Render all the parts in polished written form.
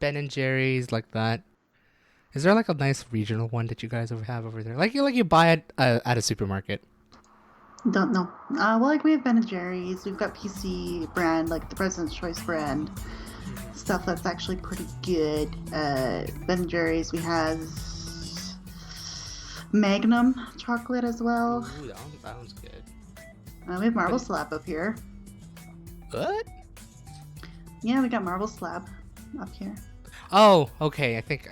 Ben and Jerry's like that? Is there like a nice regional one that you guys have over there? Like you buy it at a supermarket. Don't know. Well, like we have Ben and Jerry's. We've got PC brand, like the President's Choice brand, stuff that's actually pretty good. Ben and Jerry's. We have Magnum chocolate as well. Ooh, that one's good. We have But Marble Slab up here. what? Yeah, we got Marble Slab up here. Oh, okay. I think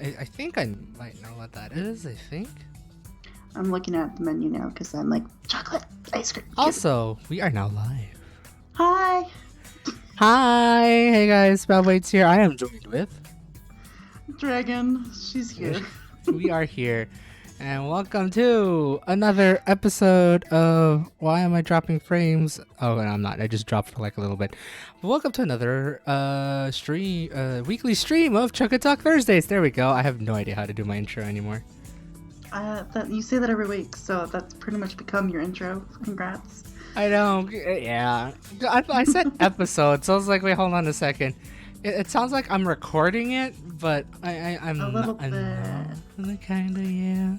I might know what that is. I think. I'm looking at the menu now because I'm like chocolate ice cream. Also, we are now live. Hi, Hi, hey guys, Waits here. I am joined with. Dragon. She's here. We are here, and welcome to another episode of Why Am I Dropping Frames? Oh, and I'm not. I just dropped for like a little bit. Welcome to another weekly stream of Chugga Talk Thursdays. There we go. I have no idea how to do my intro anymore. You say that every week, so that's pretty much become your intro. Congrats. I know. Yeah. I said episode, so I was like, wait, hold on a second. It sounds like I'm recording it, but I'm A little not. bit. Kinda, yeah.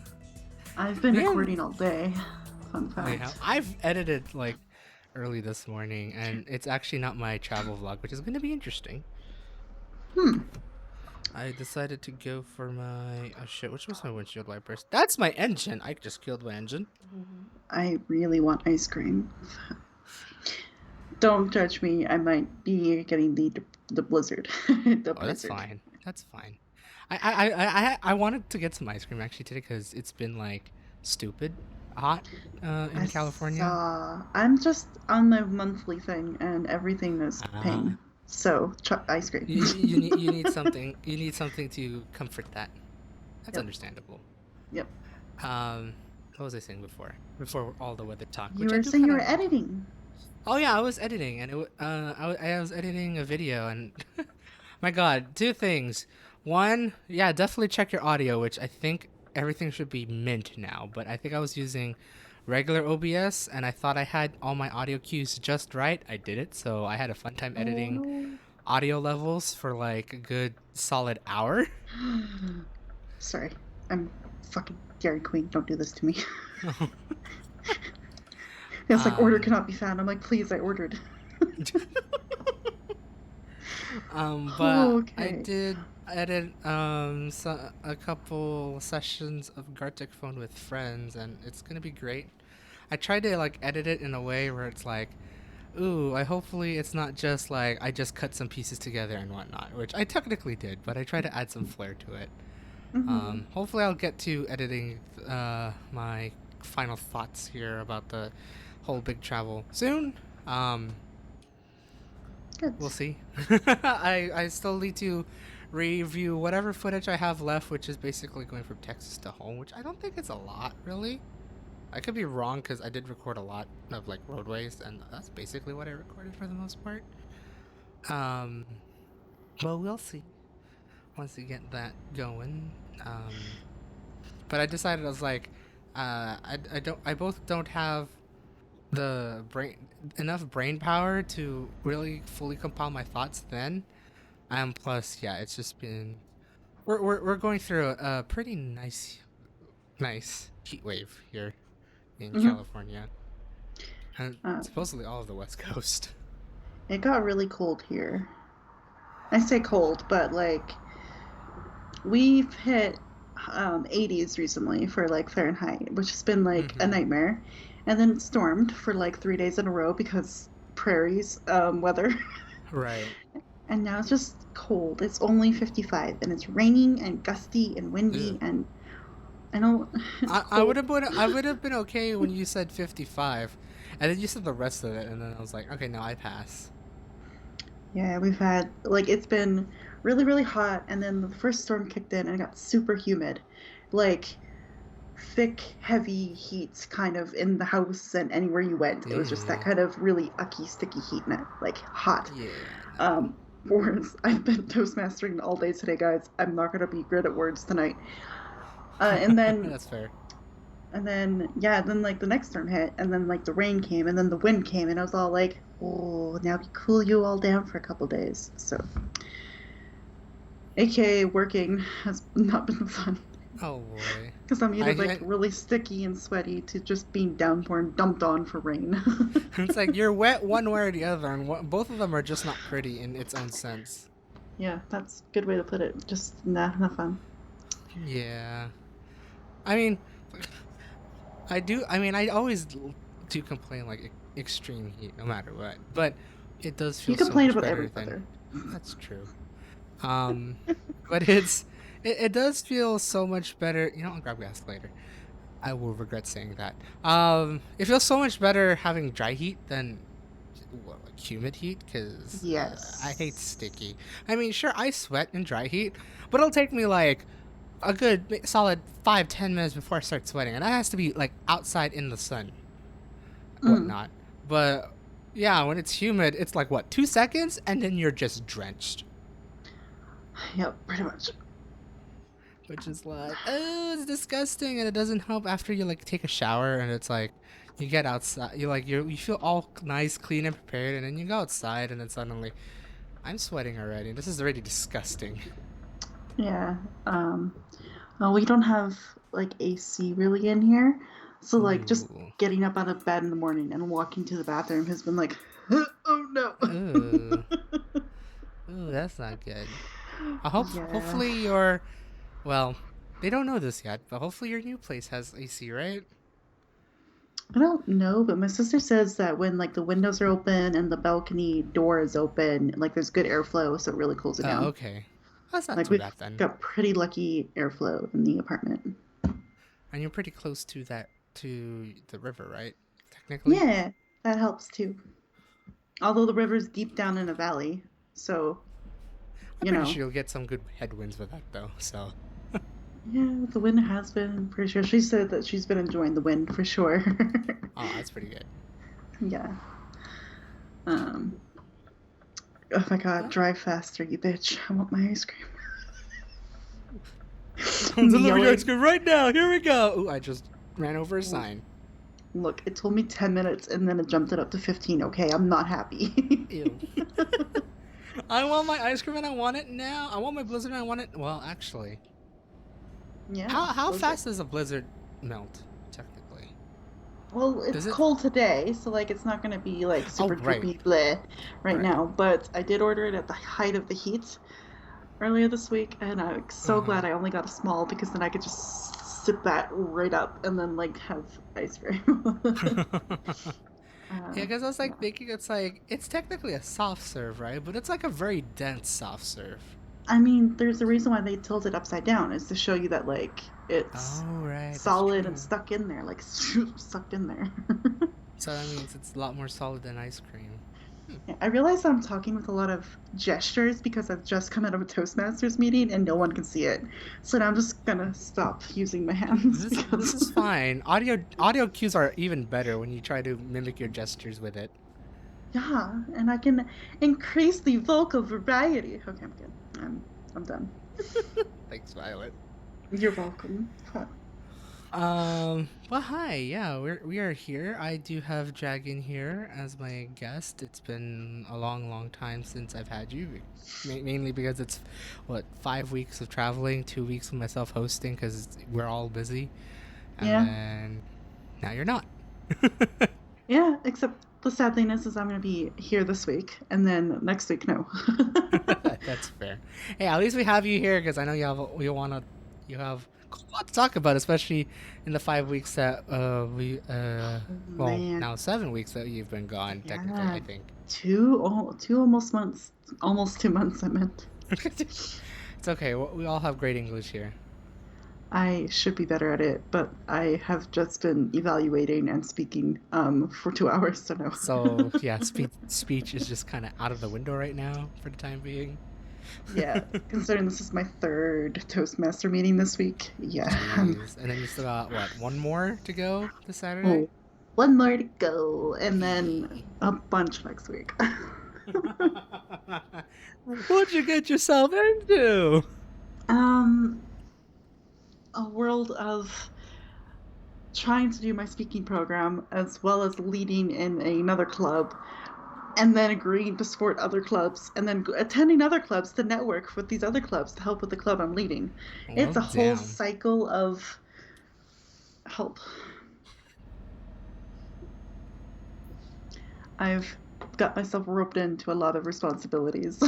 I've been recording all day. Fun fact. Yeah. I've edited like early this morning, and it's actually not my travel vlog, which is going to be interesting. I decided to go for my shit. Which was my windshield wipers? That's my engine. I just killed my engine. I really want ice cream. Don't judge me. I might be getting the blizzard. The Oh, that's blizzard. fine. That's fine. I wanted to get some ice cream actually today because it's been like stupid hot in California. I'm just on the monthly thing, and everything is paying. So ice cream. You need something. You need something to comfort that. That's Yep. understandable. Yep. What was I saying before? Before all the weather talk. You Which I were do saying you were kinda... editing. Oh yeah, I was editing, and I was editing a video, and my God, two things. One, yeah, definitely check your audio, which I think everything should be mint now. But I think I was using regular OBS, and I thought I had all my audio cues just right. I did it, so I had a fun time editing Oh audio levels for like a good solid hour. no. Sorry. I'm fucking Dairy Queen. Don't do this to me. It's like order cannot be found. I'm like, please, I ordered. But Okay. I did edit a couple sessions of Gartic Phone with friends, and it's gonna be great. I tried to like edit it in a way where it's like, ooh, hopefully it's not just like I just cut some pieces together and whatnot, which I technically did, but I tried to add some flair to it. Mm-hmm. Hopefully I'll get to editing my final thoughts here about the whole big travel soon. Good. We'll see. I still need to review whatever footage I have left, which is basically going from Texas to home, which I don't think it's a lot, really. I could be wrong because I did record a lot of like roadways, and that's basically what I recorded for the most part. Um, well, we'll see once we get that going. But I decided I was like, I both don't have the brain enough brain power to really fully compile my thoughts then. Plus, yeah, it's just been we're going through a pretty nice heat wave here in Mm-hmm. California, and Uh, supposedly all of the West Coast. it got really cold here. I say cold, but like we've hit 80s recently for like Fahrenheit, which has been like a Mm-hmm. nightmare. And then it stormed for like 3 days in a row because prairies weather. Right. And now it's just cold. It's only 55 and it's raining and gusty and windy Ew. and I know it's I would cold. have been I would have been okay when you said 55, and then you said the rest of it, and then I was like, okay, no, I pass. Yeah, we've had like it's been really really hot and then the first storm kicked in and it got super humid. Like thick, heavy heat kind of in the house and anywhere you went. It was just that Mm, kind of really ucky, sticky heat and like hot. yeah. Um, Words. I've been Toastmastering all day today, guys. I'm not gonna be good at words tonight. Uh, and then, That's fair. yeah, then like the next storm hit, and then like the rain came, and then the wind came, and I was all like, oh, now we cool you all down for a couple days. So AKA working has not been fun. Oh boy. Because I'm either like I really sticky and sweaty to just being downpour and dumped on for rain. it's like you're wet one way or the other, and both of them are just not pretty in its own sense. Yeah, that's a good way to put it. Just nah, not fun. Yeah. I mean, I do. I mean, I always do complain like extreme heat, no matter what. But it does You feel so complain much about better every than. weather. That's true. Um, but it does feel so much better. You know, I'll grab gas later. I will regret saying that. It feels so much better having dry heat than what, like humid heat because I hate Yes. sticky. I mean, sure, I sweat in dry heat, but it'll take me like a good solid 5-10 minutes before I start sweating, and that has to be like outside in the sun, Mm. whatnot. But yeah, when it's humid, it's like what 2 seconds, and then you're just drenched, Yep, pretty much. which is like, oh, it's disgusting, and it doesn't help after you like take a shower, and it's like you get outside, you feel all nice, clean, and prepared, and then you go outside, and then suddenly I'm sweating already. This is already disgusting. Yeah. Um, well, we don't have like AC really in here, so like just Ooh, getting up out of bed in the morning and walking to the bathroom has been like, oh no. ooh, ooh, that's not good. Yeah. Hopefully your well, they don't know this yet, but hopefully your new place has AC, right? I don't know, but my sister says that when like the windows are open and the balcony door is open, like there's good airflow, so it really cools it Oh, down. okay. That's not Like too we've bad then. got pretty lucky airflow in the apartment. And you're pretty close to the river, right? Technically. Yeah, that helps too. Although the river's deep down in a valley, so I'm you pretty know. sure you'll get some good headwinds with that though. So, Yeah, the wind has been for sure. She said that she's been enjoying the wind for sure. oh, that's pretty good. Yeah. Um. Oh my God! Well, Drive faster, you bitch! I want my ice cream. I'll Me deliver your ice yelling. cream right now. Here we go. Ooh, I just ran over a sign. Look, it told me 10 minutes and then it jumped it up to 15. Okay, I'm not happy. Ew. I want my ice cream and I want it now. I want my blizzard and I want it. Well, actually, Yeah, how blizzard. fast does a blizzard melt? Technically, Well, it's does it? cold today, so like it's not gonna be like Oh, super right, droopy bleh right right. now. But I did order it at the height of the heat earlier this week, and I'm Uh so huh. glad I only got a small because then I could just sip that right up and then like have ice cream. Yeah, because I was like Yeah. thinking it's technically a soft serve, right? But it's like a very dense soft serve. I mean, there's a reason why they tilt it upside down is to show you that like it's Oh, right, that's solid and true. stuck in there, like sucked in there. So that means it's a lot more solid than ice cream. Hmm. Yeah, I realize I'm talking with a lot of gestures because I've just come out of a Toastmasters meeting and no one can see it. So now I'm just gonna stop using my hands This because is fine. Audio cues are even better when you try to mimic your gestures with it. yeah, and I can increase the vocal variety. Okay, I'm good. I'm done. Thanks, Violet. You're welcome. Well, hi. Yeah, we are here. I do have Dragon here as my guest. It's been a long time since I've had you, mainly because it's what 5 weeks of traveling, 2 weeks of myself hosting because we're all busy, and Yeah, then now you're not. yeah. Except the sad thing is I'm gonna be here this week, and then next week, no. That's fair. Hey, at least we have you here because I know you have a lot to talk about, especially in the 5 weeks that Oh well man, now 7 weeks that you've been gone technically. yeah, I think two almost months, almost 2 months. I meant. it's okay. We all have great English here. I should be better at it, but I have just been evaluating and speaking for 2 hours, so no. So yeah, speech is just kind of out of the window right now for the time being. Yeah, considering this is my third Toastmaster meeting this week, yeah. Jeez, and then you still got what, one more to go this Saturday? Oh, one more to go, and then Eee. a bunch next week. What'd you get yourself into? um, a world of trying to do my speaking program as well as leading in another club and then agreeing to support other clubs, and then attending other clubs to network with these other clubs to help with the club I'm leading. Well, It's a whole damn. cycle of help. I've got myself roped into a lot of responsibilities.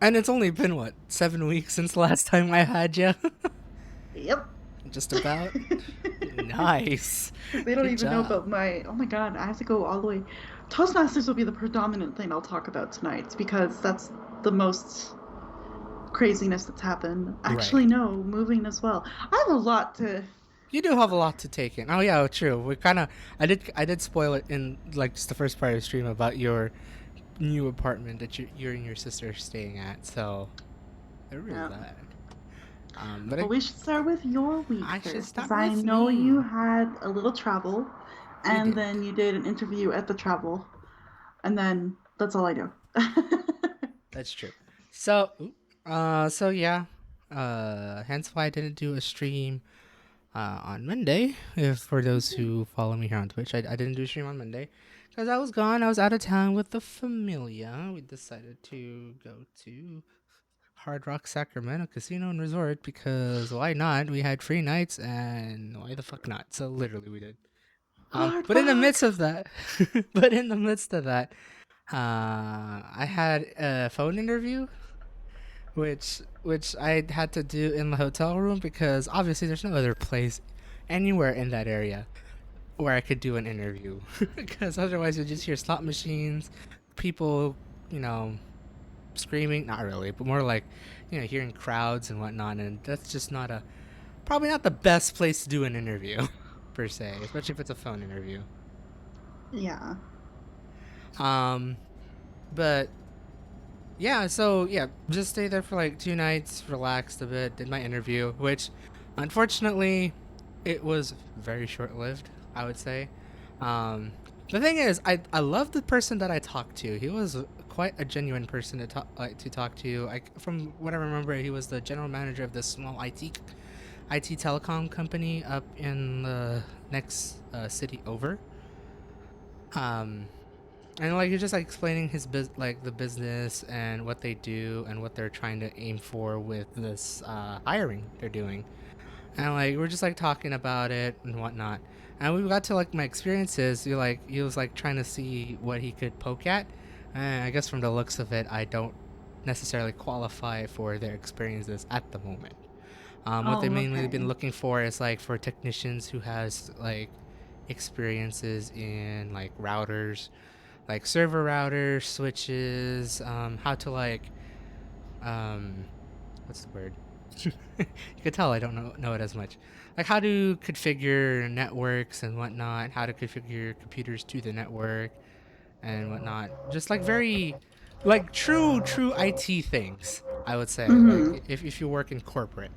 And it's only been what, 7 weeks since the last time I had you. Yep. Just about. Nice. Because they don't Good even know job. about my. Oh my god, I have to go all the way. Toastmasters will be the predominant thing I'll talk about tonight because that's the most craziness that's happened. Actually, Right. no, moving as well. I have a lot to. You do have a lot to take in. Oh yeah, true. We kind of I did spoil it in like just the first part of the stream about your new apartment that you and your sister are staying at. So there is Yeah. that. But Well, we should start with your week I should first, start because I with know you me. had a little travel, We and did. then you did an interview at the travel, and then that's all I know. That's true. So, so yeah. Hence why I didn't do a stream on Monday. If for those who follow me here on Twitch, I didn't do a stream on Monday because I was gone. I was out of town with the familia. We decided to go to Hard Rock Sacramento Casino and Resort because why not? We had free nights and why the fuck not? So literally we did. Hard But in the midst rock. of that, but in the midst of that, I had a phone interview which I had to do in the hotel room because obviously there's no other place anywhere in that area where I could do an interview because otherwise you just hear slot machines, people, you know, screaming. Not really, but more like, hearing crowds and whatnot, and that's just not a probably not the best place to do an interview per se, especially if it's a phone interview. Yeah. Um, but yeah, so yeah, just stayed there for like 2 nights, relaxed a bit, did my interview, which unfortunately it was very short lived, I would say. Um, the thing is, I love the person that I talked to. He was quite a genuine person to talk to. From what I remember, he was the general manager of this small IT telecom company up in the next city over. Um, and like he's just like explaining the business and what they do and what they're trying to aim for with this hiring they're doing. And like we're just like talking about it and whatnot. And we got to like my experiences. He was like trying to see what he could poke at. And I guess from the looks of it, I don't necessarily qualify for their experiences at the moment. What they Oh, mainly been okay. looking for is like for technicians who has like experiences in like routers, like server routers, switches, how to like um what's the word? You could tell I don't know it as much. Like how to configure networks and whatnot, how to configure computers to the network and whatnot. Just like very like true IT things, I would say. Like Mm-hmm. if you work in corporate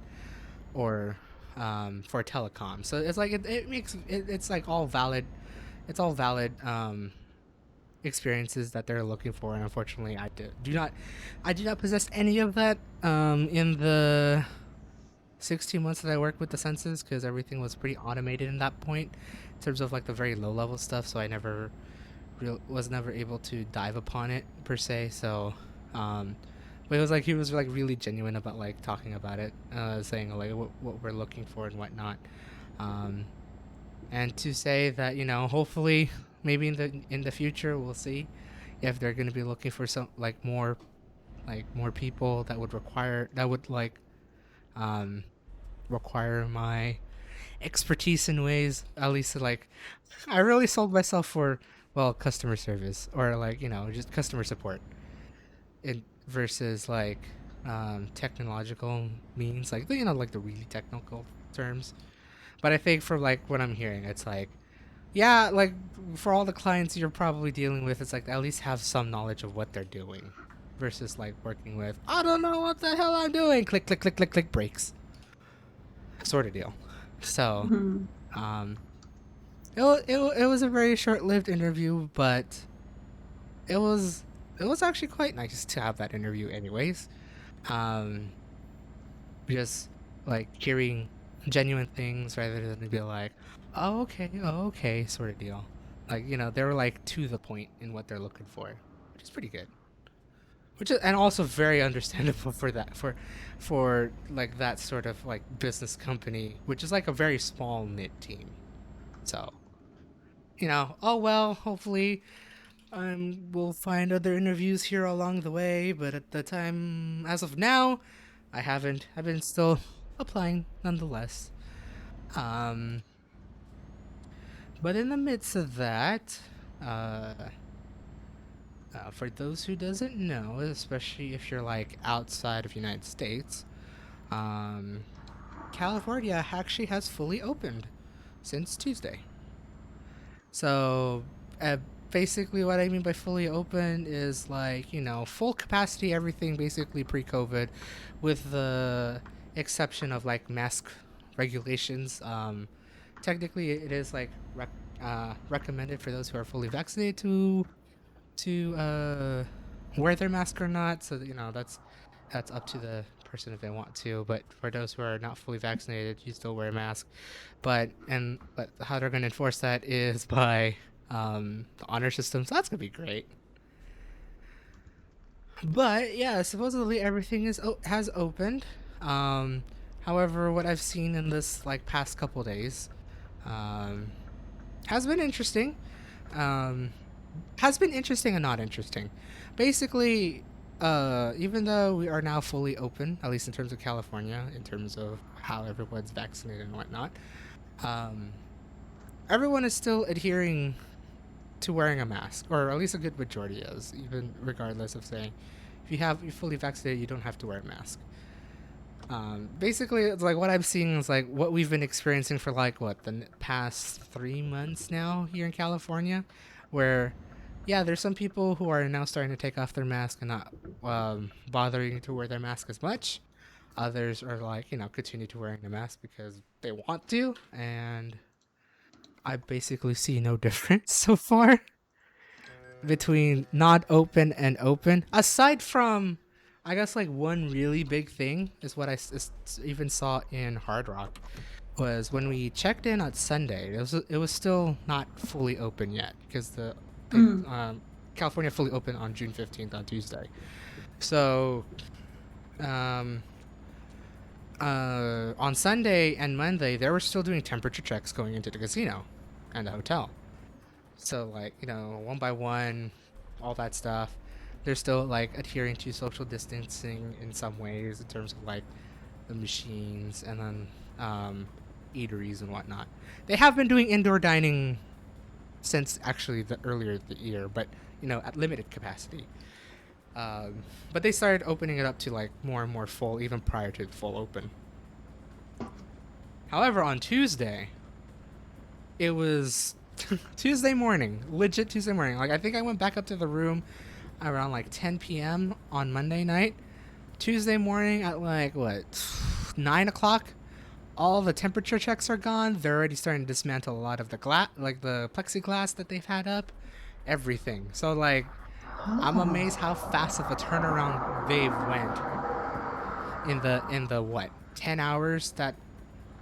or for telecom. So it's like it's like all valid. It's all valid experiences that they're looking for, and unfortunately I do not possess any of that in the 16 months that I worked with the census because everything was pretty automated in that point in terms of like the very low level stuff, so I was never able to dive upon it per se. So but it was like he was like really genuine about like talking about it, saying like what we're looking for and whatnot. um and to say that, hopefully maybe in the future we'll see if they're going to be looking for some like more people that would like um require my expertise in ways, at least like I really sold myself for, well, customer service or like, just customer support in versus like technological means, like like the really technical terms. But I think from like what I'm hearing, it's like, yeah, like for all the clients you're probably dealing with, it's like at least have some knowledge of what they're doing versus like working with, I don't know what the hell I'm doing. Click, click, click, click, click, breaks. Sort of deal. So, Mm-hmm. um, it was a very short lived interview, but it was it was actually quite nice to have that interview, anyways. Um, just like hearing genuine things rather than to be like, oh okay, sort of deal. Like, they were like to the point in what they're looking for, which is pretty good. Which is, and also very understandable for that, for like that sort of like business company, which is like a very small knit team. So, oh well, hopefully we'll find other interviews here along the way, but at the time, as of now, I haven't. I've been still applying nonetheless. Um, but in the midst of that, uh, for those who doesn't know, especially if you're like outside of United States, um, California actually has fully opened since Tuesday. So, basically, what I mean by fully open is like, full capacity, everything basically pre COVID, with the exception of like mask regulations. Technically, it is like recommended for those who are fully vaccinated to wear their mask or not. So, that's up to the person if they want to. But for those who are not fully vaccinated, you still wear a mask. But how they're going to enforce that is by the honor system. So that's gonna be great. But yeah, supposedly everything has opened. Um, However, what I've seen in this like past couple days um, has been interesting. Um, has been interesting and not interesting. Basically, even though we are now fully open, at least in terms of California, in terms of how everyone's vaccinated and whatnot, um, everyone is still adhering to wearing a mask, or at least a good majority is, even regardless of saying if you're fully vaccinated, you don't have to wear a mask. Basically, it's like what I'm seeing is like what we've been experiencing for like what the past 3 months now here in California, where yeah, there's some people who are now starting to take off their mask and not bothering to wear their mask as much. Others are like continue to wearing the mask because they want to, and I basically see no difference so far between not open and open. Aside from, I guess, like one really big thing is what even saw in Hard Rock was when we checked in on Sunday. It was still not fully open yet because the Mm. California fully opened on June 15th on Tuesday. So um, on Sunday and Monday they were still doing temperature checks going into the casino and the hotel. So like, one by one, all that stuff. They're still like adhering to social distancing in some ways in terms of like the machines and then eateries and whatnot. They have been doing indoor dining since actually the earlier the year, but at limited capacity. But they started opening it up to like more and more full even prior to the full open. However, on Tuesday, it was Tuesday morning, legit Tuesday morning. Like I think I went back up to the room around like 10 p.m. on Monday night. Tuesday morning at like what 9 o'clock, all the temperature checks are gone. They're already starting to dismantle a lot of the like the plexiglass that they've had up, everything. So like, I'm amazed how fast of a turnaround they've went in the what 10 hours that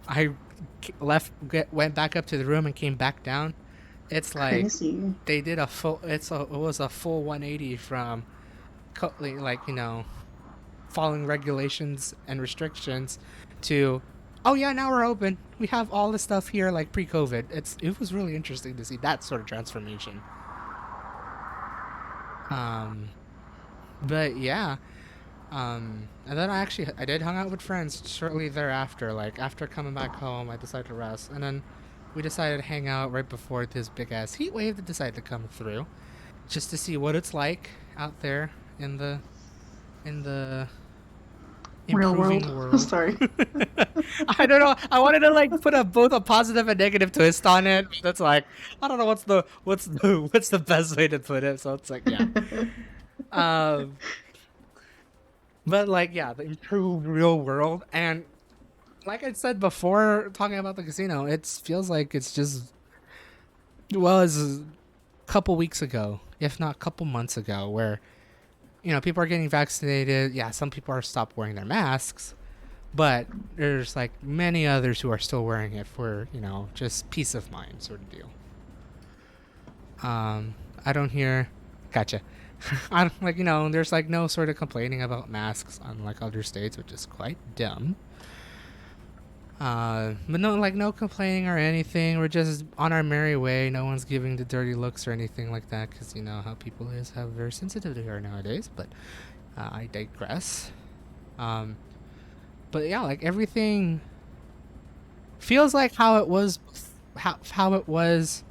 I went back up to the room and came back down. It's like Crazy. they did it was a full 180 from like following regulations and restrictions to, oh yeah, now we're open, we have all the stuff here like pre-COVID. It was really interesting to see that sort of transformation. um but yeah, and then I did hang out with friends shortly thereafter. Like after coming back home, I decided to rest, and then we decided to hang out right before this big ass heat wave that decided to come through, just to see what it's like out there in the Real improving world. world. Sorry. I don't know. I wanted to like put both a positive and negative twist on it. That's like, I don't know what's the best way to put it. So it's like, yeah. Um, but like, yeah, the improved real world, and like I said before, talking about the casino, it feels like it's just was a couple weeks ago, if not a couple months ago, where people are getting vaccinated. Yeah, some people are stopped wearing their masks, but there's like many others who are still wearing it for just peace of mind sort of deal. I don't hear. Gotcha. I don't, like, you know, there's like no sort of complaining about masks unlike other states, which is quite dumb. But no, like no complaining or anything. We're just on our merry way. No one's giving the dirty looks or anything like that, because you know how people is have very sensitive to hair nowadays. But I digress. Um, but yeah, like everything feels like how it was, how it was,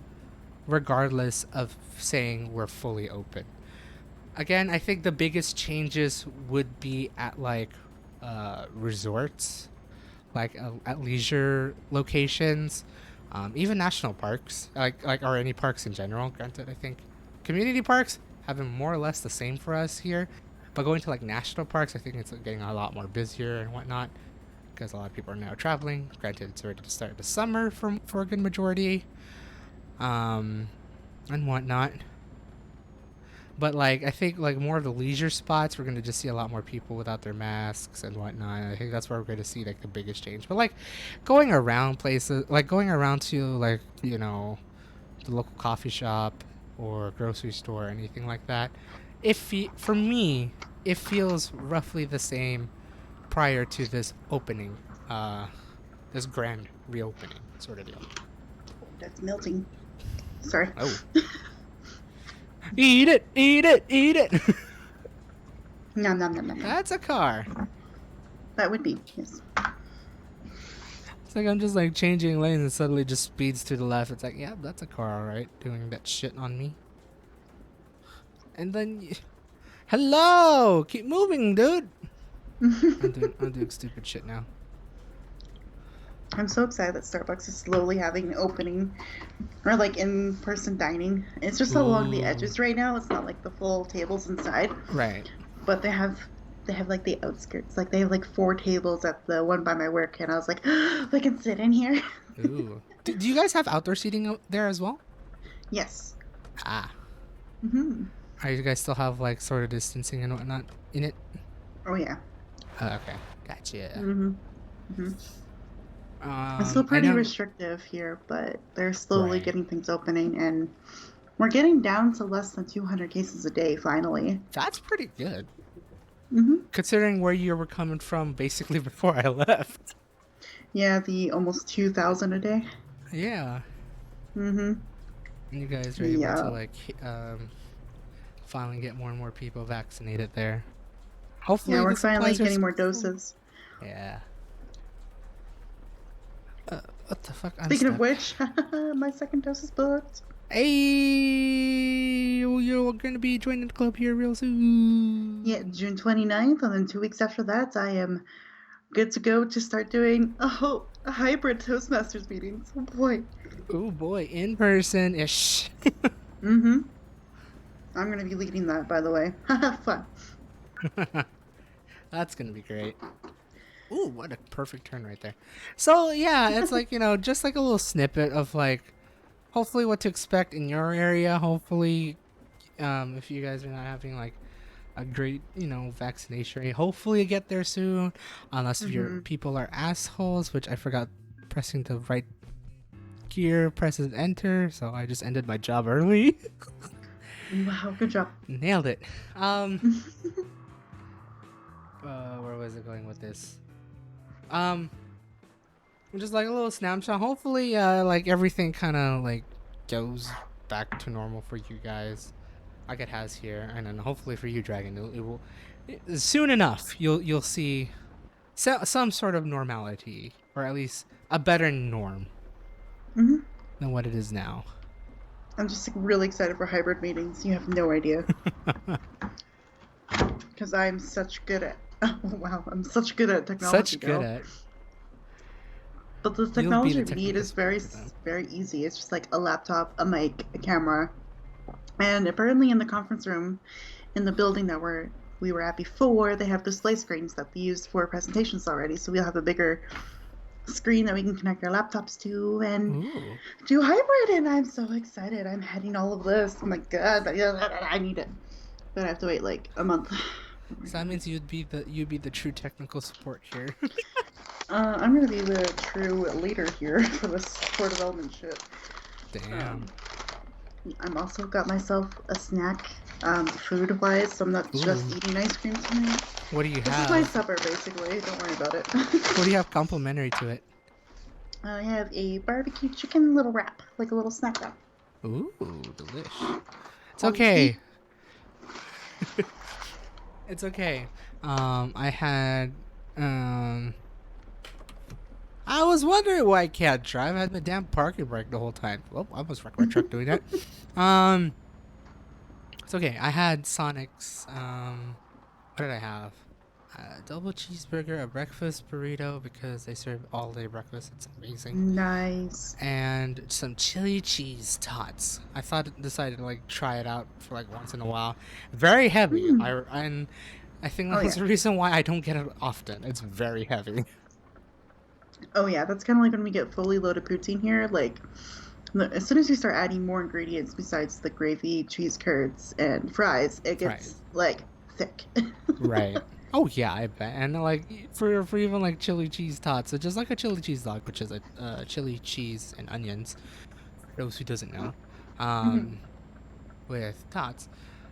regardless of saying we're fully open. Again, I think the biggest changes would be at like resorts, like at leisure locations, even national parks, like or any parks in general. Granted, I think community parks have been more or less the same for us here, but going to like national parks, I think it's getting a lot more busier and whatnot because a lot of people are now traveling. Granted, it's already to start the summer for a good majority, um, and whatnot. But like I think like more of the leisure spots, we're gonna just see a lot more people without their masks and whatnot. I think that's where we're gonna see like the biggest change. But like going around places, like going around to like you know the local coffee shop or grocery store or anything like that, for me it feels roughly the same prior to this opening, this grand reopening sort of deal. That's melting. Sorry. Oh. Eat it, eat it, eat it. Nom nom nom nom. That's a car. That would be, yes. It's like I'm just like changing lanes and suddenly just speeds to the left. It's like, yeah, that's a car, alright, doing that shit on me. And then, hello, keep moving, dude. I'm doing stupid shit now. I'm so excited that Starbucks is slowly having an opening, or like in-person dining. It's just along the edges right now. It's not like the full tables inside. Right. But they have like the outskirts. Like they have like 4 tables at the one by my work, and I was like, oh, I can sit in here. Ooh. Do you guys have outdoor seating out there as well? Yes. Ah. Mhm. Are you guys still have like sort of distancing and whatnot in it? Oh yeah. Okay. Gotcha. Mhm. Mhm. It's still pretty restrictive here, but they're slowly getting things opening, and we're getting down to less than 200 cases a day, finally. That's pretty good. Mm-hmm. Considering where you were coming from basically before I left. Yeah, the almost 2,000 a day. Yeah. Mm-hmm. You guys are able to like finally get more and more people vaccinated there. Hopefully, yeah, we're finally getting more doses. Yeah. What the fuck? Speaking of which, my second dose is booked. Hey, you're gonna be joining the club here real soon. Yeah, June 29th, and then 2 weeks after that, I am good to go to start doing a hybrid Toastmasters meetings. Oh boy. Oh boy, in person-ish. Mm-hmm. I'm gonna be leading that, by the way. Fun. That's gonna be great. Ooh, what a perfect turn right there. So yeah, it's like, you know, just like a little snippet of like hopefully what to expect in your area. Hopefully, if you guys are not having like a great, you know, vaccination rate, hopefully you get there soon. Unless if your people are assholes, which I forgot pressing the right gear, presses enter, so I just ended my job early. Wow, good job. Nailed it. Where was it going with this? Just like a little snapshot. Hopefully, like everything kind of like goes back to normal for you guys, like it has here, and then hopefully for you, Dragon, it will soon enough. You'll see some sort of normality, or at least a better norm than what it is now. I'm just really excited for hybrid meetings. You have no idea, because I'm such good at. Oh, wow, I'm such good at technology. Such good at. But the technology we need is very easy. It's just like a laptop, a mic, a camera, and apparently in the conference room, in the building that we were at before, they have display screens that they use for presentations already. So we'll have a bigger screen that we can connect our laptops to and do hybrid. And I'm so excited. I'm heading all of this. Oh my god, I need it. But I have to wait like a month. So that means you'd be the true technical support here. I'm gonna be the true leader here for this core development shit. Damn. I'm also got myself a snack, food-wise, so I'm not just Ooh. eating ice cream tonight. What do you This is my have? supper, basically. Don't worry about it. What do you have complimentary to it? I have a barbecue chicken little wrap, like a little snack wrap. Ooh, delish. It's All you see? okay. It's okay. I had um I was wondering why I can't drive. I had my damn parking brake the whole time. Well, I almost wrecked my truck doing that. Um, it's okay. I had Sonic's. What did I have? A double cheeseburger, a breakfast burrito because they serve all day breakfast. It's amazing. Nice. And some chili cheese tots. I thought decided to like try it out for like once in a while. Very heavy. Mm. And I think Oh that was yeah. the reason why I don't get it often. It's very heavy. Oh yeah. That's kind of like when we get fully loaded poutine here. Like, as soon as you start adding more ingredients besides the gravy, cheese curds, and fries, it Right. gets like thick. Right. Oh yeah, I bet. And like for even like chili cheese tots, so just like a chili cheese dog, which is a chili cheese and onions. For those who doesn't know, Hmm. um, with tots,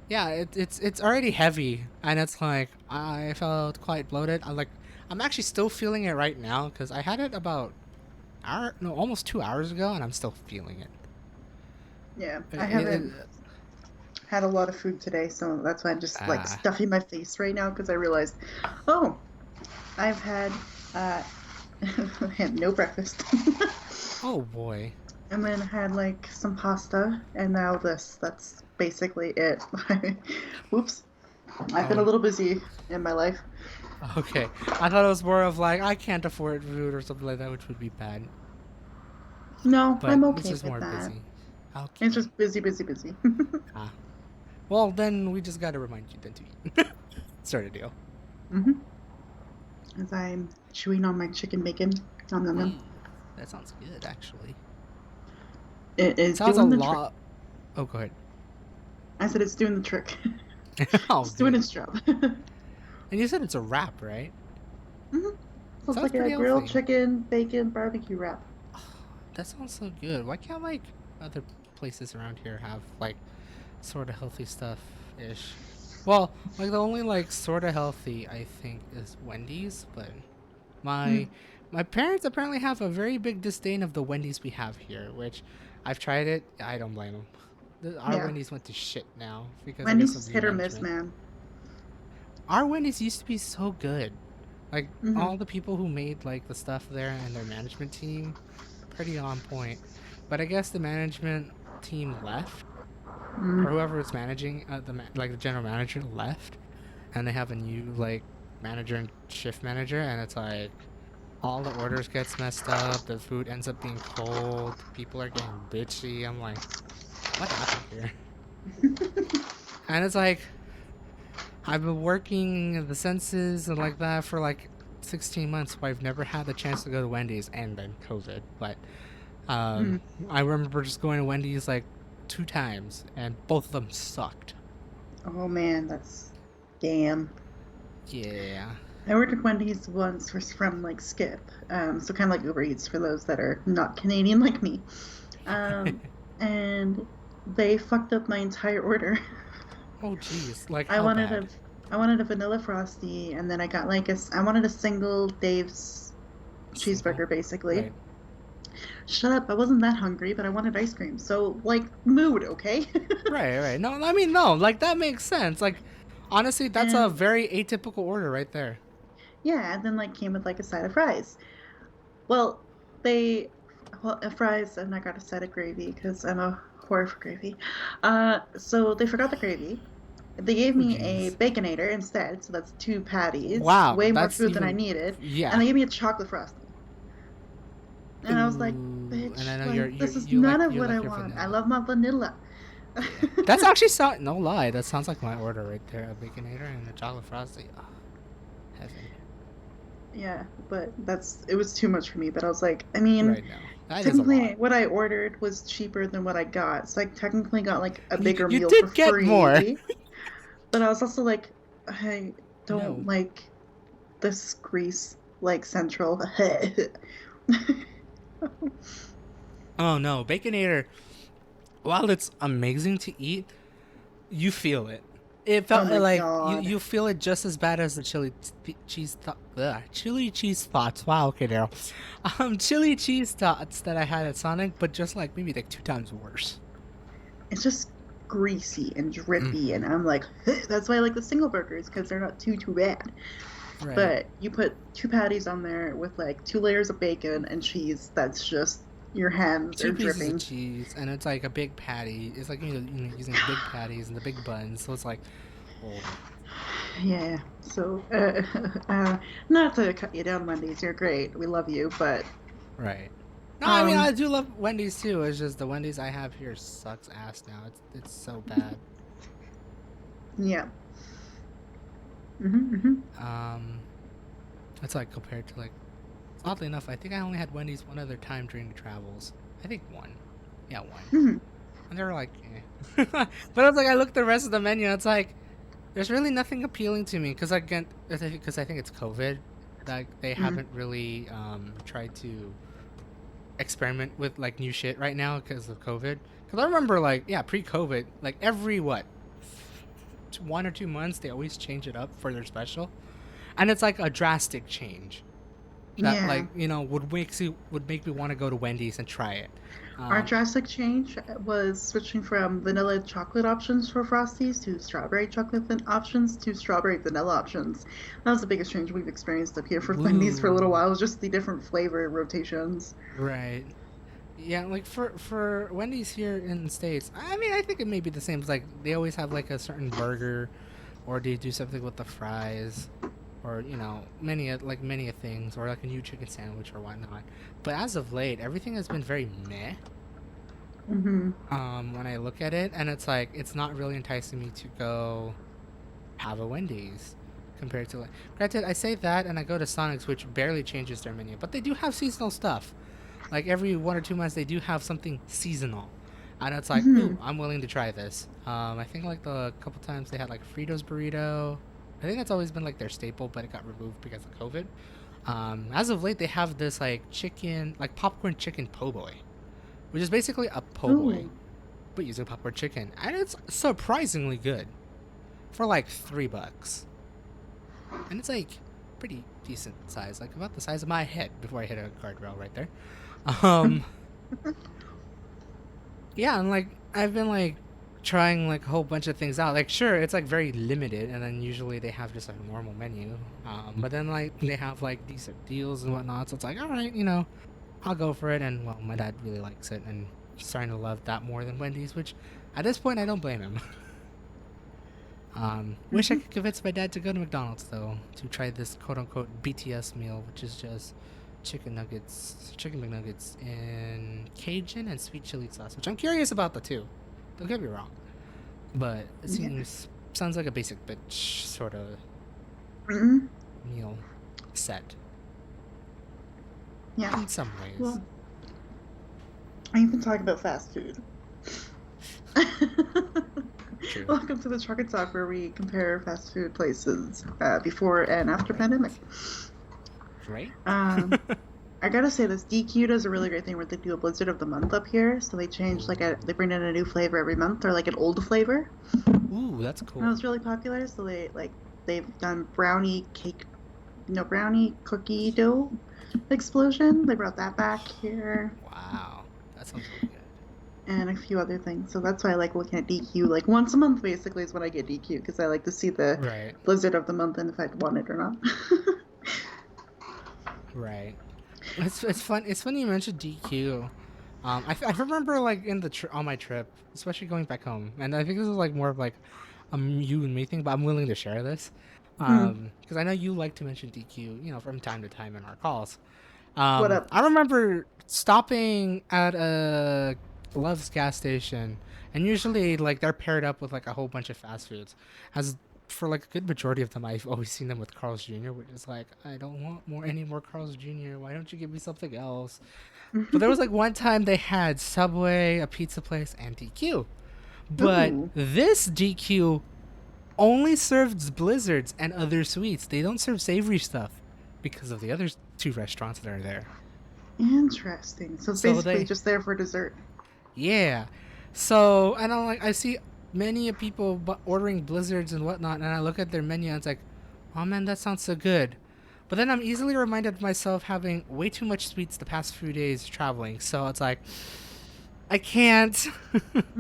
yeah, it's already heavy, and it's like I felt quite bloated. I'm actually still feeling it right now because I had it about almost 2 hours ago, and I'm still feeling it. Yeah, I It, haven't it had a lot of food today, so that's why I'm just like ah stuffing my face right now because I realized, oh, I've had uh, had no breakfast, oh boy. and then had like some pasta, and now this. That's basically it. Whoops, I've been a Oh, little busy in my life. okay. I thought it was more of like I can't afford food or something like that, which would be bad. No, But I'm this okay is with more that. busy. It's Okay. just busy, busy, busy. Ah. Well, then we just gotta remind you then to eat. Sort of deal. Hmm. As I'm chewing on my chicken bacon. Nom nom nom. Ooh, that sounds good, actually. It It is sounds a doing the trick. lot. Oh, go ahead. I said it's doing the trick. Oh, It's doing good. its job. And you said it's a wrap, right? Hmm. So it's Sounds like pretty a grilled healthy. chicken bacon barbecue wrap. That sounds so good. Why can't like other places around here have like sort of healthy stuff ish? Well, like the only like sort of healthy I think is Wendy's, but Mm. My my parents apparently have a very big disdain of the Wendy's we have here, which I've tried it. I don't blame them. Our Yeah. Wendy's went to shit now because I guess Wendy's of is new hit or miss, management. man. Our Wendy's used to be so good. Like Hmm. all the people who made like the stuff there and their management team, pretty on point. But I guess the management team left, Mm. or whoever was managing like the general manager left, and they have a new like manager and shift manager, and it's like all the orders gets messed up. The food ends up being cold. People are getting bitchy. I'm like, what happened here? And it's like I've been working the census and like that for like 16 months, but I've never had the chance to go to Wendy's, and then COVID. But Mm. um, I remember just going to Wendy's like 2 times, and both of them sucked. Oh man, that's damn. Yeah. I worked at Wendy's once from like Skip, so kind of like Uber Eats for those that are not Canadian like me. Um, and they fucked up my entire order. Oh geez, like I how wanted bad? a I wanted a vanilla frosty, and then I got like I wanted a single Dave's Single, cheeseburger, basically. right? Shut up! I wasn't that hungry, but I wanted ice cream. So like mood, okay? Right, right. No, I mean no, like that makes sense. Like honestly, that's a And very atypical order right there. yeah, and then like came with like a side of fries. Well, they fries, and I got a side of gravy because I'm a whore for gravy. So they forgot the gravy. They gave Oh me a jeez. baconator instead, so that's two patties, Wow, way more that's food than I even needed, and yeah. they gave me a chocolate frosty. And I was like, Ooh, and bitch, I know like this is none of you what I like your want. I vanilla. love my vanilla. Yeah, that's actually no lie. That sounds like my order right there: a baconator and a chocolate frosty. Oh, heaven. Yeah, but it was too much for me. But I was like, I mean, Right now, that is a technically, lot. what I ordered was cheaper than what I got, so I technically got like a bigger You meal for did get more. free. But I was also like, I don't No. like this grease like central. Oh no, baconator. while it's amazing to eat, you feel it. It Oh felt my like god. you feel it just as bad as the chili cheese thoughts. Wow, okay, Daryl. Chili cheese thoughts that I had at Sonic, but just like maybe like 2 times worse. It's just greasy and drippy, Mm-hmm. and I'm like, that's why I like the single burgers because they're not too bad. Right. But you put 2 patties on there with like 2 layers of bacon and cheese. That's just your hands are 2 pieces of dripping. cheese, and it's like a big patty. It's like using big patties and the big buns, so it's like, oh, Yeah. So, not to cut you down, Wendy's. You're great. We love you, but right. No, I mean um, I do love Wendy's too. It's just the Wendy's I have here sucks ass now. It's so bad. yeah. Hmm. Um, it's like compared to like oddly enough, I think I only had Wendy's one other time during the travels. I think one. Yeah, one. Hmm. And they were like, eh. But I was like, I looked at the rest of the menu. It's like, there's really nothing appealing to me because again, because I think it's COVID. Like they Hmm. haven't really tried to experiment with like new shit right now because of COVID. Because I remember like yeah, pre-COVID, like every 1 or 2 months they always change it up for their special, and it's like a drastic change that Yeah. like would make me want to go to Wendy's and try it. Our Um, drastic change was switching from vanilla chocolate options for Frosties to strawberry chocolate options to strawberry vanilla options. That was the biggest change we've experienced up here for Wendy's for a little Woo. while. It was just the different flavor rotations. Right. Yeah, like for Wendy's here in the States, I mean, I think it may be the same. It's like they always have like a certain burger, or they do something with the fries, or many a things, or like a new chicken sandwich or whatnot. But as of late, everything has been very meh. Mm-hmm. When I look at it, and it's like it's not really enticing me to go have a Wendy's compared to like. Granted, I say that, and I go to Sonic's, which barely changes their menu, but they do have seasonal stuff. Like every 1 or 2 months, they do have something seasonal, and it's like, Mm-hmm. ooh, I'm willing to try this. I think like the couple times they had like Fritos burrito. I think that's always been like their staple, but it got removed because of COVID. As of late, they have this like chicken, like popcorn chicken po' boy, which is basically a po' boy Ooh. but using popcorn chicken, and it's surprisingly good for like $3, and it's like pretty decent size, like about the size of my head before I hit a guardrail right there. Um, yeah, and like I've been like trying like a whole bunch of things out. Like sure, it's like very limited, and then usually they have just like a normal menu. But then like they have like decent deals and whatnot. So it's like all right, I'll go for it. And well, my dad really likes it, and he's starting to love that more than Wendy's, which at this point I don't blame him. Wish I Mm-hmm. could convince my dad to go to McDonald's though to try this quote unquote BTS meal, which is just chicken McNuggets in Cajun and sweet chili sauce, which I'm curious about the two. Don't get me wrong, but it Yeah. sounds like a basic bitch sort of Mm-hmm. meal set Yeah. in some ways. Well, I've been talking about fast food. True, Welcome to the Truck and Talk, where we compare fast food places before and after right? pandemic. Right? Um, I gotta say, this DQ does a really great thing where they do a Blizzard of the Month up here. So they change they bring in a new flavor every month, or like an old flavor. Ooh, that's And that cool. was really popular. So they've done brownie cake, no brownie cookie dough explosion. They brought that back here, Wow, that sounds really good. and a few other things. So that's why I like looking at DQ. Like once a month, basically, is when I get DQ because I like to see the Right, Blizzard of the Month and if I want it or not. right. It's fun. It's funny you mentioned DQ. I remember like in on my trip, especially going back home, and I think this is like more of like you and me thing, but I'm willing to share this. Hmm. Because I know you like to mention DQ, from time to time in our calls. What up? I remember stopping at a Love's gas station, and usually like they're paired up with like a whole bunch of fast foods. As for like a good majority of them, I've always seen them with Carl's Jr., which is like I don't want any more Carl's Jr. Why don't you give me something else? But there was like one time they had Subway, a pizza place, and DQ. But Ooh, this DQ only serves blizzards and other sweets. They don't serve savory stuff because of the other two restaurants that are there. interesting. So it's So basically they, just there for dessert. yeah. So, and I'm like, I see many people ordering blizzards and whatnot, and I look at their menu and it's like, oh man, that sounds so good. But then I'm easily reminded of myself having way too much sweets the past few days traveling. So it's like, I can't.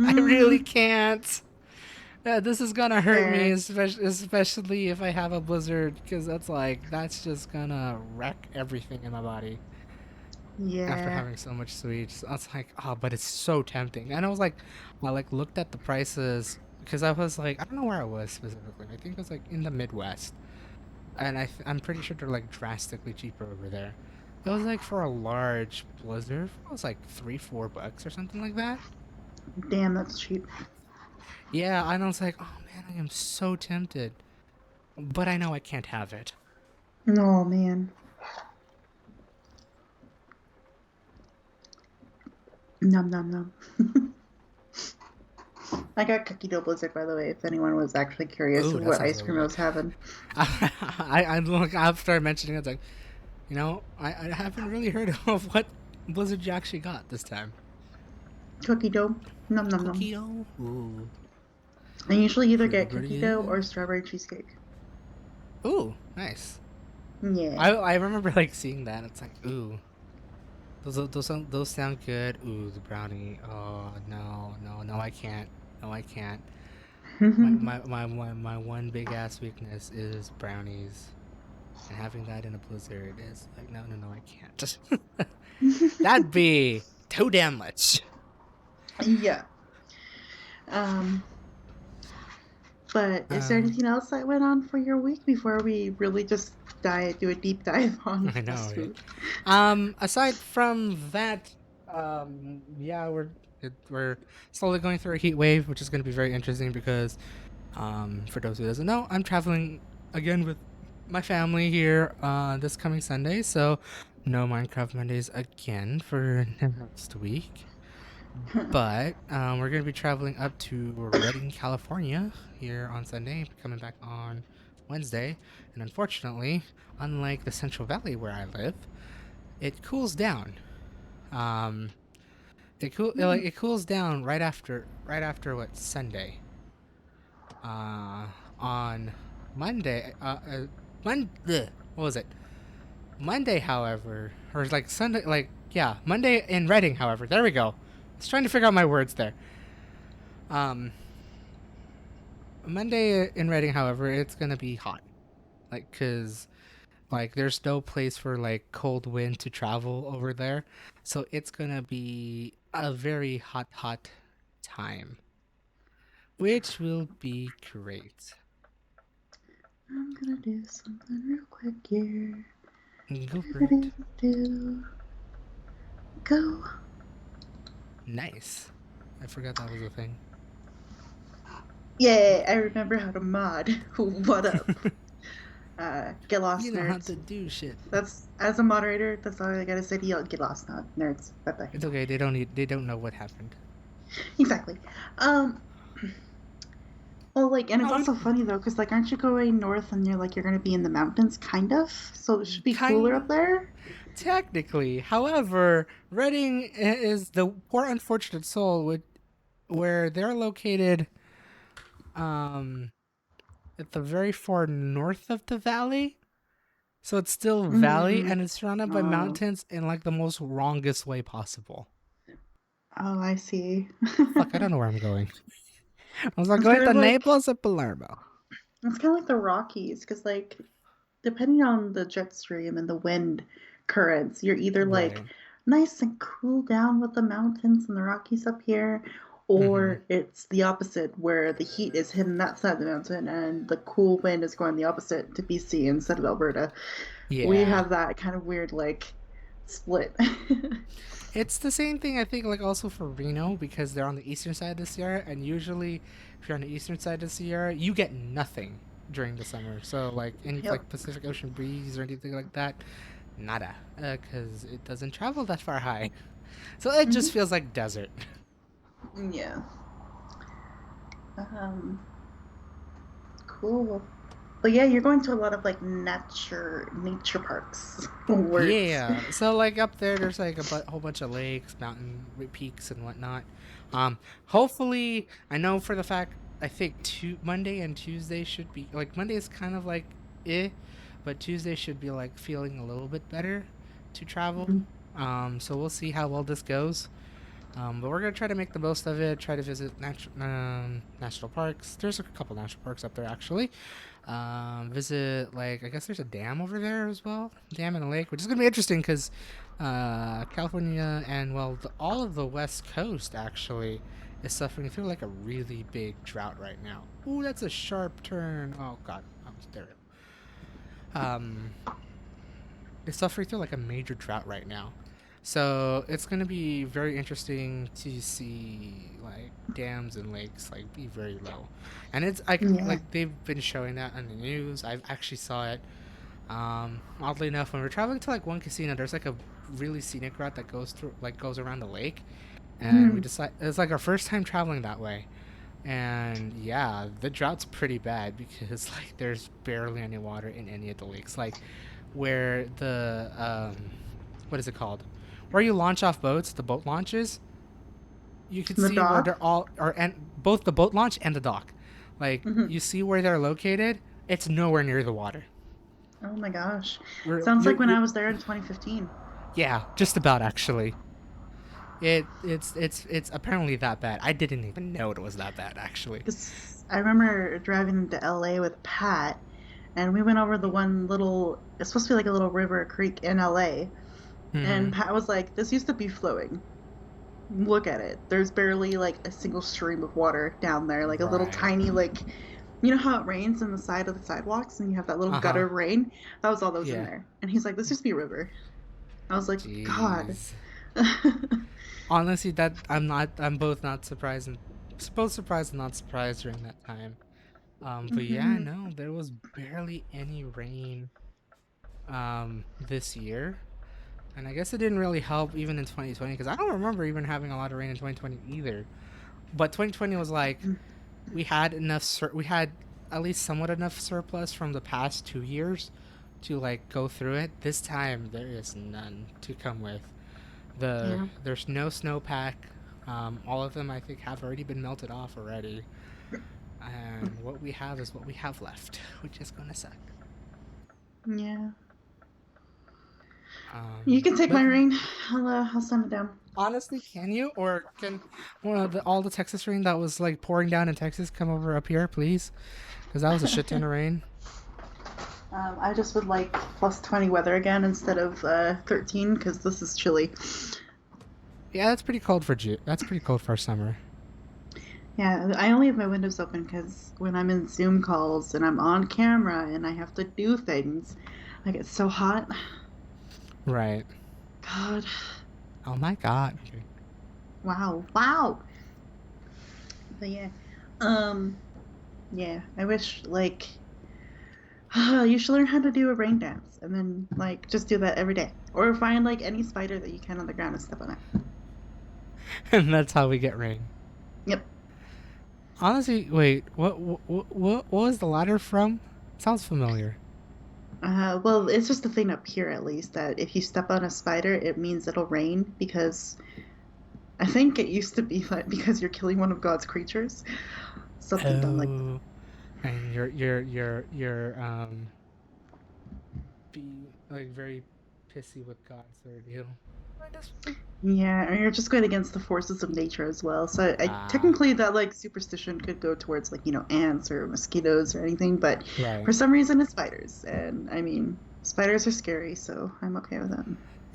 I really Mm, can't. This is gonna hurt me, fair. especially if I have a blizzard, because that's just gonna wreck everything in my body after Yeah. having so much sweets. I was like, oh, but it's so tempting. And I was like, I like looked at the prices because I was like, I don't know where I was specifically. I think it was like in the Midwest, and I'm pretty sure they're like drastically cheaper over there. It was like for a large blizzard, it was like $3, $4 or something like that. Damn, that's cheap. Yeah, and I was like, oh man, I am so tempted, but I know I can't have it. Oh man. Num num num. I got cookie dough blizzard, by the way, if anyone was actually curious Ooh, of that what sounds ice so cream I good. was having. I look after mentioning it, it's like, I haven't really heard of what Blizzard you actually got this time. Cookie dough. Num num num. Cookie dough? Ooh. I usually either Pretty, get pretty cookie dough good. or strawberry cheesecake. Ooh, nice. Yeah. I remember like seeing that. It's like, ooh. Those sound good. Ooh, the brownie. Oh no, no, no, I can't. No, I can't. My one big ass weakness is brownies. And having that in a blizzard is like, no, no, no, I can't. That'd be too damn much. Yeah. Um, but is there Um, anything else that went on for your week before we really just do a deep dive on I know, fast right? food? Aside from that, yeah, we're slowly going through a heat wave, which is going to be very interesting because, for those who doesn't know, I'm traveling again with my family here, this coming Sunday. So, no Minecraft Mondays again for next week. But we're going to be traveling up to Redding, California here on Sunday, coming back on Wednesday. And unfortunately, unlike the Central Valley where I live, it cools down. Um, it cools down right after what Sunday. Uh, on Monday. What was it? Monday, however, or like Sunday, like yeah, Monday in Reading. However, there we go. I was trying to figure out my words there. Um, Monday in Reading, however, it's gonna be hot. Cause there's no place for like cold wind to travel over there, so it's gonna be a very hot time, which will be great. I'm gonna do something real quick here. Go for Do it. do do. Go. Nice. I forgot that was a thing. Yay! I remember how to mod. What up? Get You lost, know how nerds. to do shit. That's as a moderator. That's all I gotta say to y'all. Get lost, not nerds. Bye bye. It's okay. They don't know what happened. Exactly. Um. Well, like, and it's Um, also funny though, because like, aren't you going north and you're gonna be in the mountains, kind of? So it should be cooler kind up there. technically. However, Reading is the poor unfortunate soul where they're located um at the very far north of the valley. So it's still valley Mm. and it's surrounded by Oh. mountains in like the most wrongest way possible. Oh, I see. Fuck, I don't know where I'm going. I was like It's going kind to of like Naples or Palermo. it's kind of like the Rockies, because like depending on the jet stream and the wind currents, you're either like Right. nice and cool down with the mountains and the Rockies up here, Mm-hmm. or it's the opposite where the heat is hitting that side of the mountain and the cool wind is going the opposite to BC instead of Alberta. We Yeah. have that kind of weird like split. It's the same thing I think like also for Reno because they're on the eastern side of the Sierra and usually if you're on the eastern side of the Sierra, you get nothing during the summer. So like any Yep. like Pacific Ocean breeze or anything like that, nada, cuz it doesn't travel that far high. So it just Hmm. feels like desert. Yeah. Um, cool. But yeah, you're going to a lot of like nature parks. Words. Yeah, so like up there, there's like a whole bunch of lakes, mountain peaks, and whatnot. Hopefully, I know for the fact I think Monday and Tuesday should be like Monday is kind of like but Tuesday should be like feeling a little bit better to travel. Mhm. So we'll see how well this goes. But we're gonna try to make the most of it. Try to visit national parks. There's a couple national parks up there actually. Visit like I guess there's a dam over there as well, dam and a lake, which is gonna be interesting because California and well all of the West Coast actually is suffering through like a really big drought right now. Ooh, that's a sharp turn. Oh God, I'm there. Um, it's suffering through like a major drought right now. So it's gonna be very interesting to see like dams and lakes like be very low, and it's Yeah. like they've been showing that on the news. I've actually saw it. Oddly enough, when we're traveling to like one casino, there's like a really scenic route that goes around the lake, and we Mm. decide it's like our first time traveling that way. And yeah, the drought's pretty bad because like there's barely any water in any of the lakes. Like where the what is it called? Where you launch off boats, the boat launches, you can The see where dock. they're all are and both the boat launch and the dock. Like Hmm. you see where they're located, it's nowhere near the water. Oh my gosh. We're, Sounds you're, like when you're I was there in 2015. yeah, just about actually. It's apparently that bad. I didn't even know it was that bad actually. Because I remember driving to LA with Pat, and we went over the one little, it's supposed to be like a little river or creek in LA. And Mhm. Pat was like, this used to be flowing. Look at it. There's barely like a single stream of water down there, like a little Right. tiny, like, you know how it rains in the side of the sidewalks and you have that little gutter Uh-huh. of rain? That was all that was in Yeah. there. And he's like, this used to be a river. I was like, God. Jeez. Honestly, that I'm both not surprised and both surprised and not surprised during that time. But yeah, Hmm. no, there was barely any rain this year. And I guess it didn't really help even in 2020 because I don't remember even having a lot of rain in 2020 either. But 2020 was like we had at least somewhat enough surplus from the past 2 years to like go through it. This time there is none to come with. Yeah. There's no snowpack. All of them I think have already been melted off already. And what we have is what we have left, which is gonna suck. Yeah. You can take But my ring. I'll send it down. honestly, can you or can one of all the Texas rain that was like pouring down in Texas come over up here, please? Because that was a shit ton of rain. I just would like plus 20 weather again instead of 13 because this is chilly. Yeah, that's pretty cold for June. That's pretty cold for summer. Yeah, I only have my windows open because when I'm in Zoom calls and I'm on camera and I have to do things, I get so hot. Right. God. Oh my god. Okay. Wow. Wow. But yeah. Um, yeah, I wish, like, you should learn how to do a rain dance and then, like, just do that every day. Or find, like, any spider that you can on the ground and step on it. And that's how we get rain. Yep. Honestly, wait. What was the ladder from? Sounds familiar. Well, it's just a thing up here, at least, that if you step on a spider, it means it'll rain because I think it used to be that because you're killing one of God's creatures. Something dumb like that. Oh, and you're be like very pissy with God, so you. Yeah, or you're just going against the forces of nature as well. So I Ah, technically that like superstition could go towards like, ants or mosquitoes or anything, but right. for some reason it's spiders. And I mean, spiders are scary, so I'm okay with that.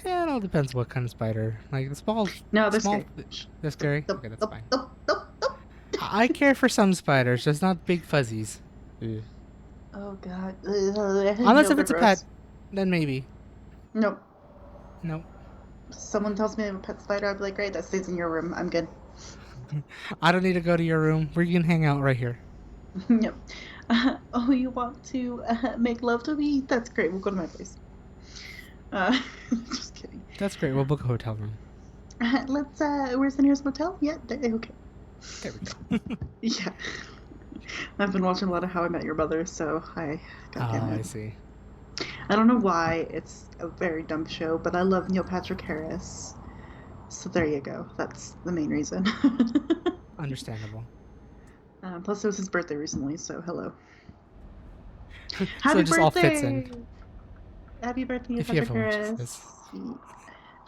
Yeah, it all depends what kind of spider. Like the No, they're small, scary. they're scary. Nope, Okay, that's nope, fine. nope, nope, nope. I care for some spiders, just not big fuzzies. Ugh. Oh god. Ugh, Unless no, if they're it's a pet, gross. then maybe. Nope. No, Someone tells me I have a pet spider, I'd be like, great, that stays in your room. I'm good. I don't need to go to your room. We can hang out right here. Yep. Oh, you want to make love to me? That's great. We'll go to my place. Uh, just kidding. That's great. We'll book a hotel room. Where's the nearest motel? Yeah, okay. There we go. Yeah. I've been watching a lot of How I Met Your Mother, so Oh, God damn I it. see. I don't know why it's a very dumb show, but I love Neil Patrick Harris. So there you go. That's the main reason. Understandable. Plus, it was his birthday recently, so hello. So Happy it just all fits in. birthday! Happy birthday, Neil If he Patrick ever watches this. Harris.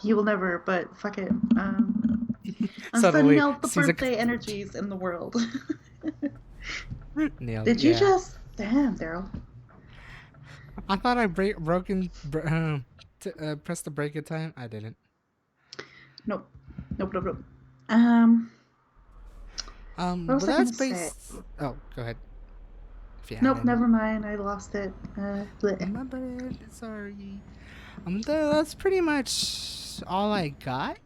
He will never, but fuck it. I'm sending Suddenly out the sees a birthday energies in the world. nailed it. Did you Yeah. just. Damn, Daryl. I thought I pressed the break in time. I didn't. Nope. Nope, nope, nope. Um, what was But I gonna that's say? based. Oh, go ahead. If you had Nope, any. never mind. I lost it. My bad. Sorry. That's pretty much all I got.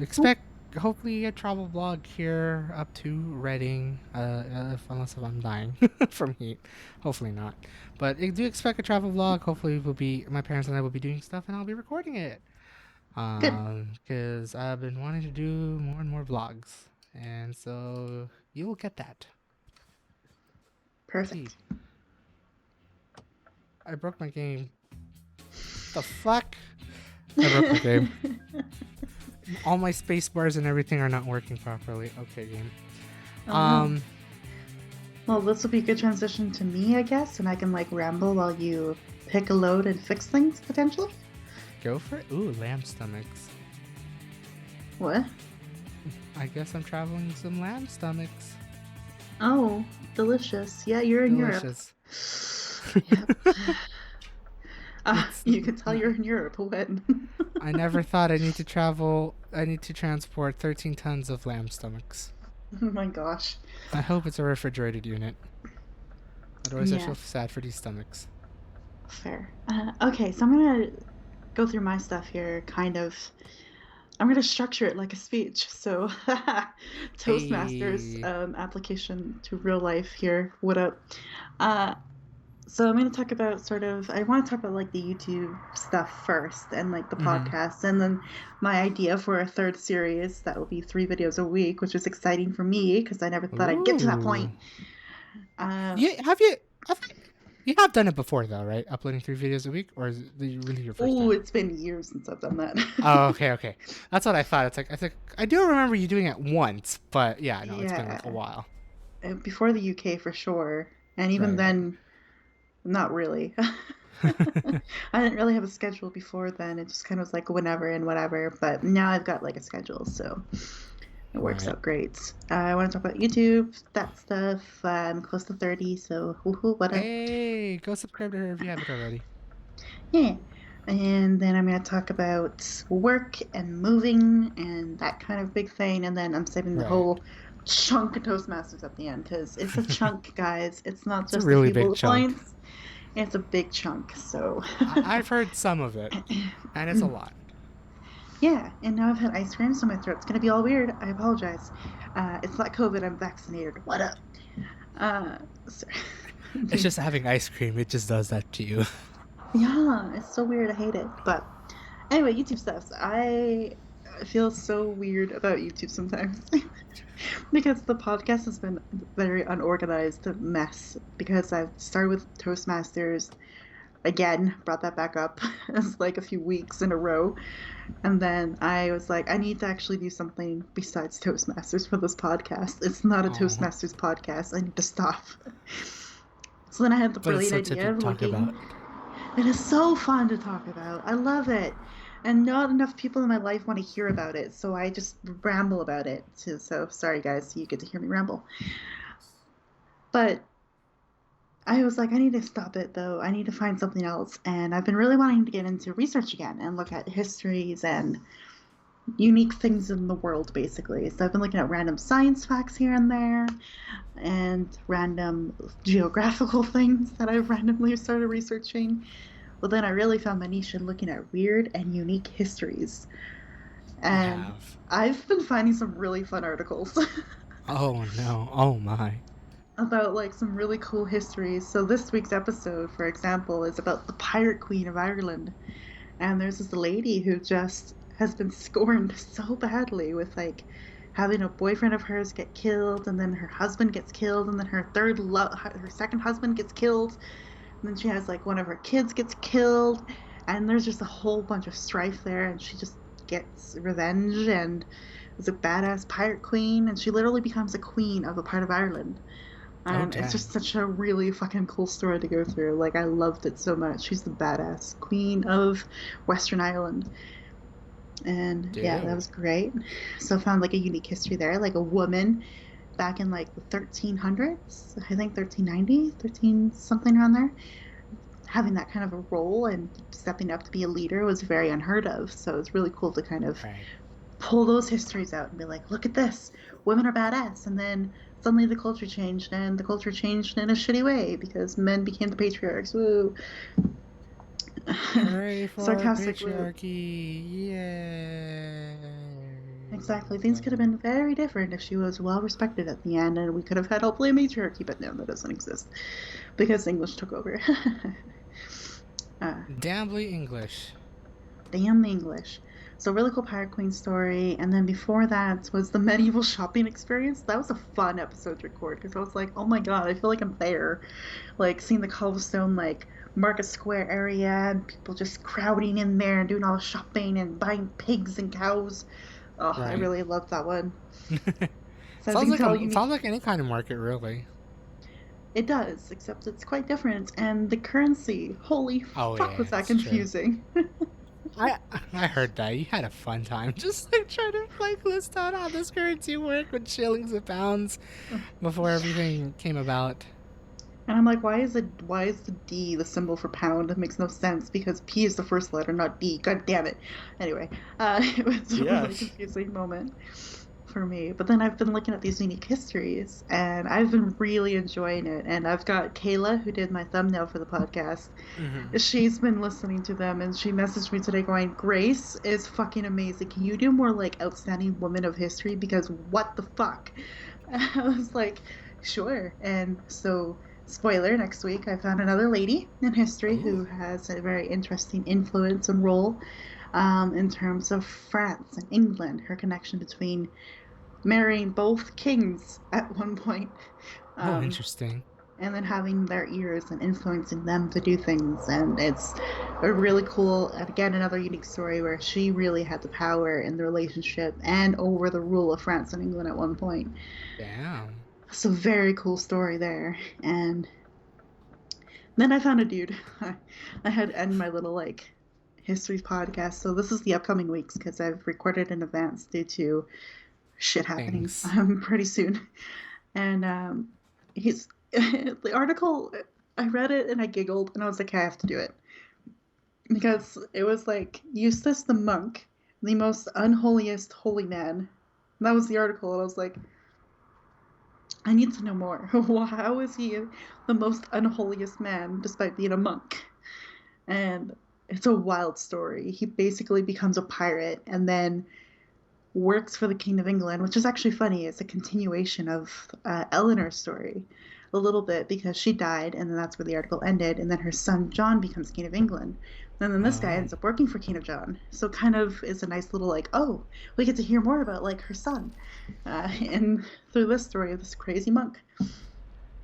Expect hopefully a travel vlog here up to Reading. Unless if I'm dying from heat, hopefully not. But I do expect a travel vlog. Hopefully, will be my parents and I will be doing stuff, and I'll be recording it. Good. Because I've been wanting to do more and more vlogs, and so you will get that. Gee, Perfect. I broke my game. The fuck? I broke my game. All my space bars and everything are not working properly. Okay, game. Oh no. Well, this will be a good transition to me, I guess, and I can like ramble while you pick a load and fix things potentially. Go for it. Ooh, lamb stomachs. What? I guess I'm traveling some lamb stomachs. Oh, delicious. Yeah, you're in Delicious. Europe. Yep. It's You can tell you're in Europe. When? I never thought I need to travel. I need to transport 13 tons of lamb stomachs. Oh my gosh. I hope it's a refrigerated unit. Otherwise, I Yeah, feel sad for these stomachs. fair. Okay, so I'm gonna go through my stuff here, kind of. I'm gonna structure it like a speech. So, Toastmasters Hey. application to real life here. What up? Uh, so I'm gonna talk about sort of. I want to talk about like the YouTube stuff first, and like the Mm-hmm. podcast, and then my idea for a third series that will be 3 videos a week, which is exciting for me because I never thought I'd get to that point. Ooh. Uh, Yeah. Have you? You have done it before, though, right? Uploading 3 videos a week, or is it really your first oh, time? it's been years since I've done that. Oh, okay, okay. That's what I thought. It's like I think I do remember you doing it once, but yeah, no, it's been like a Yeah, while. before the UK for sure, and even Right, then, not really. right. I didn't really have a schedule before then. It just kind of was like whenever and whatever. But now I've got like a schedule, so it works Right. out great. I want to talk about YouTube, that stuff. I'm close to 30, so woohoo, what up? Hey, go subscribe to her if you haven't already. Yeah. And then I'm going to talk about work and moving and that kind of big thing. And then I'm saving the Right. whole chunk of Toastmasters at the end because it's a chunk, guys. It's not It's a just a really few big bullet chunk. points, it's a big chunk. So, I've heard some of it, and it's a lot. yeah. And now I've had ice cream, so my throat's going to be all weird. I apologize. It's not COVID. I'm vaccinated. What up? Uh, sorry. It's just having ice cream. It just does that to you. Yeah, it's so weird. I hate it. But anyway, YouTube stuff. I feel so weird about YouTube sometimes because the podcast has been a very unorganized mess because I've started with Toastmasters again, brought that back up as like a few weeks in a row. And then I was like, I need to actually do something besides Toastmasters for this podcast. It's not a Oh, Toastmasters podcast. I need to stop. So then I had the but it's brilliant so tempting idea to of talk looking. about. It is so fun to talk about. I love it. And not enough people in my life want to hear about it, so I just ramble about it. So sorry, guys, you get to hear me ramble. But I was like, I need to stop it though. I need to find something else. And I've been really wanting to get into research again and look at histories and unique things in the world, basically. So I've been looking at random science facts here and there and random geographical things that I've randomly started researching. Well, then I really found my niche in looking at weird and unique histories. You And have. I've been finding some really fun articles Oh no. Oh my. about like some really cool histories. So this week's episode, for example, is about the Pirate Queen of Ireland. And there's this lady who just has been scorned so badly with like having a boyfriend of hers get killed, and then her husband gets killed, and then her second husband gets killed, and then she has like one of her kids gets killed, and there's just a whole bunch of strife there, and she just gets revenge and is a badass pirate queen, and she literally becomes a queen of a part of Ireland. Oh, And it's dang. just such a really fucking cool story to go through. Like, I loved it so much. She's the badass queen of Western Ireland. And yeah, that Dude. was great. So I found like a unique history there, like a woman back in like the 1300s, I think 1390, 13 something around there, having that kind of a role and stepping up to be a leader was very unheard of. So it's really cool to kind of Right. pull those histories out and be like, look at this, women are badass. And then suddenly the culture changed, and the culture changed in a shitty way because men became the patriarchs. Woo. Hooray for Sarcastically. patriarchy. Yay. Exactly. Things could have been very different if she was well respected at the end, and we could have had hopefully a matriarchy, but no, that doesn't exist because English took over. uh, Damnably English. Damn the English. So, really cool Pirate Queen story. And then before that was the medieval shopping experience. That was a fun episode to record because I was like, oh my god, I feel like I'm there. Like, seeing the cobblestone, like, Market Square area and people just crowding in there and doing all the shopping and buying pigs and cows. Oh, I Right. really loved that one. So as you sounds can like tell, you need. sounds like any kind of market, really. It does, except it's quite different. And the currency, holy Oh fuck, yeah, was that it's true. confusing. I I heard that you had a fun time just like trying to like list out how this currency worked with shillings and pounds before Yeah. everything came about. And I'm like, why is the D the symbol for pound? It makes no sense because P is the first letter, not D. God damn it. Anyway, it was a really Yes. confusing moment for me. But then I've been looking at these unique histories and I've been really enjoying it. And I've got Kayla, who did my thumbnail for the podcast. Mm-hmm. She's been listening to them and she messaged me today going, Grace is fucking amazing. Can you do more like outstanding women of history? Because what the fuck? I was like, sure. And so, spoiler, next week I found another lady in history Ooh. who has a very interesting influence and role in terms of France and England, her connection between marrying both kings at one point. Oh, Um, interesting. and then having their ears and influencing them to do things. And it's a really cool, and again, another unique story where she really had the power in the relationship and over the rule of France and England at one point. Damn. It's a very cool story there. And then I found a dude. I had end my little like history podcast. So this is the upcoming weeks because I've recorded in advance due to shit happening Things. pretty soon. And he's the article. I read it and I giggled and I was like, I have to do it because it was like Eustace the monk, the most unholiest holy man. That was the article, and I was like, I need to know more. How is he the most unholiest man despite being a monk? And it's a wild story. He basically becomes a pirate and then works for the King of England, which is actually funny. It's a continuation of Eleanor's story a little bit because she died, and then that's where the article ended. And then her son John becomes King of England. And then this guy Oh. ends up working for King of John. So kind of is a nice little like, oh, we get to hear more about like her son, and through this story of this crazy monk.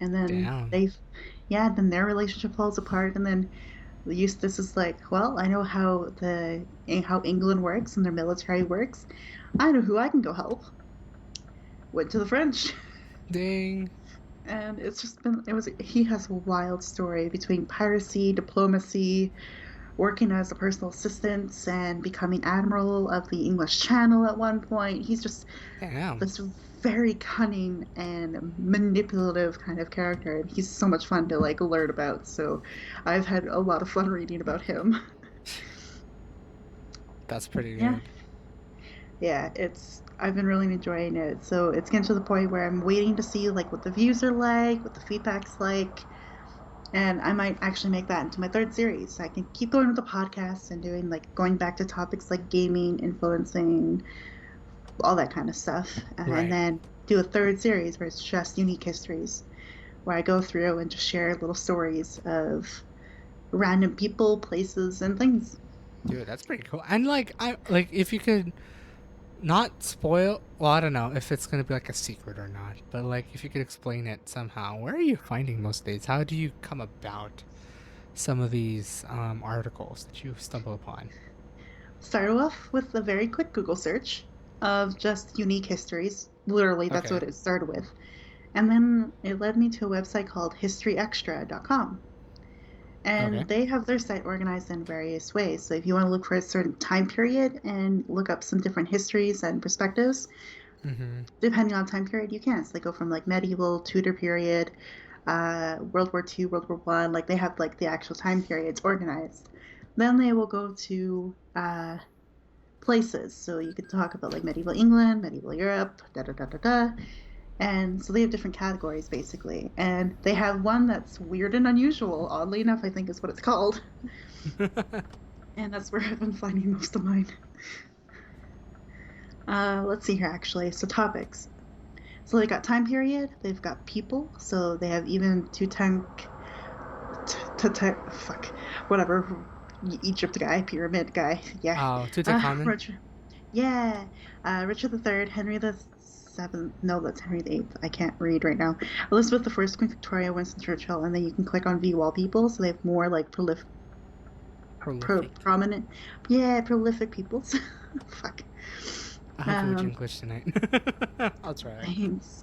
And then Damn. they, yeah, then their relationship falls apart, and then Eustace is like, well, I know how England works and their military works. I know who I can go help. Went to the French. Ding. And it's just been he has a wild story between piracy, diplomacy, working as a personal assistant and becoming admiral of the English Channel at one point. He's just Damn. this very cunning and manipulative kind of character, and he's so much fun to like learn about. So I've had a lot of fun reading about him. That's pretty Yeah. good. Yeah, it's I've been really enjoying it. So it's getting to the point where I'm waiting to see like what the views are like, what the feedback's like, and I might actually make that into my third series. So I can keep going with the podcast and doing like going back to topics like gaming, influencing, all that kind of stuff, and Right. then do a third series where it's just unique histories, where I go through and just share little stories of random people, places, and things. Dude, that's pretty cool. And like I like if you could not spoil. Well, I don't know if it's gonna be like a secret or not, but like if you could explain it somehow. Where are you finding most days? How do you come about some of these articles that you stumble upon? Started off with a very quick Google search of just unique histories. Literally, that's Okay. what it started with. And then it led me to a website called historyextra.com. Okay. And they have their site organized in various ways. So if you want to look for a certain time period and look up some different histories and perspectives, Mm-hmm. depending on time period, you can. So they go from like medieval, Tudor period, World War II, World War One. Like they have like the actual time periods organized. Then they will go to places. So you could talk about like medieval England, medieval Europe, da da da da da. And so they have different categories basically. And they have one that's weird and unusual, oddly enough, I think is what it's called. And that's where I've been finding most of mine. Let's see here actually. So topics. So they got time period, they've got people, so they have even fuck, whatever, Egypt guy, pyramid guy, yeah. Oh, Tutankhamun. Richard, yeah, Richard III, Henry the Seventh. No, that's Henry the Eighth. I can't read right now. Elizabeth the First, Queen Victoria, Winston Churchill, and then you can click on View All People, so they have more like Prolific. prominent, yeah, prolific peoples. Fuck. I hope you Um, English tonight. I'll try. Thanks.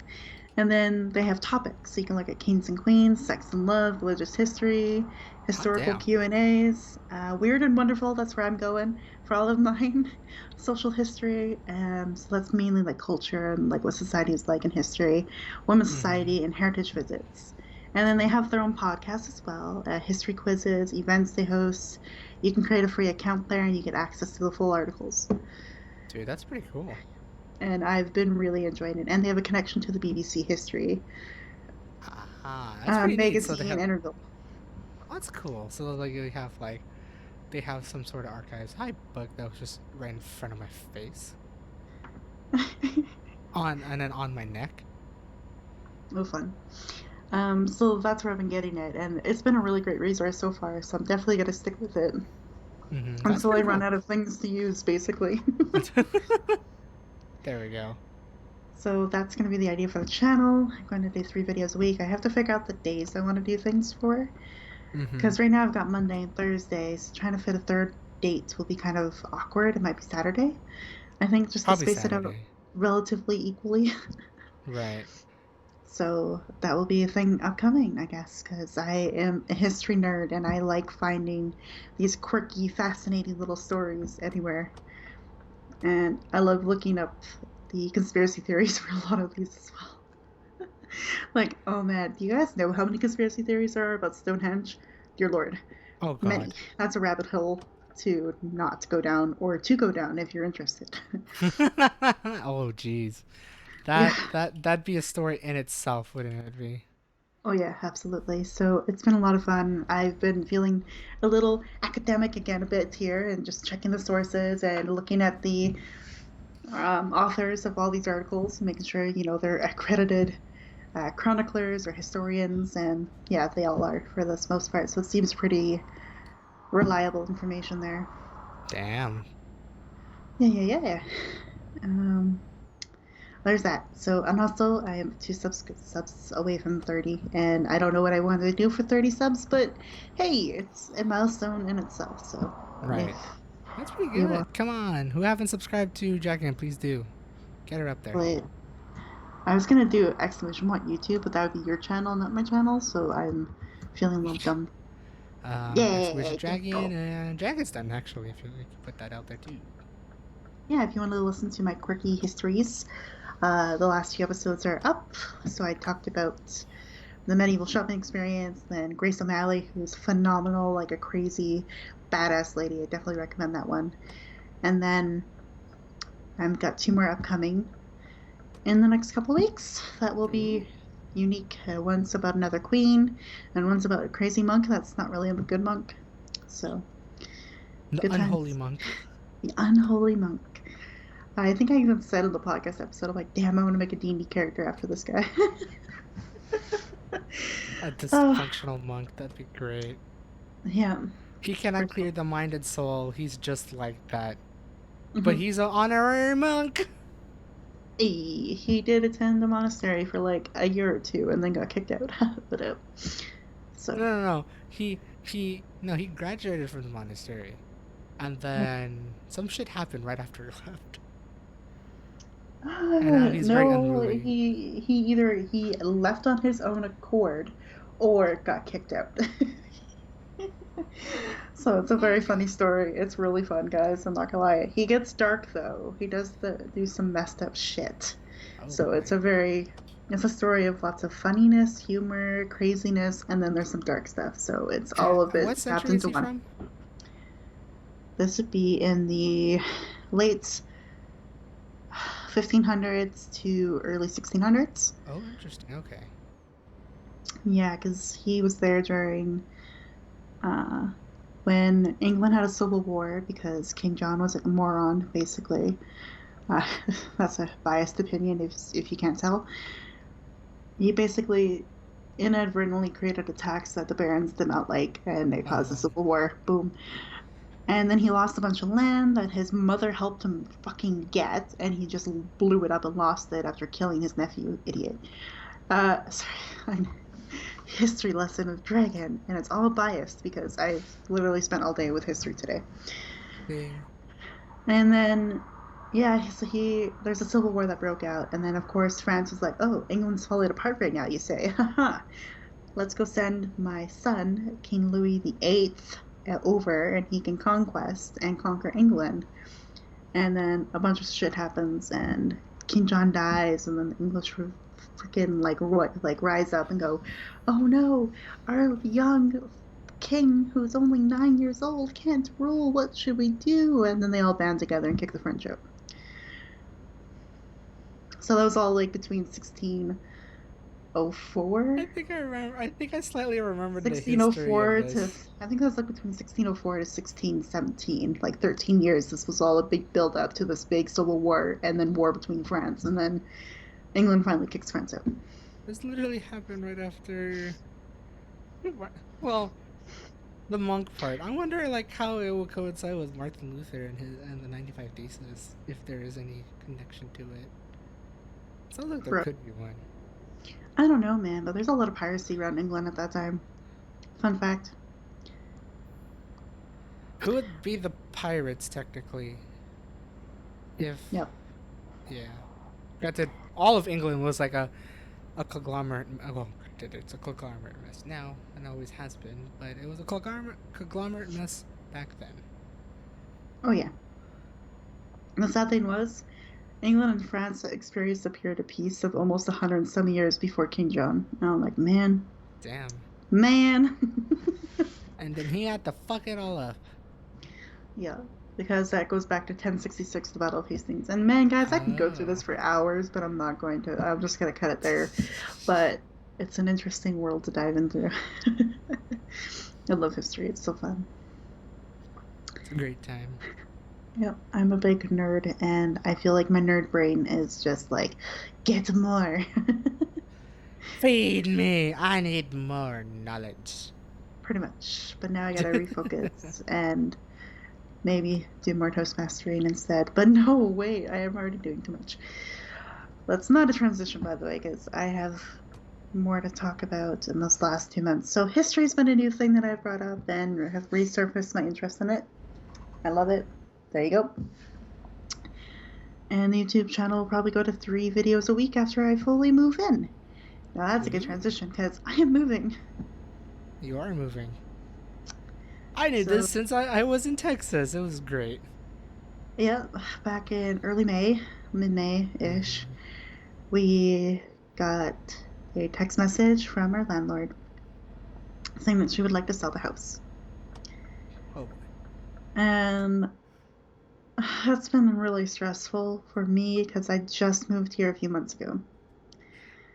And then they have topics, so you can look at kings and queens, sex and love, religious history, Hot historical damn. Q&As, weird and wonderful. That's where I'm going for all of mine. Social history, so that's mainly like culture and like what society is like in history, women's Mm-hmm. society, and heritage visits. And then they have their own podcast as well, history quizzes, events they host. You can create a free account there, and you get access to the full articles. Dude, that's pretty cool. And I've been really enjoying it. And they have a connection to the BBC History Ah, that's pretty neat. So they magazine have. interval. Oh, that's cool. So like they have like they have some sort of archives. Hi, bug that was just right in front of my face. On and then on my neck. Oh, fun. So that's where I've been getting it, and it's been a really great resource so far. So I'm definitely gonna stick with it Mm-hmm. That's until I pretty run cool. out of things to use, basically. There we go. So that's gonna be the idea for the channel. I'm going to do 3 videos a week. I have to figure out the days I want to do things for, Mm-hmm. because right now I've got Monday and Thursdays. Trying to fit a third date will be kind of awkward. It might be Saturday. I think just to Probably space it out Saturday. relatively equally. Right. So that will be a thing upcoming, I guess, because I am a history nerd and I like finding these quirky, fascinating little stories anywhere. And I love looking up the conspiracy theories for a lot of these as well. Like, oh man, do you guys know how many conspiracy theories there are about Stonehenge? Dear Lord, Oh many. God. That's a rabbit hole to not go down or to go down if you're interested. Oh jeez. Yeah. That'd be a story in itself, wouldn't it be? Oh, yeah, absolutely. So it's been a lot of fun. I've been feeling a little academic again a bit here and just checking the sources and looking at the authors of all these articles and making sure, they're accredited chroniclers or historians. And yeah, they all are for the most part. So it seems pretty reliable information there. Damn. Yeah, yeah, yeah. Um, there's that. So, and also, I am 2 subs away from 30, and I don't know what I wanted to do for 30 subs, but hey, it's a milestone in itself. So, if Right. That's pretty you want good. Come on. Who haven't subscribed to Dragon, please do. Get her up to there. play it, I was gonna do exclamation point YouTube, but that would be your channel, not my channel. So I'm feeling a little dumb. Exclamation Yeah, Dragon go. and Dragon's done actually, if you like put that out there too. Yeah, if you want to listen to my quirky histories, the last few episodes are up. So I talked about the medieval shopping experience, then Grace O'Malley, who's phenomenal, like a crazy badass lady. I definitely recommend that one. And then I've got 2 more upcoming in the next couple weeks that will Ooh. be unique. One's about another queen, and one's about a crazy monk that's not really a good monk. So, The good unholy times. monk. The unholy monk. I think I even said in the podcast episode, I'm like, damn, I want to make a D&D character after this guy. A Oh, dysfunctional monk, that'd be great. yeah. He cannot Pretty clear cool. the mind and soul. He's just like that. but Hmm. he's an honorary monk. He did attend a monastery for like a year or two and then got kicked out. But No, so no, no. He graduated from the monastery, and then some shit happened right after he left, and now he's very no, unruly. he either he left on his own accord or got kicked out. So it's a very Okay. funny story. It's really fun, guys. I'm not gonna lie. He gets dark though. He does do some messed up shit. Oh So boy. it's a story of lots of funniness, humor, craziness, and then there's some dark stuff. So it's all of it What wrapped century is into he one. from? This would be in the late 1500s to early 1600s. Oh, interesting. Okay. Yeah, because he was there during uh, when England had a civil war because King John was a moron, basically. Uh, that's a biased opinion if you can't tell. He basically inadvertently created a tax that the barons did not like, and it caused a Oh, civil war. Boom. And then he lost a bunch of land that his mother helped him fucking get, and he just blew it up and lost it after killing his nephew, idiot. Sorry, history lesson of dragon, and it's all biased because I've literally spent all day with history today. dang. And then, yeah, so there's a civil war that broke out, and then of course France was like, "Oh, England's falling apart right now." You say, "Haha, let's go send my son, King Louis VIII, over, and he can conquest and conquer England." And then a bunch of shit happens, and King John dies, and then the English freaking like rise up and go, "Oh no, our young king who's only 9 years old can't rule. What should we do?" And then they all band together and kick the French out. So that was all like between 1604, I think I remember. I think I slightly remembered the history of 1604 to this. I think that was like between 1604 to 1617, like 13 years. This was all a big build up to this big civil war and then war between France, and then England finally kicks France out. This literally happened right after. Well, the monk part. I wonder, like, how it will coincide with Martin Luther and the 95 Theses, if there is any connection to it. Sounds like there For could be one. I don't know, man, but there's a lot of piracy around England at that time. Fun fact. Who would be the pirates technically? If Yep. yeah, granted, all of England was like a conglomerate. Well, granted, it's a conglomerate mess now and always has been, but it was a conglomerate mess back then. Oh yeah. And the sad thing was, England and France experienced a period of peace of almost 100 and some years before King John. And I'm like, man, Damn. man. And then he had to fuck it all up. Yeah, because that goes back to 1066, the Battle of Hastings. And man, guys, I could go through this Oh. for hours, but I'm not going to. I'm just going to cut it there. But it's an interesting world to dive into. I love history, it's so fun. It's a great time. Yep, I'm a big nerd, and I feel like my nerd brain is just like, get more. Feed me. I need more knowledge. Pretty much. But now I gotta refocus and maybe do more Toastmastering instead. But no, wait, I am already doing too much. That's not a transition, by the way, because I have more to talk about in those last 2 months. So history's been a new thing that I've brought up and have resurfaced my interest in it. I love it. There you go. And the YouTube channel will probably go to 3 videos a week after I fully move in. Now that's a good Ooh, transition because I am moving. you are moving. I did So this since I was in Texas. It was great. yeah, back in early May, mid-May ish, Mm. we got a text message from our landlord saying that she would like to sell the house. Oh boy. And that's been really stressful for me because I just moved here a few months ago.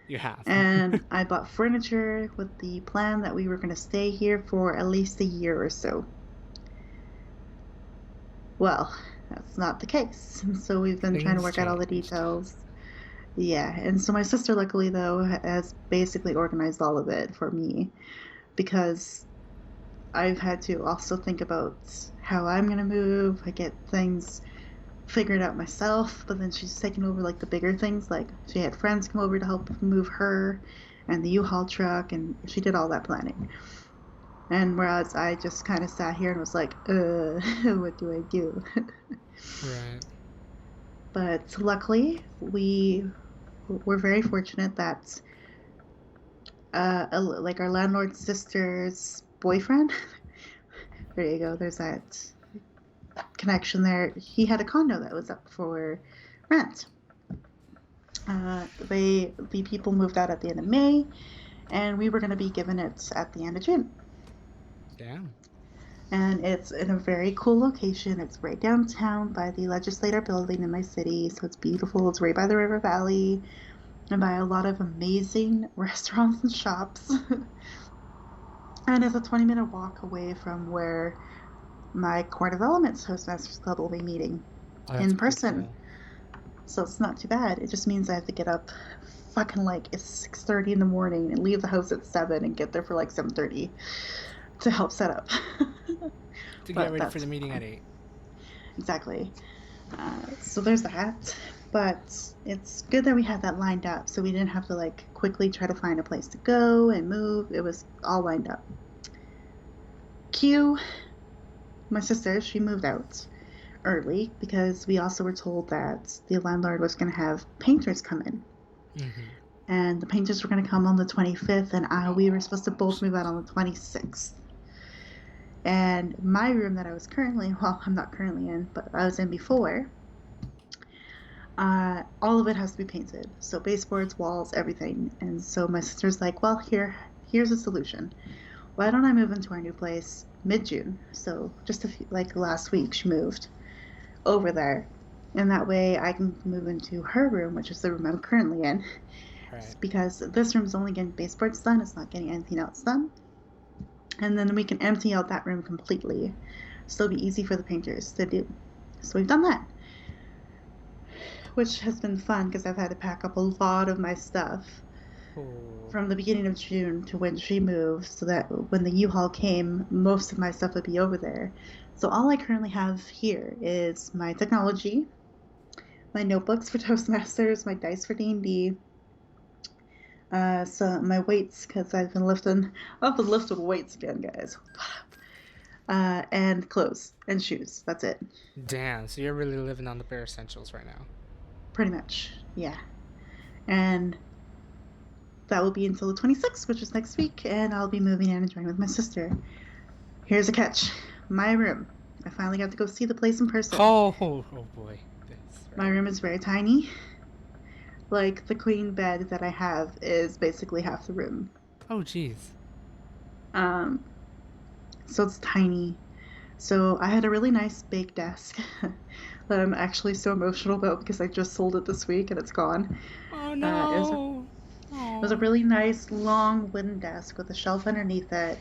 You have. And I bought furniture with the plan that we were going to stay here for at least a year or so. Well, that's not the case. So we've been trying to Things work out all the changed. details. Yeah, and so my sister, luckily, though, has basically organized all of it for me because I've had to also think about how I'm going to move. I get things figure it out myself, but then she's taken over like the bigger things. Like she had friends come over to help move her and the U-Haul truck, and she did all that planning. And whereas I just kind of sat here and was like, what do I do? Right. But luckily, we were very fortunate that like our landlord's sister's boyfriend, there you go, there's that connection there. He had a condo that was up for rent. The people moved out at the end of May, and we were going to be given it at the end of June. Damn. And it's in a very cool location. It's right downtown by the legislator building in my city, so it's beautiful. It's right by the river valley and by a lot of amazing restaurants and shops. And it's a 20-minute walk away from where my core development Toastmasters Club will be meeting Oh, that's in pretty person. cool. So it's not too bad. It just means I have to get up fucking like it's 6:30 in the morning and leave the house at 7 and get there for like 7:30 to help set up. To get But ready for that's the meeting at fine. 8. Exactly. So there's that. But it's good that we had that lined up so we didn't have to like quickly try to find a place to go and move. It was all lined up. Q, my sister, she moved out early because we also were told that the landlord was going to have painters come in. Mm-hmm. And the painters were going to come on the 25th, and we were supposed to Oh, both shit. move out on the 26th. And my room that I was currently, well, I'm not currently in, but I was in before, all of it has to be painted. So baseboards, walls, everything. And so my sister's like, well, here's a solution. Why don't I move into our new place mid-June? So just like last week, she moved over there. And that way I can move into her room, which is the room I'm currently in. Right. Because this room is only getting baseboards done, it's not getting anything else done. And then we can empty out that room completely. So it'll be easy for the painters to do. So we've done that, which has been fun because I've had to pack up a lot of my stuff Oh. from the beginning of June to when she moved, so that when the U-Haul came, most of my stuff would be over there. So all I currently have here is my technology, my notebooks for Toastmasters, my dice for D&D, so my weights because I've been lifting. I've been lifting weights again, guys. And clothes and shoes. That's it. Damn, so you're really living on the bare essentials right now. Pretty much. Yeah. And that will be until the 26th, which is next week, and I'll be moving in and joining with my sister. Here's a catch. My room. I finally got to go see the place in person. Oh boy. That's My right. room is very tiny. Like, the queen bed that I have is basically half the room. Oh, jeez. Um, so it's tiny. So I had a really nice big desk that I'm actually so emotional about because I just sold it this week and it's gone. Oh It was no. a Oh. really nice long wooden desk with a shelf underneath it.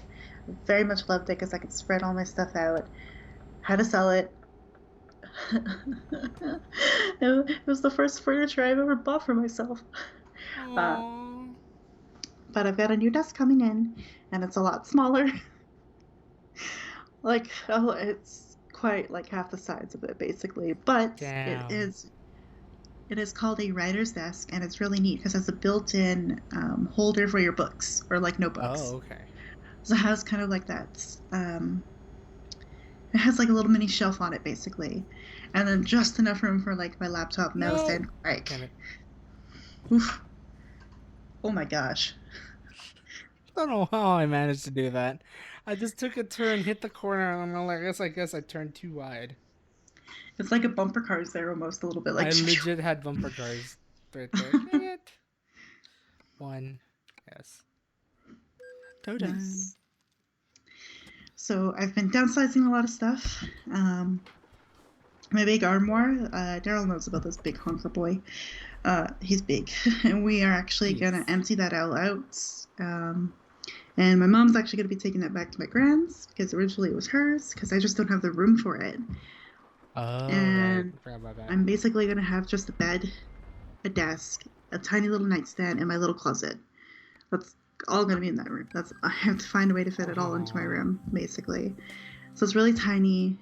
Very much loved it because I could spread all my stuff out. Had to sell it. It was the first furniture I've ever bought for myself. Uh, Oh. but I've got a new desk coming in, and it's a lot smaller. Like, oh, it's quite like half the size of it, basically. But Damn. it is called a writer's desk, and it's really neat because it has a built-in holder for your books or like Oh, notebooks. okay. So it has kind of like that. It has like a little mini shelf on it, basically, and then just enough room for like my laptop, mouse, No. and like, Damn it. oof, oh my gosh, Don't know how I managed to do that. I just took a turn, hit the corner, and I'm like, I guess I turned too wide. it's like a bumper cars there almost a little bit, like. I legit had bumper cars right there. Dang it. One. Yes. Toe time. Nice. So I've been downsizing a lot of stuff. My big armoire, Daryl knows about this big honker boy. He's big, and we are actually gonna Jeez. empty that all out. And my mom's actually gonna be taking that back to my grand's because originally it was hers because I just don't have the room for it. Oh, right. And I forgot about that. I'm basically gonna have just a bed, a desk, a tiny little nightstand, and my little closet. That's all gonna be in that room. I have to find a way to fit it all into my Oh. room, basically. So it's really tiny.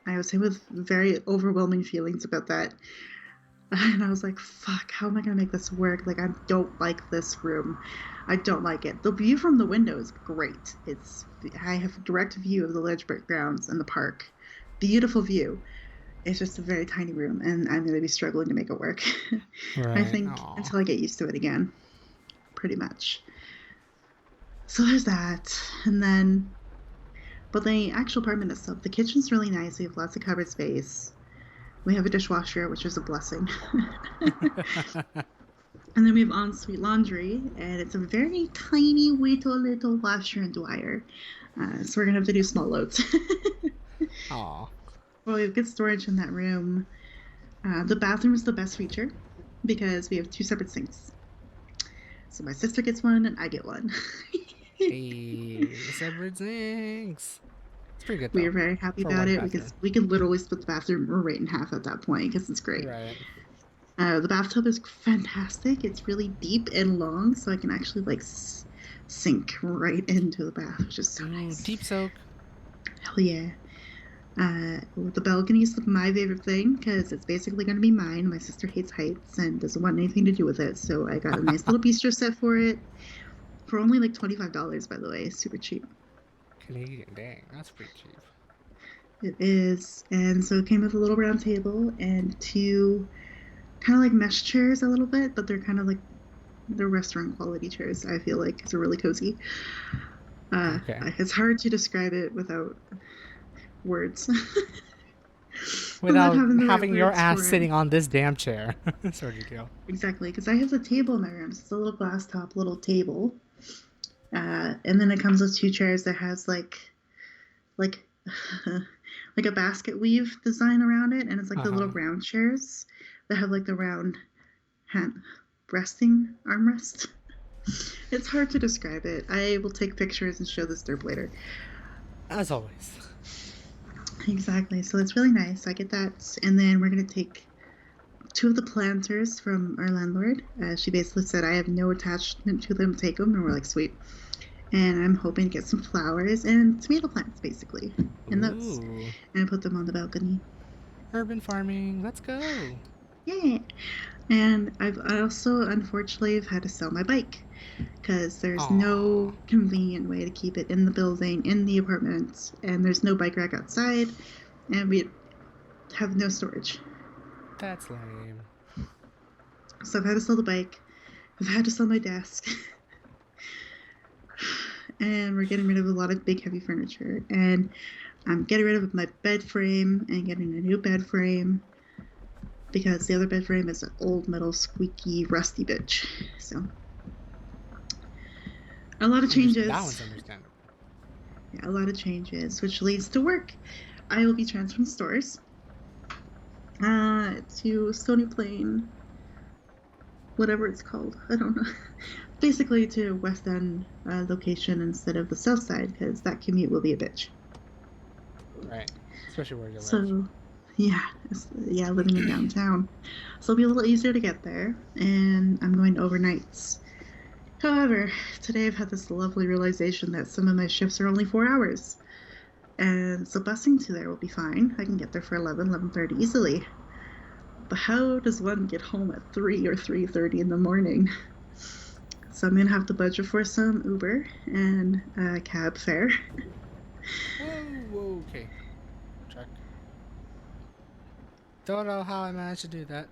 I was hit with very overwhelming feelings about that. And I was like, fuck, how am I going to make this work? Like, I don't like this room. I don't like it. The view from the window is great. I have a direct view of the Ledgeburg grounds and the park. Beautiful view. It's just a very tiny room, and I'm going to be struggling to make it work. I Right. think Aw. until I get used to it again, pretty much. So there's that. And then, but the actual apartment itself, the kitchen's really nice. We have lots of cupboard space. We have a dishwasher, which is a blessing. And then we have ensuite laundry, and it's a very tiny, little washer and dryer. So we're gonna have to do small loads. Aw. Well, we have good storage in that room. The bathroom is the best feature because we have two separate sinks. So my sister gets one and I get one. Hey, separate sinks. It's pretty good We though are very happy for about one it bathroom. because we can literally split the bathroom right in half at that point because it's great. Right. The bathtub is fantastic. It's really deep and long, so I can actually like sink right into the bath, which is so Ooh, nice. deep soak. Hell yeah. The balcony is my favorite thing because it's basically going to be mine. My sister hates heights and doesn't want anything to do with it, so I got a nice little bistro set for it for only like $25, by the way. Super cheap. Canadian, dang, that's pretty cheap. It is. And so it came with a little round table and two kind of like mesh chairs a little bit, but they're kind of like they're restaurant quality chairs, I feel like, because they're really cozy. Okay. It's hard to describe it without words. Without Without having the right having your words ass for it. sitting on this damn chair, sort of deal. Exactly, because I have the table in my room. So it's a little glass top little table. And then it comes with two chairs that has like like a basket weave design around it, and it's like Uh the little huh. round chairs that have like the round hand resting armrest. It's hard to describe it. I will take pictures and show this derp later. As always. Exactly. So it's really nice. I get that, and then we're gonna take two of the planters from our landlord. She basically said I have no attachment to them. Take them, and we're like, sweet. And I'm hoping to get some flowers and tomato plants, basically, and those, Ooh. and put them on the balcony. Urban farming. Let's go. Yeah. And I also unfortunately have had to sell my bike because there's Aw. no convenient way to keep it in the building, in the apartment, and there's no bike rack outside, and we have no storage. That's lame. So I've had to sell the bike. I've had to sell my desk. And we're getting rid of a lot of big, heavy furniture. And I'm getting rid of my bed frame and getting a new bed frame because the other bed frame is an old metal, squeaky, rusty bitch. So a lot of That one's changes. understandable. Yeah, a lot of changes, which leads to work. I will be transferring stores to Stony Plain, whatever it's called. I don't know. Basically to West End location instead of the South Side because that commute will be a bitch. Right. Especially where you live. So, yeah, living in downtown. So it'll be a little easier to get there, and I'm going to overnights. However, today I've had this lovely realization that some of my shifts are only 4 hours. And so busing to there will be fine. I can get there for 11:30 easily. But how does one get home at 3 or 3:30 in the morning? So I'm going to have to budget for some Uber and cab fare. Whoa, okay. Check. Don't know how I managed to do that.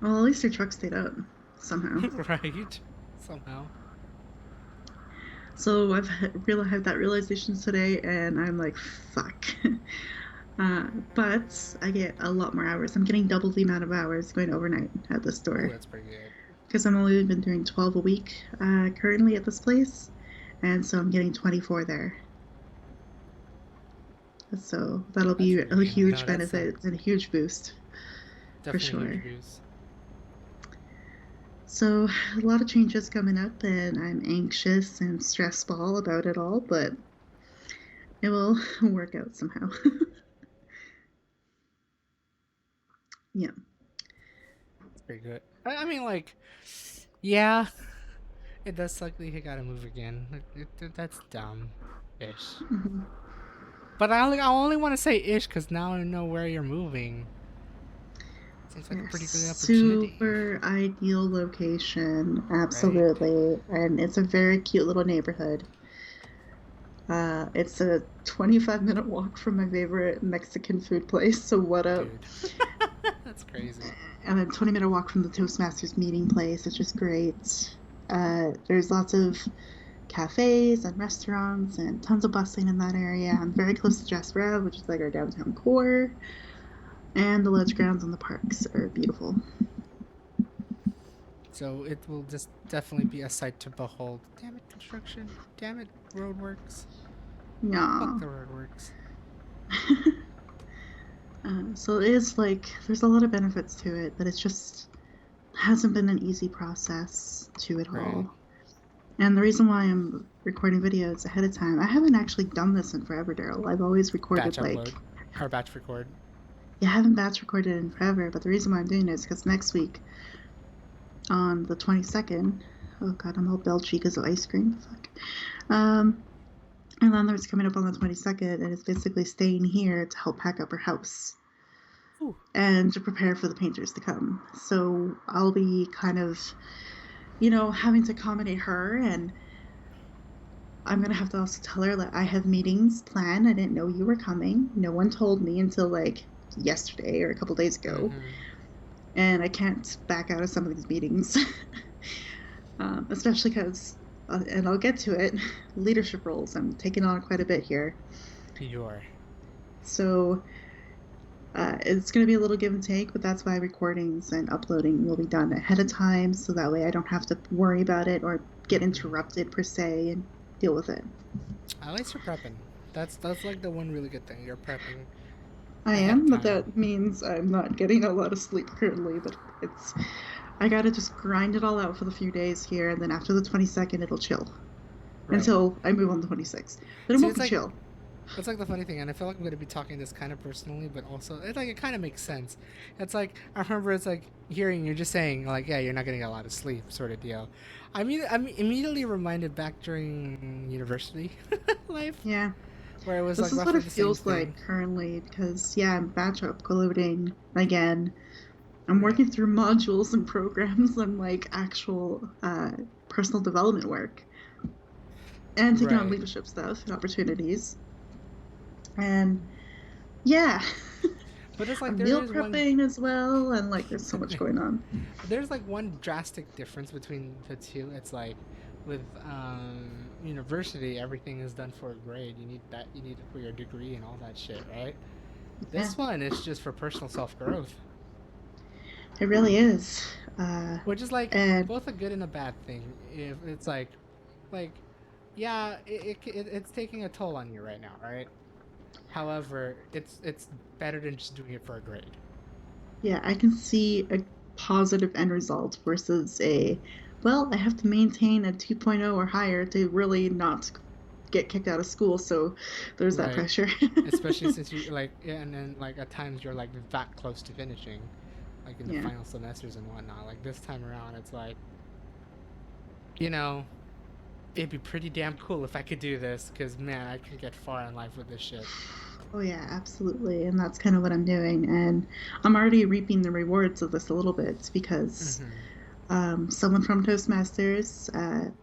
Well, at least your truck stayed up somehow. Right. Somehow. So I've had that realization today, and I'm like, fuck. But I get a lot more hours. I'm getting double the amount of hours going overnight at the Ooh, store that's pretty good. because I'm only been doing 12 a week currently at this place, and so I'm getting 24 there. So that'll That's be a pretty good. huge No, that's benefit and a huge boost for definitely a huge sure. boost. So a lot of changes coming up, and I'm anxious and stressful about it all, but it will work out somehow. Yeah. It's pretty good. I mean, like, yeah, it does suck that he gotta move again. That's dumb ish. Mm-hmm. But I only want to say ish because now I know where you're moving. Seems like a Yeah, pretty good opportunity, super ideal location, right? absolutely. And it's a very cute little neighborhood. It's a 25-minute walk from my favorite Mexican food place, so what up? Dude, that's crazy. And a 20-minute walk from the Toastmasters meeting place, which is great. There's lots of cafes and restaurants and tons of bustling in that area. I'm very close to Jess Rev, which is like our downtown core. And the ledge grounds and the parks are beautiful. So it will just definitely be a sight to behold. Damn it, construction. Damn it, roadworks. Fuck Yeah. the roadworks. So it is like, there's a lot of benefits to it, but it's just hasn't been an easy process to it Right. all. And the reason why I'm recording videos ahead of time, I haven't actually done this in forever, Daryl. I've always Batch recorded like, upload or batch record. yeah, I haven't batch recorded in forever, but the reason why I'm doing it is because next week on the 22nd, oh god, I'm all belchy because of ice cream. Fuck. Um, and then there's coming up on the 22nd, and it's basically staying here to help pack up her house Ooh. and to prepare for the painters to come. So I'll be kind of, you know, having to accommodate her, and I'm gonna have to also tell her that I have meetings planned. I didn't know you were coming. No one told me until like yesterday or a couple days ago, Mm-hmm. and I can't back out of some of these meetings, especially because, and I'll get to it, leadership roles. I'm taking on quite a bit here, You're so it's going to be a little give and take, but that's why recordings and uploading will be done ahead of time, so that way I don't have to worry about it or get mm-hmm. interrupted per se and deal with it. At least you're prepping. That's like the one really good thing. You're prepping I ahead of am, but time. that means I'm not getting a lot of sleep currently. But it's I gotta just grind it all out for the few days here, and then after the 22nd, it'll chill Right. until I move on the 26th. Then it See, won't be chill. it's like the funny thing, and I feel like I'm gonna be talking this kind of personally, but also it kind of makes sense. It's like I remember it's like hearing you're just saying like yeah you're not getting a lot of sleep sort of deal. I'm immediately reminded back during university life Yeah, where it was this like is what roughly it the same feels like thing. currently because yeah, I'm batch uploading again. I'm Right. working through modules and programs and like actual personal development work and taking on Right. leadership stuff and opportunities. And yeah, But it's like I'm there meal is one prepping as well, and like there's so much going on. there's like one drastic difference between the two. It's like with university, everything is done for a grade. You need it for your degree and all that shit, right? Yeah, This one is just for personal self growth, it really is. which is like And both a good and a bad thing. If it's like yeah, it's taking a toll on you right now, right? However, it's better than just doing it for a grade. yeah, I can see a positive end result versus a, well, I have to maintain a 2.0 or higher to really not get kicked out of school. So there's that Right. pressure. Especially since you like, yeah, and then like at times you're like that close to finishing, like in the Yeah. final semesters and whatnot. Like this time around, it's like, you know, it'd be pretty damn cool if I could do this, because man, I could get far in life with this shit. Oh, yeah, absolutely. And that's kind of what I'm doing. And I'm already reaping the rewards of this a little bit because Mm-hmm. someone from Toastmasters,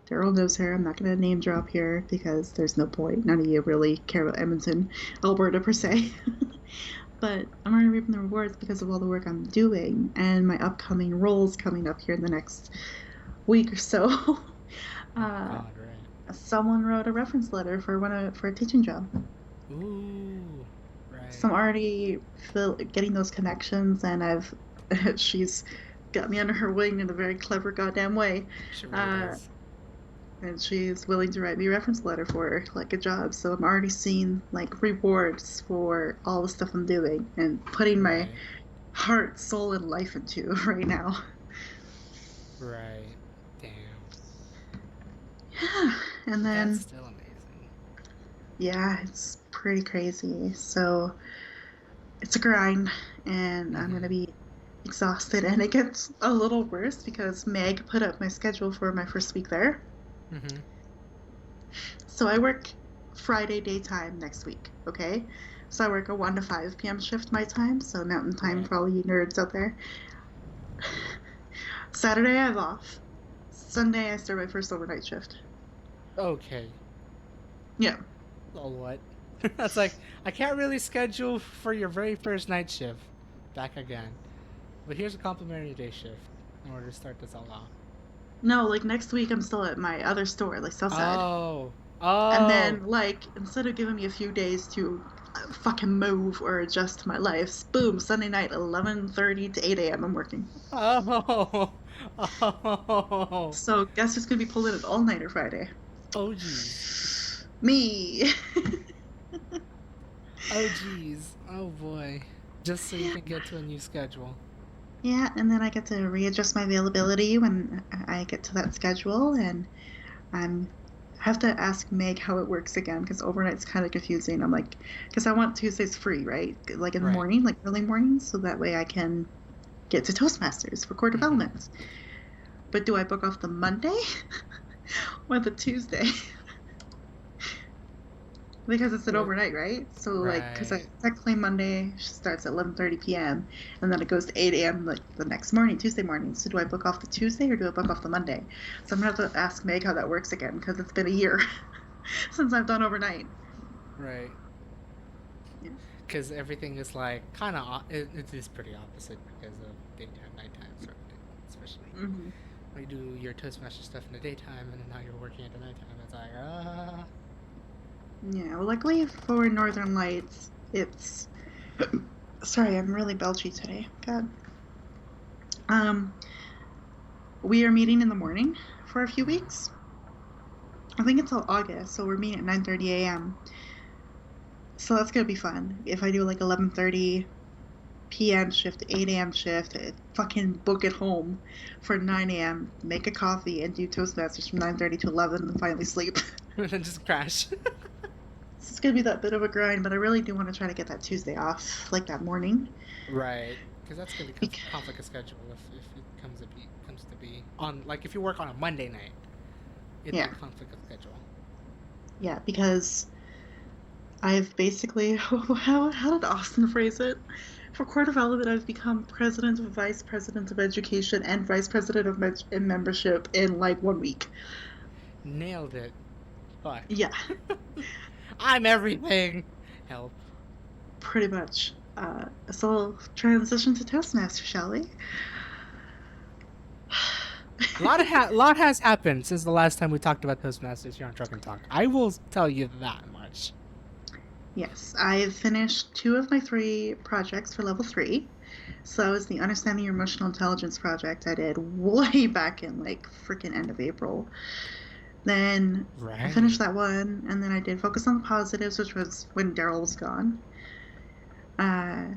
Daryl knows her. I'm not going to name drop here because there's no point. None of you really care about Edmonton, Alberta, per se. Right. But I'm already reaping the rewards because of all the work I'm doing and my upcoming roles coming up here in the next week or so. Oh my uh, god. Right. someone wrote a reference letter for a teaching job. Ooh. So Right. I'm already getting those connections, and I've she's got me under her wing in a very clever goddamn way, She really uh, does. and she's willing to write me a reference letter for like a job. So I'm already seeing like rewards for all the stuff I'm doing and putting my Right. heart, soul, and life into right now. Right. Damn. Yeah, and That's then still amazing. yeah, it's pretty crazy. So it's a grind, and I'm gonna Mm-hmm. be exhausted. And it gets a little worse because Meg put up my schedule for my first week there. Mm-hmm. So I work Friday daytime next week, okay? So I work a 1 to 5 p.m. shift my time, so mountain time Right. for all you nerds out there. Saturday I have off. Sunday I start my first overnight shift. Okay. Yeah. Oh, what? That's like, I can't really schedule for your very first night shift. Back again. But here's a complimentary day shift in order to start this all off. No, like next week I'm still at my other store, like Southside. Oh. And Oh. then, like, instead of giving me a few days to fucking move or adjust my life, boom, Sunday night, 11:30 to 8 a.m. I'm working. Oh. Oh. So guess who's gonna be pulling an all-nighter Friday? Oh, geez. Me. Oh, geez. Oh, boy. Just so you Yeah. can get to a new schedule. Yeah, and then I get to readjust my availability when I get to that schedule, and I'm I have to ask Meg how it works again because overnight's kind of confusing. I'm like, because I want Tuesdays free, right? Like in the Right. morning, like early mornings, so that way I can get to Toastmasters for core Mm-hmm. development. But do I book off the Monday or the Tuesday? Because it's an Well, overnight, right? So like, because I right. technically Monday starts at 11:30 p.m. and then it goes to 8 a.m. like the next morning, Tuesday morning. So do I book off the Tuesday or do I book off the Monday? So I'm gonna have to ask Meg how that works again because it's been a year since I've done overnight. Right. Yeah. Because everything is like kind of, it is pretty opposite because of daytime, nighttime sort of thing. Especially Hmm. when you do your Toastmaster stuff in the daytime and then now you're working at the nighttime. It's like, Yeah. Well, luckily for Northern Lights, it's. Sorry, I'm really belchy today. God. Um, we are meeting in the morning for a few mhm. weeks. I think until August, so we're meeting at 9:30 a.m. So that's gonna be fun. If I do like 11:30 p.m. shift, 8 a.m. shift, fucking book it home for 9 a.m., make a coffee, and do Toastmasters from 9:30 to 11, and finally sleep. And then just crash. It's gonna be that bit of a grind, but I really do want to try to get that Tuesday off, like that morning. Right. Because that's going to be Bec- conflict of schedule if it comes to be on, like, if you work on a Monday night, it'd be yeah, conflict of schedule. yeah, because I've basically, how did Austin phrase it? For core development, I've become president, vice president of education, and vice president of membership in like 1 week. Nailed it. Fuck. Yeah, I'm everything. Help. pretty much. So we'll transition to Toastmaster, shall we? Lot has happened since the last time we talked about Toastmasters here on Truck and Talk. I will tell you that much. Yes, I've finished 2 of my 3 projects for level 3. So that was the Understanding Your Emotional Intelligence project I did way back in like freaking end of April. Then I finished Right. that one, and then I did Focus on the Positives, which was when Daryl was gone, uh,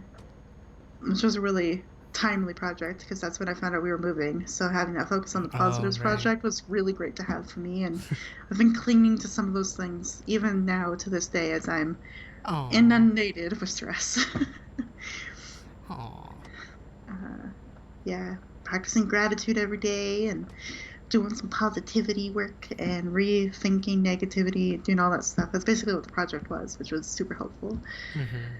which was a really timely project because that's when I found out we were moving. So having that Focus on the Oh, Positives right. project was really great to have for me, and I've been clinging to some of those things even now to this day as I'm Oh. inundated with stress. Oh. uh, yeah, practicing gratitude every day and doing some positivity work and rethinking negativity, doing all that stuff. That's basically what the project was, which was super helpful. Mm-hmm.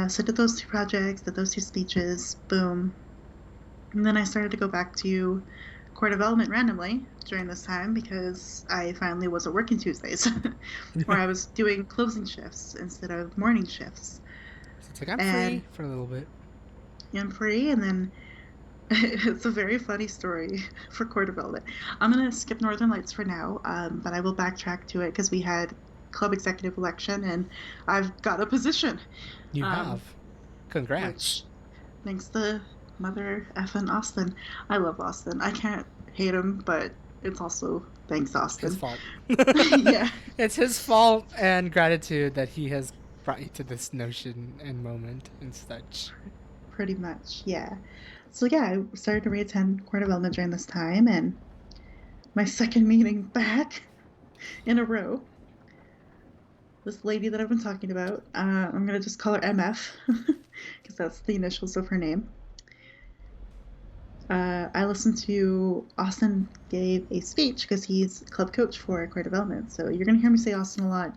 So I did those 2 projects, did those 2 speeches, boom. And then I started to go back to core development randomly during this time because I finally wasn't working Tuesdays, or I was doing closing shifts instead of morning shifts. So it's like I'm And free for a little bit. I'm free, and then it's a very funny story for core development. I'm gonna skip Northern Lights for now, but I will backtrack to it because we had club executive election, and I've got a position, You um, have. Congrats. which thanks to mother effing Austin. I love Austin. I can't hate him, but it's also thanks His Austin. fault. Yeah, It's his fault and gratitude that he has brought you to this notion and moment and such. pretty much. Yeah. So yeah, I started to reattend core development during this time, and my second meeting back in a row, this lady that I've been talking about. I'm gonna just call her MF because that's the initials of her name. I listened to Austin gave a speech because he's club coach for Core Development. So you're going to hear me say Austin a lot.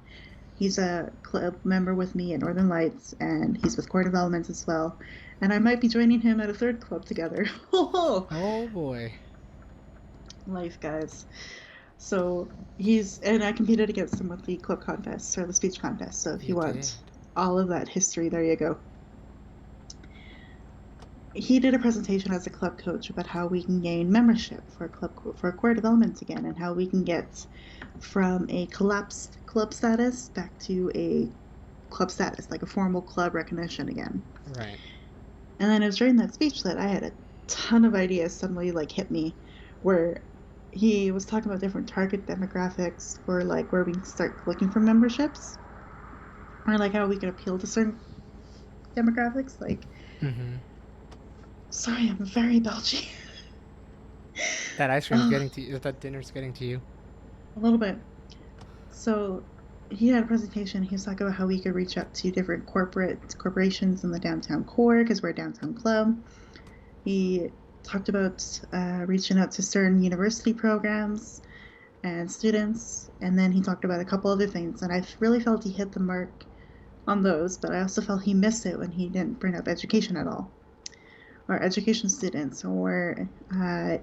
He's a club member with me at Northern Lights, and he's with Core Development as well. And I might be joining him at a third club together. Oh boy. Life, guys. So and I competed against him with the club contest or the speech contest. So if You you did. want all of that history, there you go. He did a presentation as a club coach about how we can gain membership for core development again, and how we can get from a collapsed club status back to a club status, like a formal club recognition again. Right. And then it was during that speech that I had a ton of ideas suddenly like hit me, where he was talking about different target demographics for like where we can start looking for memberships, or like how we can appeal to certain demographics. Like, sorry, I'm very belchy. That ice cream's getting to you. That dinner's getting to you. A little bit. So he had a presentation. He was talking about how we could reach out to different corporations in the downtown core because we're a downtown club. He talked about reaching out to certain university programs and students, and then he talked about a couple other things, and I really felt he hit the mark on those, but I also felt he missed it when he didn't bring up education at all, or education students, or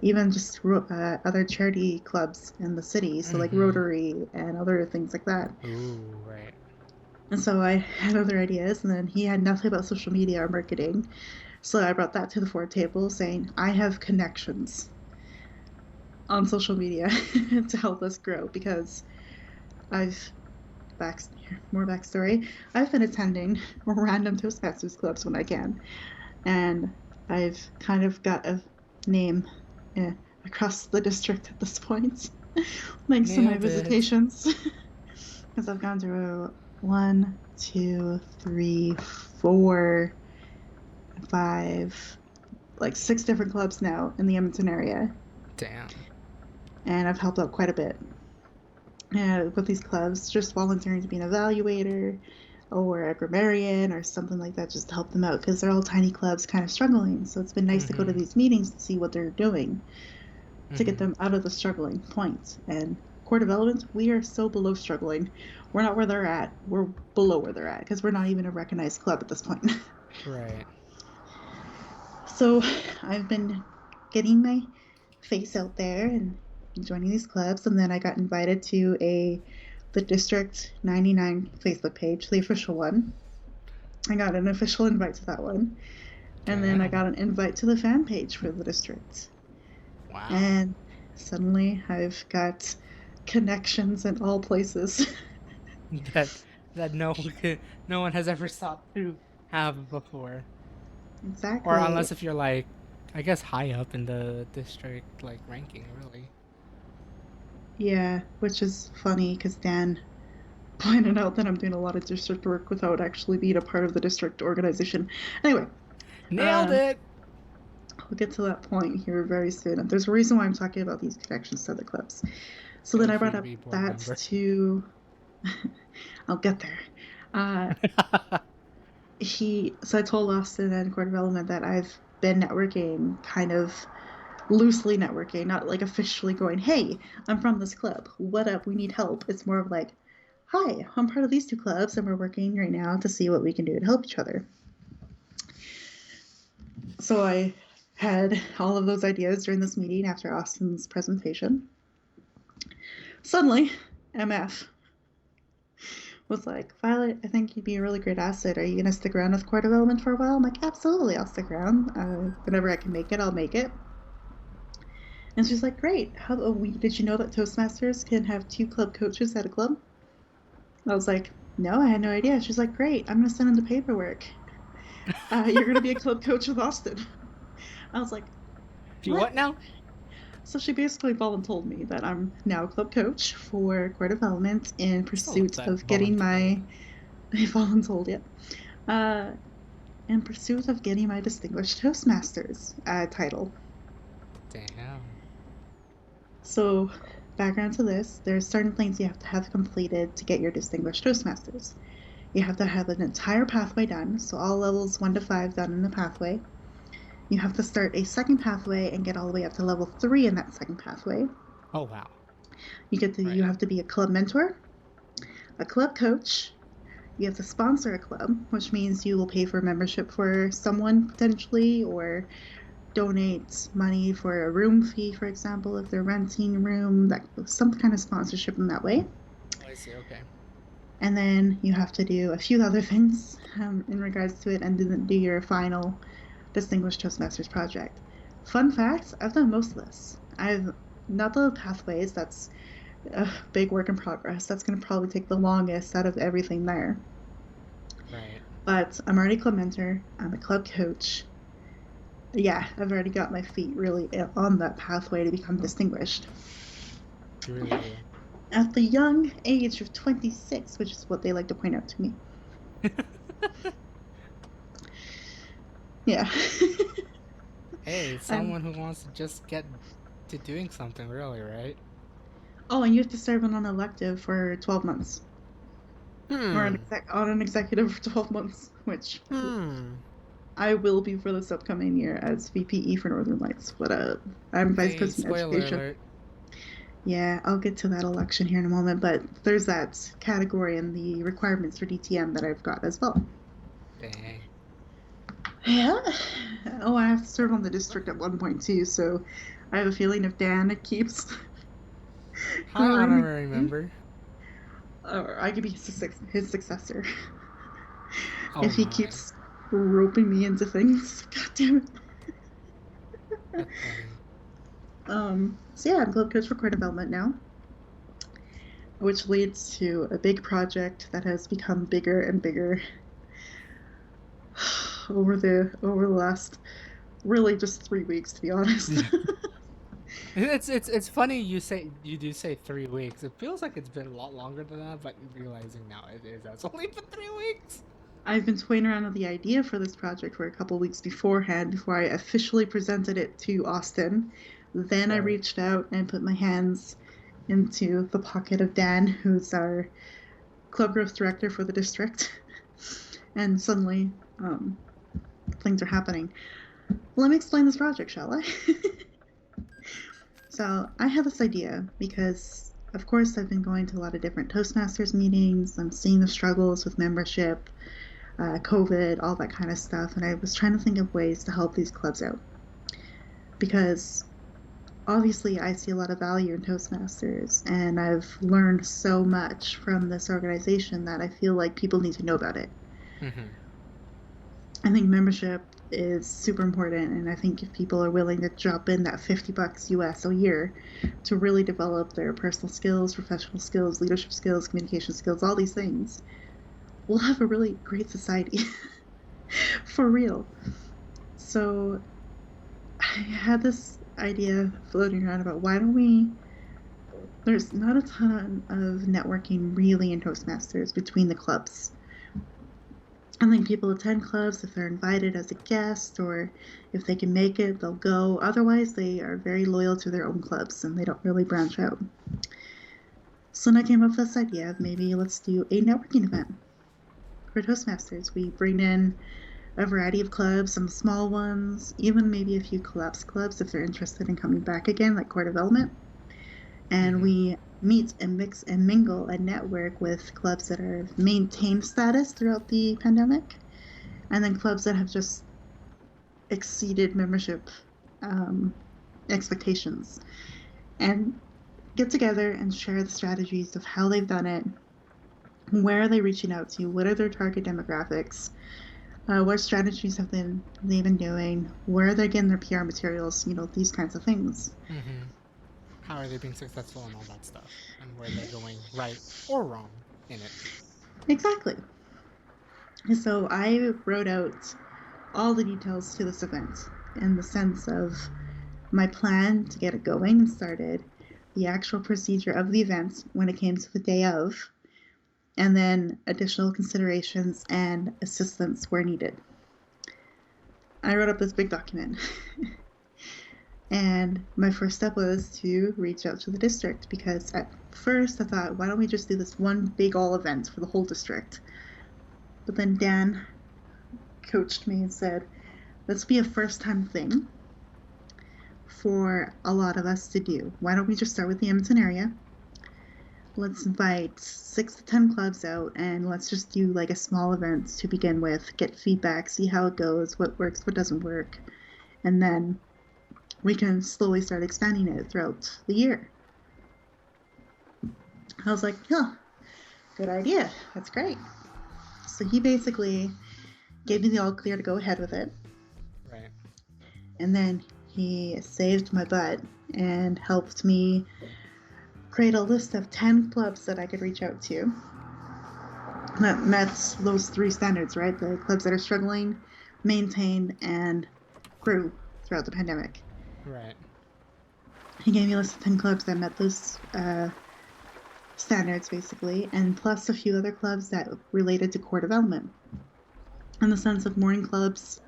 even just other charity clubs in the city, so like Rotary and other things like that. Ooh, right. And so I had other ideas, and then he had nothing about social media or marketing, so I brought that to the fore table, saying I have connections on social media to help us grow, because more backstory. I've been attending random Toastmasters clubs when I can, and I've kind of got a name across the district at this point, thanks to my visitations. Because I've gone through 1, 2, 3, 4, 5, like 6 different clubs now in the Edmonton area. Damn. And I've helped out quite a bit with these clubs, just volunteering to be an evaluator or a grammarian or something like that, just to help them out, because they're all tiny clubs kind of struggling. So it's been nice to go to these meetings to see what they're doing to get them out of the struggling point. And core development, we are so below struggling. We're not where they're at. We're below where they're at, because we're not even a recognized club at this point. Right. So I've been getting my face out there and joining these clubs, and then I got invited to the District 99 Facebook page, the official one. I got an official invite to that one. And then I got an invite to the fan page for the district. Wow. And suddenly I've got connections in all places. that no one has ever sought to have before. Exactly. Or unless if you're like, I guess high up in the district like ranking, really. Yeah, which is funny because Dan pointed out that I'm doing a lot of district work without actually being a part of the district organization. Anyway. Nailed it! We'll get to that point here very soon. And there's a reason why I'm talking about these connections to other clubs. So then I brought up that to... I'll get there. So I told Austin and Core Development that I've been networking, kind of loosely networking, not like officially going, hey, I'm from this club. What up? We need help. It's more of like, hi, I'm part of these 2 clubs, and we're working right now to see what we can do to help each other. So I had all of those ideas during this meeting after Austin's presentation. Suddenly, MF was like, Violet, I think you'd be a really great asset. Are you going to stick around with core development for a while? I'm like, absolutely, I'll stick around. Whenever I can make it, I'll make it. And she's like, great. Did you know that Toastmasters can have 2 club coaches at a club? I was like, no, I had no idea. She's like, great, I'm going to send in the paperwork. You're going to be a club coach with Austin. I was like, what now? So she basically voluntold me that I'm now a club coach for core development in pursuit of getting my... voluntold, yeah. In pursuit of getting my Distinguished Toastmasters title. Damn. So, background to this, there's certain things you have to have completed to get your Distinguished Toastmasters. You have to have an entire pathway done, so all levels 1 to 5 done in the pathway. You have to start a second pathway and get all the way up to level 3 in that second pathway. Oh wow. You Right. have to be a club mentor, a club coach. You have to sponsor a club, which means you will pay for membership for someone potentially, or donate money for a room fee, for example, if they're renting a room, that some kind of sponsorship in that way. Oh, I see. Okay. And then you have to do a few other things in regards to it, and do your final Distinguished Toastmasters project. Fun fact, I've done most of this. I've not the pathways, that's a big work in progress. That's going to probably take the longest out of everything there. Right. But I'm already club mentor, I'm a club coach. Yeah, I've already got my feet really on that pathway to become distinguished. You really do. At the young age of 26, which is what they like to point out to me. Yeah. Hey, it's I'm, someone who wants to just get to doing something, really, right? oh, and you have to serve on an elective for 12 months. Or Hmm. on an executive for 12 months, which Hmm. I will be for this upcoming year as VPE for Northern Lights. What up? I'm Vice Hey, President of spoiler Education. alert. Yeah, I'll get to that election here in a moment, but there's that category in the requirements for DTM that I've got as well. Dang. Yeah. Oh, I have to serve on the district at one point too, so I have a feeling if Dan keeps Hi, grooming honorary me, member. or I could be his successor. Oh If he my. keeps roping me into things. God damn it. That's funny. So yeah, I'm club coach for core development now, which leads to a big project that has become bigger and bigger over the last really just 3 weeks, to be honest. It's funny you do say 3 weeks. It feels like it's been a lot longer than that, but realizing now it is. That's only been 3 weeks. I've been toying around with the idea for this project for a couple weeks beforehand before I officially presented it to Austin. Then I Right. reached out and put my hands into the pocket of Dan, who's our club growth director for the district. And suddenly, things are happening. Let me explain this project, shall I? So, I had this idea because, of course, I've been going to a lot of different Toastmasters meetings. I'm seeing the struggles with membership, COVID, all that kind of stuff. And I was trying to think of ways to help these clubs out. Because obviously, I see a lot of value in Toastmasters, and I've learned so much from this organization that I feel like people need to know about it. Mm-hmm. I think membership is super important, and I think if people are willing to drop in that $50 US a year to really develop their personal skills, professional skills, leadership skills, communication skills, all these things, we'll have a really great society. For real. So I had this idea floating around about why don't we. There's not a ton of networking really in Toastmasters between the clubs. I think people attend clubs if they're invited as a guest, or if they can make it, they'll go. Otherwise, they are very loyal to their own clubs and they don't really branch out. So then I came up with this idea of maybe let's do a networking event for Toastmasters. We bring in a variety of clubs, some small ones, even maybe a few collapse clubs if they're interested in coming back again, like core development. And Mm-hmm. we meet and mix and mingle and network with clubs that are maintained status throughout the pandemic, and then clubs that have just exceeded membership um, expectations, and get together and share the strategies of how they've done it, where are they reaching out to, what are their target demographics, what strategies have they been doing, where are they getting their PR materials, these kinds of things. Mm-hmm. How are they being successful and all that stuff, and where they're going right or wrong in it. Exactly. So I wrote out all the details to this event in the sense of my plan to get it going and started, the actual procedure of the event when it came to the day of, and then additional considerations and assistance where needed. I wrote up this big document. And my first step was to reach out to the district because at first I thought, why don't we just do this one big all event for the whole district? But then Dan coached me and said, this will be a first-time thing for a lot of us to do. Why don't we just start with the Edmonton area? Let's invite 6 to 10 clubs out, and let's just do like a small event to begin with, get feedback, see how it goes, what works, what doesn't work, and then we can slowly start expanding it throughout the year. I was like, yeah, good idea. That's great. So he basically gave me the all clear to go ahead with it. Right. And then he saved my butt and helped me create a list of 10 clubs that I could reach out to that met those 3 standards, right? The clubs that are struggling, maintained, and grew throughout the pandemic. Right. He gave me a list of 10 clubs that met those standards, basically, and plus a few other clubs that related to core development. In the sense of morning clubs,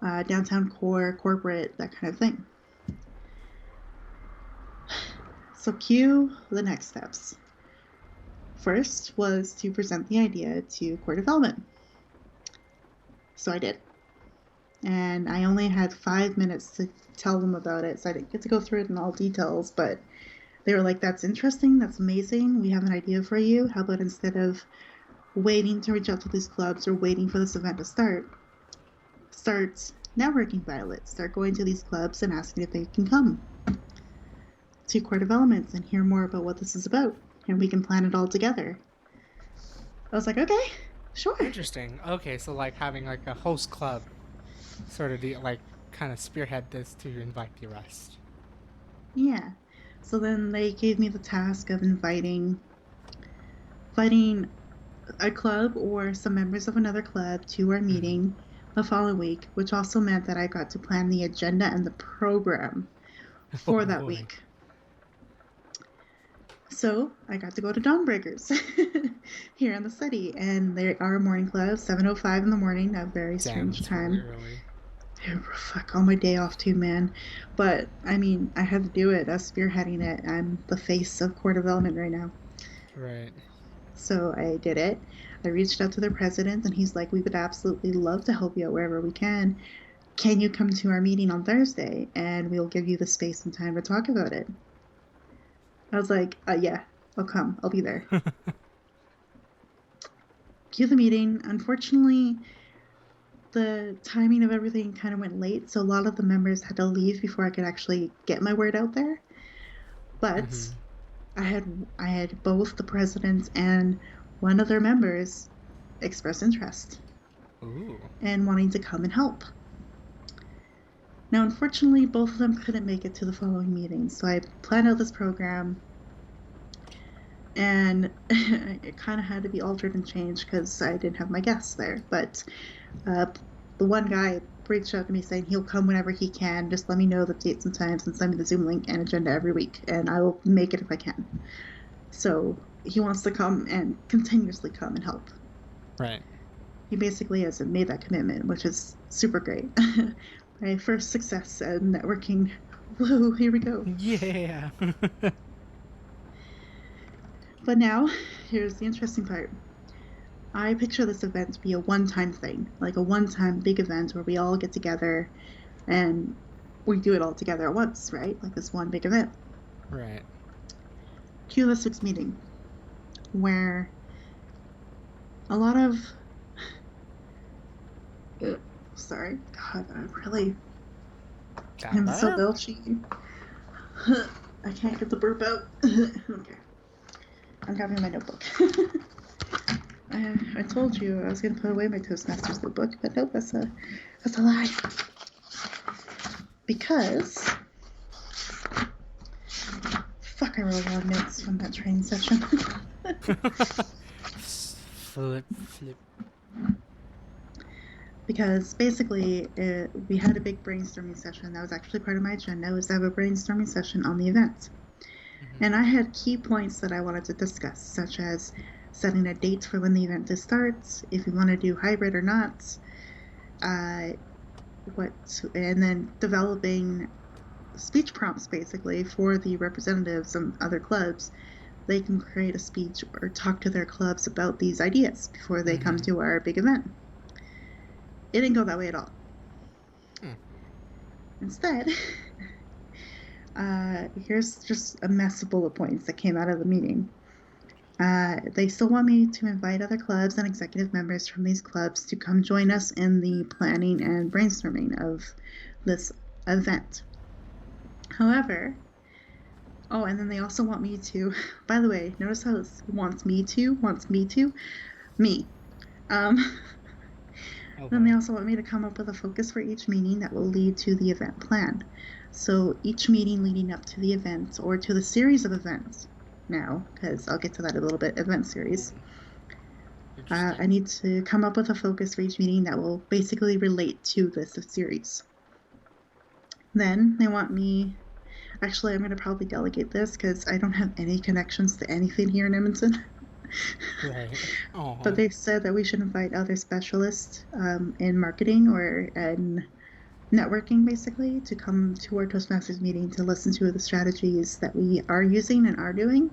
downtown core, corporate, that kind of thing. So cue the next steps. First was to present the idea to core development. So I did. And I only had 5 minutes to tell them about it, so I didn't get to go through it in all details, but they were like, that's interesting, that's amazing, we have an idea for you. How about instead of waiting to reach out to these clubs or waiting for this event to start networking Violet. Start going to these clubs and asking if they can come to core developments and hear more about what this is about, and we can plan it all together. I was like, okay, sure. Interesting. Okay, so like having like a host club sort of like kind of spearhead this to invite the rest. Yeah. So then they gave me the task of inviting a club or some members of another club to our meeting the following week, which also meant that I got to plan the agenda and the program for that boy. week. So I got to go to Dawnbreakers here in the city, and there are morning clubs, 7:05 in the morning, a very strange time. Really early. Fuck, on my day off too, man. But I mean, I had to do it. I'm spearheading it. I'm the face of core development right now. Right. So I did it. I reached out to their president, and he's like, we would absolutely love to help you out wherever we can. Can you come to our meeting on Thursday, and we'll give you the space and time to talk about it? I was like, yeah, I'll come. I'll be there. Cue the meeting. Unfortunately, the timing of everything kind of went late, so a lot of the members had to leave before I could actually get my word out there. But I had both the presidents and one of their members express interest. Ooh. And wanting to come and help. Now, unfortunately, both of them couldn't make it to the following meeting, so I planned out this program, and it kind of had to be altered and changed because I didn't have my guests there. But the one guy reached out to me saying he'll come whenever he can. Just let me know the dates and times and send me the Zoom link and agenda every week, and I will make it if I can. So he wants to come and continuously come and help. Right. He basically has made that commitment, which is super great. My first success at networking. Whoa, here we go. Yeah. But now, here's the interesting part. I picture this event to be a one-time thing, like a one-time big event where we all get together and we do it all together at once, right? Like this one big event. Right. Cue this week's meeting, where a lot of... Sorry. God, I'm so belchy. I can't get the burp out. Okay. I'm grabbing my notebook. I told you I was going to put away my Toastmasters notebook, but nope, that's a lie. Because... Fuck, I wrote a lot of notes from that training session. Flip. Because basically, we had a big brainstorming session. That was actually part of my agenda, was to have a brainstorming session on the event. And I had key points that I wanted to discuss, such as setting a date for when the event starts, if we want to do hybrid or not, and then developing speech prompts, basically, for the representatives and other clubs. They can create a speech or talk to their clubs about these ideas before they come to our big event. It didn't go that way at all. Hmm. Instead, here's just a mess of bullet points that came out of the meeting. They still want me to invite other clubs and executive members from these clubs to come join us in the planning and brainstorming of this event. However, oh, and then they also want me to, by the way, notice how it wants me to, me. Um, Oh then they boy. also want me to come up with a focus for each meeting that will lead to the event plan. So each meeting leading up to the event or to the series of events now, because I'll get to that in a little bit, event series. Ooh, interesting. I need to come up with a focus for each meeting that will basically relate to this series. Then they want me, actually, I'm going to probably delegate this because I don't have any connections to anything here in Edmonton. Right. But Oh. they said that we should invite other specialists in marketing or in networking, basically, to come to our Toastmasters meeting to listen to the strategies that we are using and are doing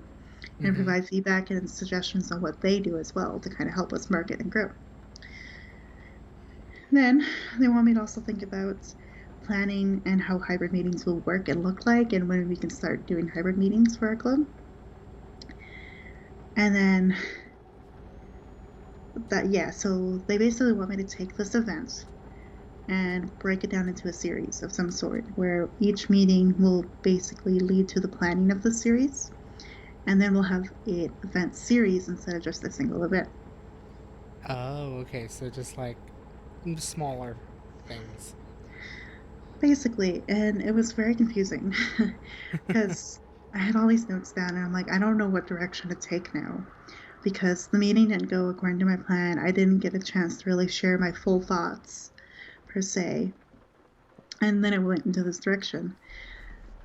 and Mm-hmm. provide feedback and suggestions on what they do as well to kind of help us market and grow. Then they want me to also think about planning and how hybrid meetings will work and look like and when we can start doing hybrid meetings for our club. And then so they basically want me to take this event and break it down into a series of some sort where each meeting will basically lead to the planning of the series. And then we'll have an event series instead of just a single event. Oh, okay. So just like smaller things. Basically, and it was very confusing because I had all these notes down and I'm like, I don't know what direction to take now because the meeting didn't go according to my plan. I didn't get a chance to really share my full thoughts per se. And then it went into this direction.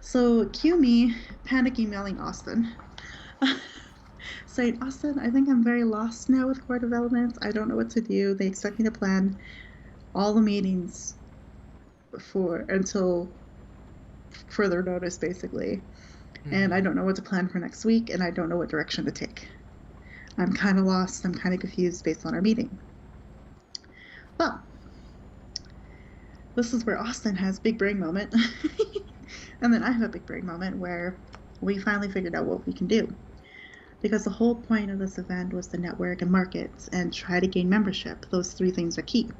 So cue me panic emailing Austin. Saying, Austin, I think I'm very lost now with core development. I don't know what to do. They expect me to plan all the meetings for until further notice, basically. And I Mm-hmm. don't know what to plan for next week, and I don't know what direction to take. I'm kind of lost. I'm kind of confused based on our meeting. Well, this is where Austin has big brain moment, and then I have a big brain moment where we finally figured out what we can do. Because the whole point of this event was to network and market and try to gain membership. Those three things are key.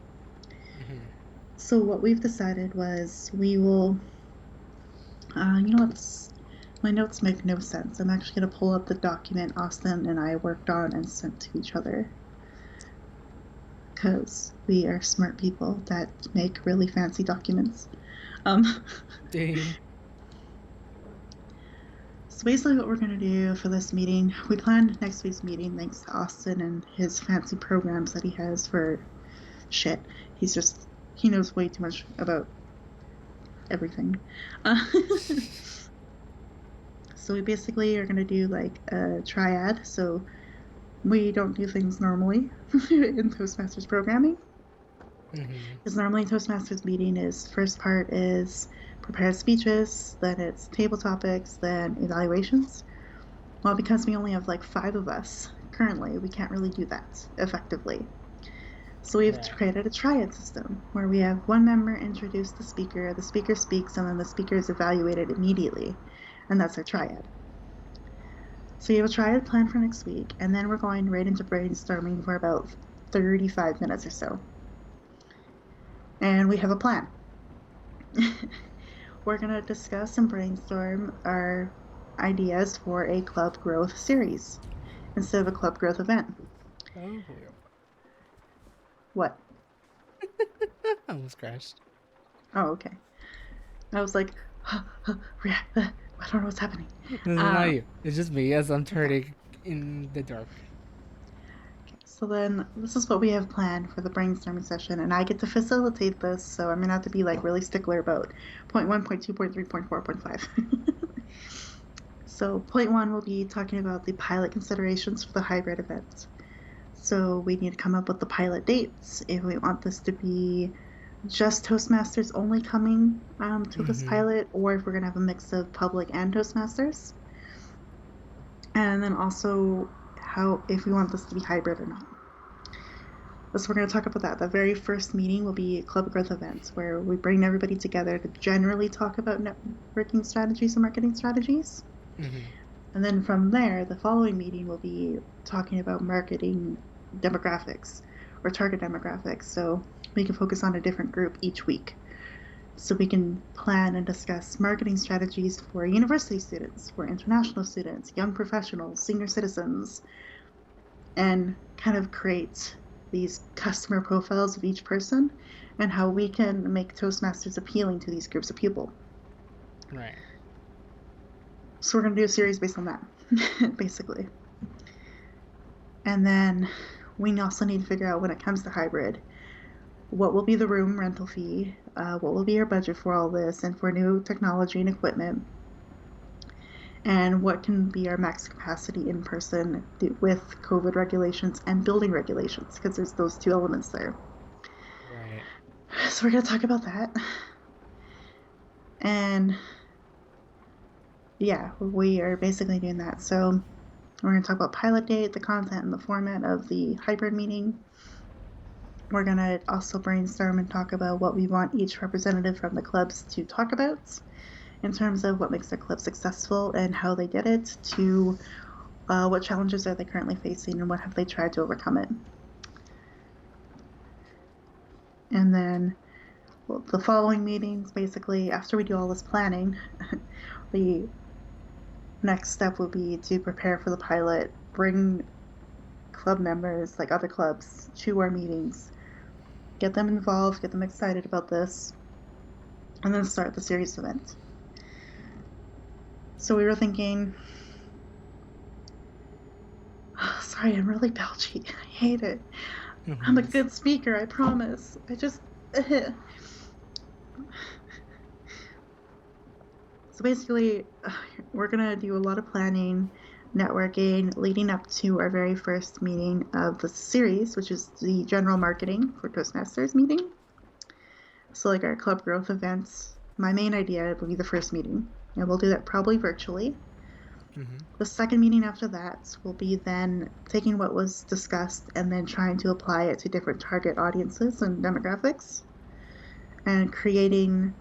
Mm-hmm. So what we've decided was we will, you know what? My notes make no sense. I'm actually going to pull up the document Austin and I worked on and sent to each other because we are smart people that make really fancy documents. Um, Dang. so basically, what we're going to do for this meeting, we planned next week's meeting thanks to Austin and his fancy programs that he has for shit. He knows way too much about everything. Uh, so we basically are going to do like a triad. So we don't do things normally in Toastmasters programming. Mm-hmm. Because normally Toastmasters meeting is first part is prepared speeches, then it's table topics, then evaluations. Well, because we only have like 5 of us currently, we can't really do that effectively. So we've Right. created a triad system where we have one member introduce the speaker speaks, and then the speaker is evaluated immediately. And that's our triad. So we have a triad plan for next week, and then we're going right into brainstorming for about 35 minutes or so. And we have a plan. We're going to discuss and brainstorm our ideas for a club growth series instead of a club growth event. Oh boy. Oh What? boy. I almost crashed. Oh, okay. I was like, I don't know what's happening. This is not Uh, you. It's just me as I'm okay. turning in the dark. So then this is what we have planned for the brainstorming session, and I get to facilitate this, so I'm gonna have to be like really stickler about point one, point two, point three, point four, point five. So point one will be talking about the pilot considerations for the hybrid event. So we need to come up with the pilot dates if we want this to be just Toastmasters only coming to this Mm-hmm. pilot, or if we're gonna have a mix of public and Toastmasters. And then also how if we want this to be hybrid or not. So we're going to talk about that. The very first meeting will be club growth events, where we bring everybody together to generally talk about networking strategies and marketing strategies. Mm-hmm. And then from there, the following meeting will be talking about marketing demographics or target demographics. So we can focus on a different group each week. So we can plan and discuss marketing strategies for university students, for international students, young professionals, senior citizens, and kind of create these customer profiles of each person and how we can make Toastmasters appealing to these groups of people. Right. So we're going to do a series based on that, basically. And then we also need to figure out, when it comes to hybrid, what will be the room rental fee, what will be our budget for all this and for new technology and equipment, and what can be our max capacity in person with COVID regulations and building regulations, because there's those two elements there. Right. So we're going to talk about that. And yeah, we are basically doing that. So we're going to talk about pilot date, the content, and the format of the hybrid meeting. We're going to also brainstorm and talk about what we want each representative from the clubs to talk about in terms of what makes their club successful and how they did it, to what challenges are they currently facing and what have they tried to overcome it. And then the following meetings, basically, after we do all this planning, the next step will be to prepare for the pilot, bring club members, like other clubs, to our meetings, get them involved, get them excited about this, and then start the series event. So we were thinking, sorry, I'm really belchy. I hate it. No I'm a worries. good speaker, I promise. I just. So basically, we're going to do a lot of planning, networking, leading up to our very first meeting of the series, which is the general marketing for Toastmasters meeting. So, like our club growth events, my main idea will be the first meeting, and we'll do that probably virtually. Mm-hmm. The second meeting after that will be then taking what was discussed and then trying to apply it to different target audiences and demographics, and creating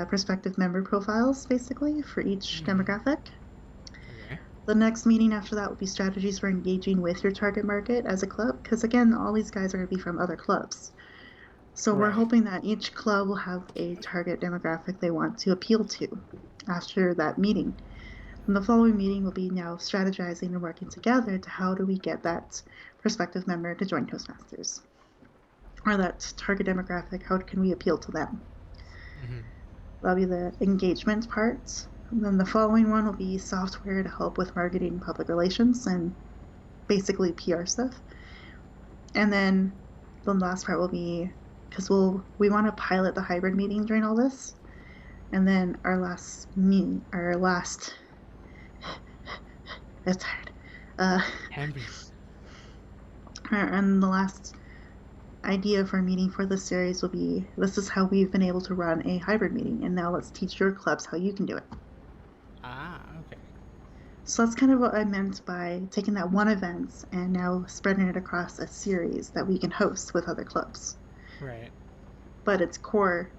prospective member profiles basically for each Mm-hmm. demographic. Okay. The next meeting after that will be strategies for engaging with your target market as a club, because again, all these guys are going to be from other clubs. So we're Right. hoping that each club will have a target demographic they want to appeal to after that meeting. And the following meeting will be now strategizing and working together to how do we get that prospective member to join Toastmasters, or that target demographic, how can we appeal to them? Mm-hmm. That'll be the engagement part. And then the following one will be software to help with marketing, public relations, and basically PR stuff. And then the last part will be, because we want to pilot the hybrid meeting during all this, and then our last that's hard. Henry. And the last idea for a meeting for this series will be, this is how we've been able to run a hybrid meeting, and now let's teach your clubs how you can do it. Ah, okay. So that's kind of what I meant by taking that one event and now spreading it across a series that we can host with other clubs. Right. But its core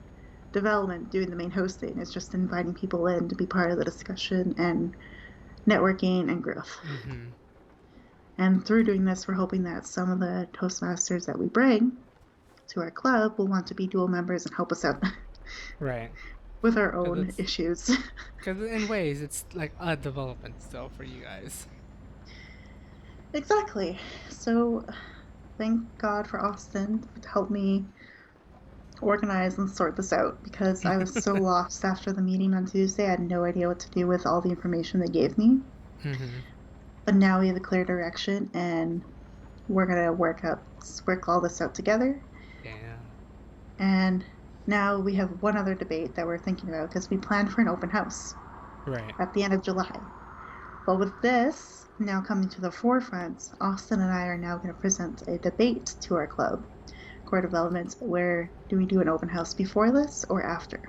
development, doing the main hosting, is just inviting people in to be part of the discussion and networking and growth. Mm-hmm. And through doing this, we're hoping that some of the Toastmasters that we bring to our club will want to be dual members and help us out Right. with our Cause own it's issues. because in ways it's like a development still for you guys. Exactly. So thank God for Austin to help me organize and sort this out, because I was so lost after the meeting on Tuesday. I had no idea what to do with all the information they gave me. Mm-hmm. But now we have a clear direction, and we're gonna work all this out together. Yeah. And now we have one other debate that we're thinking about, because we planned for an open house Right. at the end of July. But with this now coming to the forefront, Austin and I are now going to present a debate to our club core development, where do we do an open house before this or after?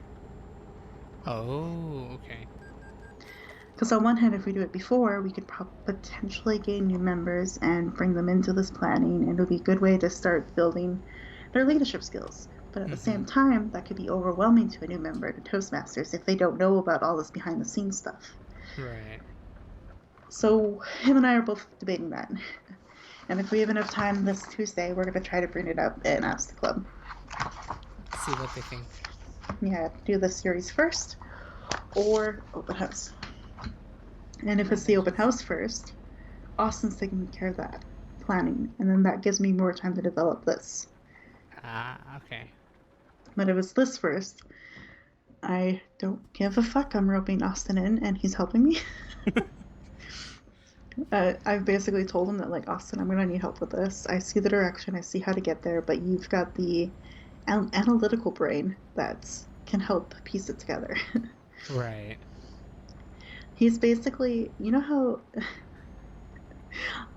Oh, okay. Because on one hand, if we do it before, we could potentially gain new members and bring them into this planning, and it would be a good way to start building their leadership skills. But at the same time, that could be overwhelming to a new member to Toastmasters if they don't know about all this behind the scenes stuff. Right. So him and I are both debating that. And if we have enough time this Tuesday, we're going to try to bring it up and ask the club. See what they think. Yeah, do the series first or open house. And if it's the open house first, Austin's taking care of that planning, and then that gives me more time to develop this. Okay. But if it's this first, I don't give a fuck. I'm roping Austin in, and he's helping me. I've basically told him that, like, Austin, I'm gonna need help with this. I see the direction, I see how to get there, but you've got the analytical brain that can help piece it together. Right. He's basically, you know how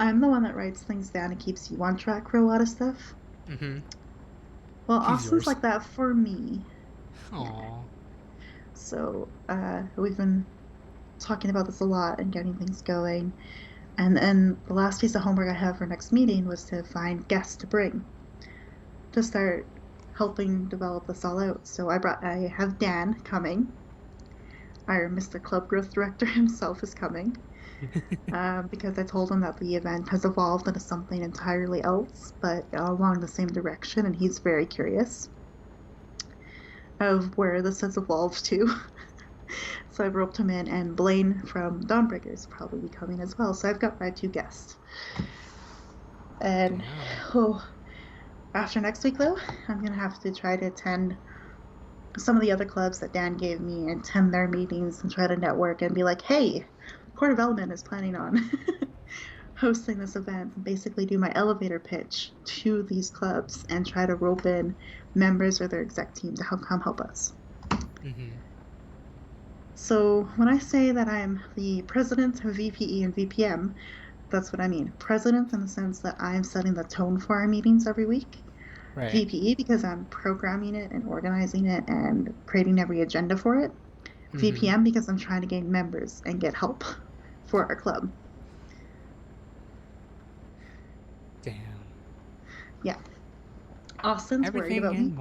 I'm the one that writes things down and keeps you on track for a lot of stuff? Mm-hmm. Well, He's Austin's yours. like that for me. Aww. Yeah. So, we've been talking about this a lot and getting things going. And then the last piece of homework I have for next meeting was to find guests to bring to start helping develop this all out. So I have Dan coming. Our Mr. Club Growth Director himself is coming. Because I told him that the event has evolved into something entirely else, but along the same direction, and he's very curious of where this has evolved to. So I've roped him in, and Blaine from Dawnbreakers will probably be coming as well. So I've got my 2 guests. And after next week, though, I'm going to have to try to attend some of the other clubs that Dan gave me and attend their meetings and try to network and be like, hey, Core Development is planning on hosting this event, and basically do my elevator pitch to these clubs and try to rope in members or their exec team to come help us. Mm-hmm. So when I say that I'm the president of VPE and VPM, that's what I mean. President in the sense that I'm setting the tone for our meetings every week. Right. VPE because I'm programming it and organizing it and creating every agenda for it. Mm-hmm. VPM because I'm trying to gain members and get help for our club. Damn. Yeah. Austin's worried about me.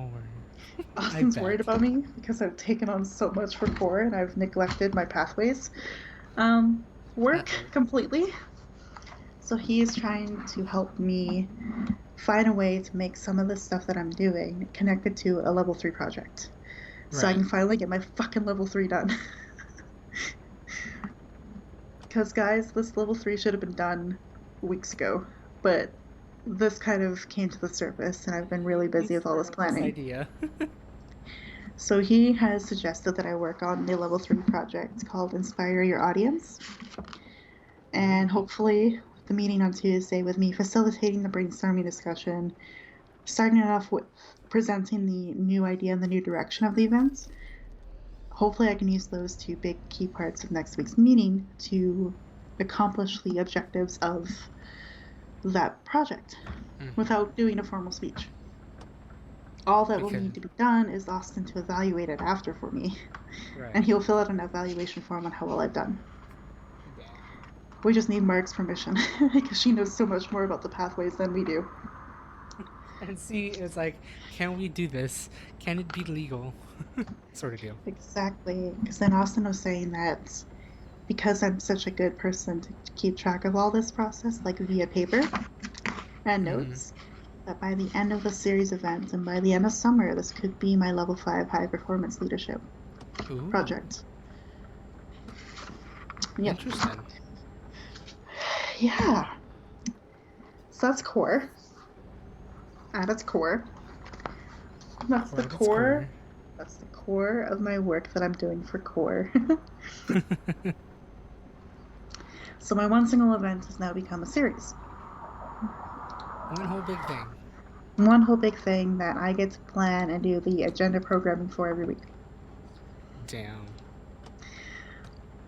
Austin's worried about me because I've taken on so much for core and I've neglected my pathways work completely. So he is trying to help me find a way to make some of the stuff that I'm doing connected to a level 3 project. So I can finally get my fucking level 3 done. Because, guys, this level 3 should have been done weeks ago. But this kind of came to the surface, and I've been really busy with all this planning. Idea. So he has suggested that I work on the level 3 project called Inspire Your Audience. And hopefully the meeting on Tuesday with me facilitating the brainstorming discussion, starting it off with presenting the new idea and the new direction of the events. Hopefully I can use those 2 big key parts of next week's meeting to accomplish the objectives of that project without doing a formal speech. All that will need to be done is Austin to evaluate it after for me. And he'll fill out an evaluation form on how well I've done. We just need Mark's permission because she knows so much more about the pathways than we do. And see, it's like, can we do this? Can it be legal? Sort of deal. Exactly. Because then Austin was saying that because I'm such a good person to keep track of all this process, like via paper and notes, that by the end of the series event and by the end of summer, this could be my level 5 high performance leadership project. Yep. Interesting. Yeah. So that's core. That's core. That's the core. That's the core of my work that I'm doing for core. So my one single event has now become a series. One whole big thing. One whole big thing that I get to plan and do the agenda programming for every week. Damn.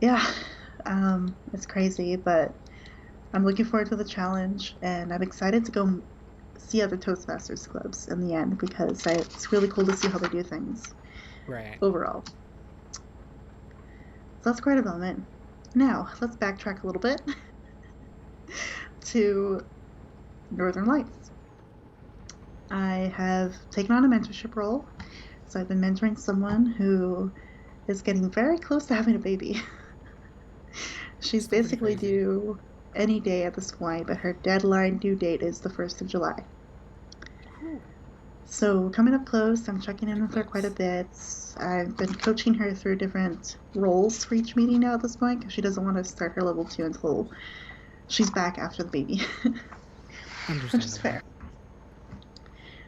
Yeah. It's crazy, but I'm looking forward to the challenge, and I'm excited to go see other Toastmasters clubs in the end because it's really cool to see how they do things. Right. Overall. So that's core development. Now, let's backtrack a little bit to Northern Lights. I have taken on a mentorship role, so I've been mentoring someone who is getting very close to having a baby. She's Still pretty basically crazy. due any day at this point, but her deadline due date is the 1st of July. Ooh, So coming up close, I'm checking in pretty with her quite a close. bit. I've been coaching her through different roles for each meeting now at this point because she doesn't want to start her level 2 until she's back after the baby, which is Understandable. fair.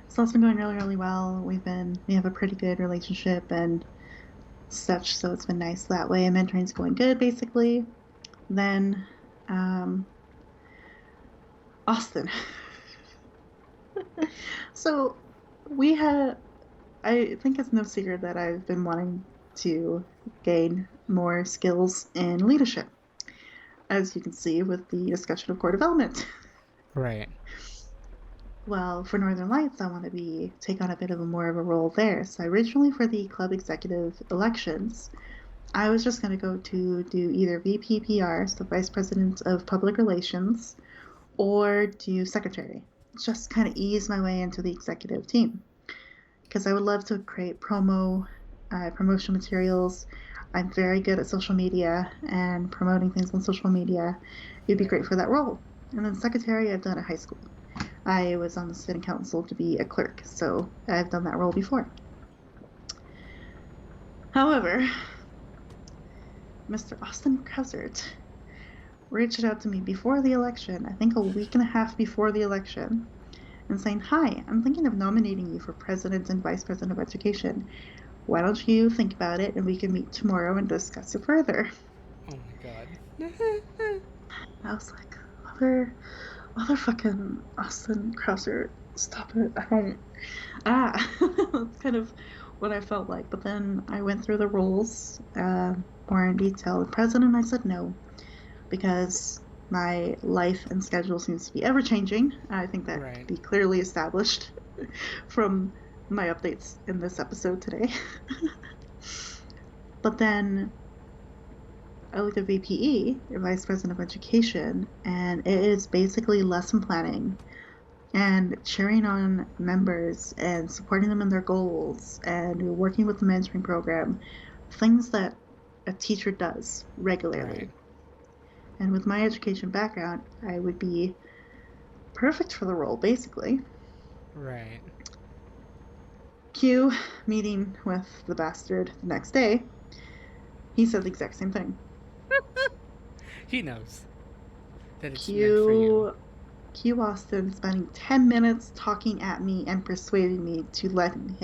So that's been going really, really well. We have a pretty good relationship and such, so it's been nice that way. Mentoring's going good, basically. Then, um, Austin. So we had, I think it's no secret that I've been wanting to gain more skills in leadership, as you can see with the discussion of core development. Right. Well, for Northern Lights, I want to take on a bit of a more of a role there. So originally for the club executive elections, I was just going to go to do either VPPR, so Vice President of Public Relations, or do Secretary. Just kind of ease my way into the executive team because I would love to create promotion materials. I'm very good at social media and promoting things on social media. It'd be Right. great for that role. And then secretary, I've done at high school. I was on the student council to be a clerk, so I've done that role before. However, Mr. Austin Krausert reached out to me before the election, I think a week and a half before the election, and saying, "Hi, I'm thinking of nominating you for president and vice president of education. Why don't you think about it and we can meet tomorrow and discuss it further?" Oh my god. I was like, motherfucking Austin Krauser, stop it. I don't. That's kind of what I felt like. But then I went through the roles more in detail. The president, I said no, because my life and schedule seems to be ever changing. I think that could Right. be clearly established from my updates in this episode today. But then I looked at VPE, Vice President of Education, and it is basically lesson planning and cheering on members and supporting them in their goals and working with the mentoring program, things that a teacher does Right. regularly. And with my education background, I would be perfect for the role, basically. Right. Q meeting with the bastard the next day, he said the exact same thing. He knows that it's meant for you. Q Q Austin spending 10 minutes talking at me and persuading me to let me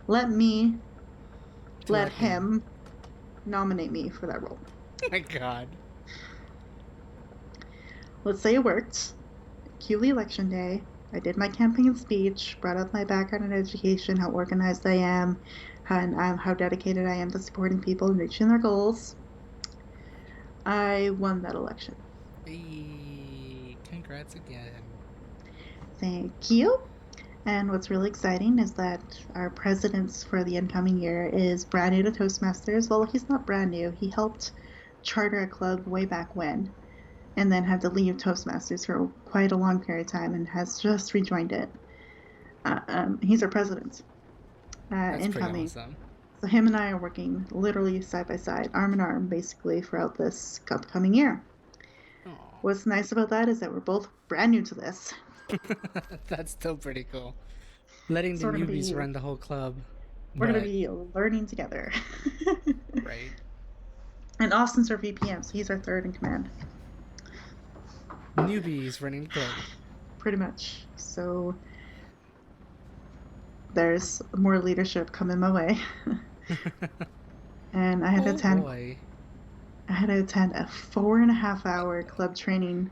To let let him. him nominate me for that role. Oh my god. Let's say it worked. Cue the election day. I did my campaign speech, brought up my background in education, how organized I am, and how dedicated I am to supporting people and reaching their goals. I won that election. Hey, congrats again. Thank you. And what's really exciting is that our presidents for the incoming year is brand new to Toastmasters. Well, he's not brand new. He helped charter a club way back when and then had to leave Toastmasters for quite a long period of time and has just rejoined it. He's our president, That's pretty incoming. awesome. So him and I are working literally side by side, arm in arm, basically, throughout this upcoming year. Aw. What's nice about that is that we're both brand new to this. That's still pretty cool. Letting the So newbies run the whole club. we're gonna But, be learning together. right. And Austin's our VPM, so he's our third in command. Newbies running the club. Pretty much. So there's more leadership coming my way. And Oh boy. I had to attend a 4.5 hour club training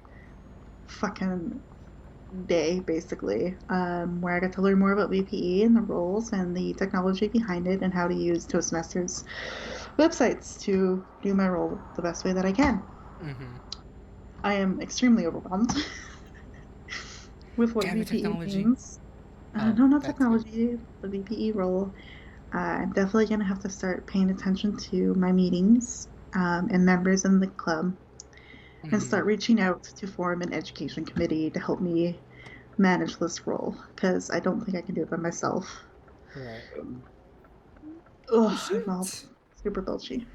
fucking day, basically, where I got to learn more about VPE and the roles and the technology behind it and how to use Toastmasters websites to do my role the best way that I can. Mm-hmm. I am extremely overwhelmed with what And the VPE technology. means. Oh, No, not that too. technology, the VPE role. I'm definitely going to have to start paying attention to my meetings and members in the club and Mm-hmm. start reaching out to form an education committee to help me manage this role because I don't think I can do it by myself. Right. Oh, Ugh, I'm all shoot. super belchy.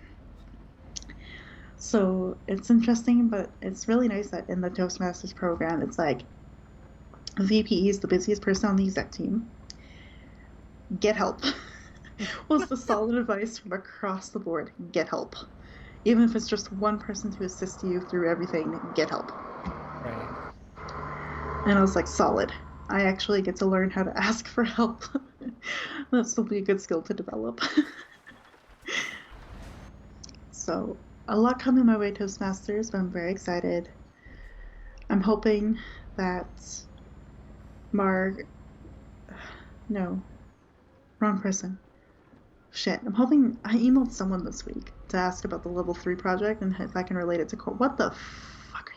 So it's interesting, but it's really nice that in the Toastmasters program, it's like VPE is the busiest person on the exec team. Get help. Was the solid advice from across the board. Get help. Even if it's just one person to assist you through everything, get help. Right. And I was like, solid. I actually get to learn how to ask for help. That's will be a good skill to develop. So, a lot coming my way, Toastmasters, but I'm very excited. I'm hoping that Marg. No, wrong person. Shit. I'm hoping. I emailed someone this week to ask about the level 3 project and if I can relate it to core. What the fuck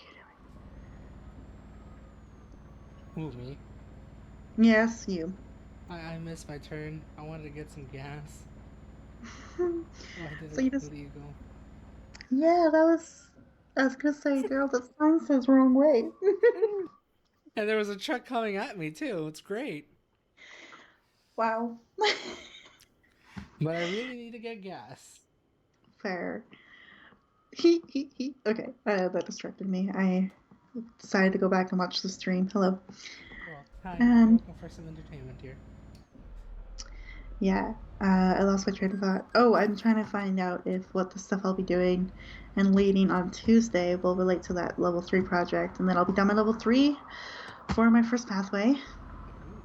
are you Ooh, me. doing? Yes, you. I missed my turn. I wanted to get some gas. Oh, I did So it you just. illegal. Yeah, that was. I was gonna say, girl, that sign says wrong way. And there was a truck coming at me too. It's great. Wow. But I really need to get gas. Fair. Okay, that distracted me. I decided to go back and watch the stream. Hello. Well, hi. You're And welcome for some entertainment here. yeah, I lost my train of thought. Oh, I'm trying to find out if what the stuff I'll be doing and leading on Tuesday will relate to that level 3 project. And then I'll be done my level 3 for my first pathway. Ooh.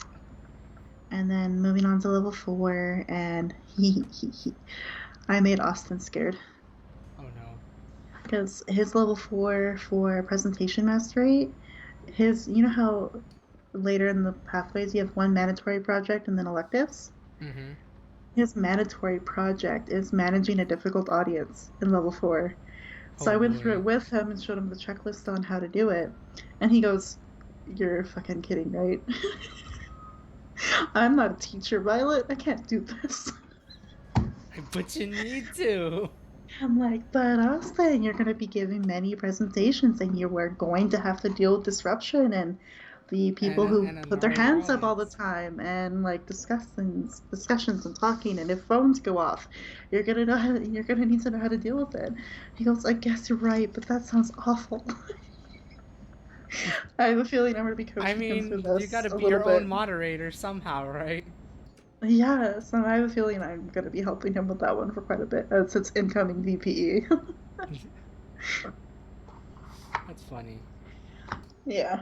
And then moving on to level 4. And I made Austin scared. Oh no. Because his level 4 for presentation mastery, you know how later in the pathways you have one mandatory project and then electives? Mm-hmm. His mandatory project is managing a difficult audience in level 4. So Oh I went through boy. it with him and showed him the checklist on how to do it. And he goes, "You're fucking kidding, right?" I'm not a teacher, Violet. I can't do this. But you need to. I'm like, but Austin, you're going to be giving many presentations and you are going to have to deal with disruption and the people who And a put their larger hands up all the audience. time and like discussions and talking, and if phones go off, you're gonna need to know how to deal with it. He goes, I guess you're right, but that sounds awful. I have a feeling I'm gonna be I coaching him through mean, you this gotta a be little your own bit. moderator somehow, right? Yeah, so I have a feeling I'm gonna be helping him with that one for quite a bit as it's incoming VPE. That's funny. Yeah.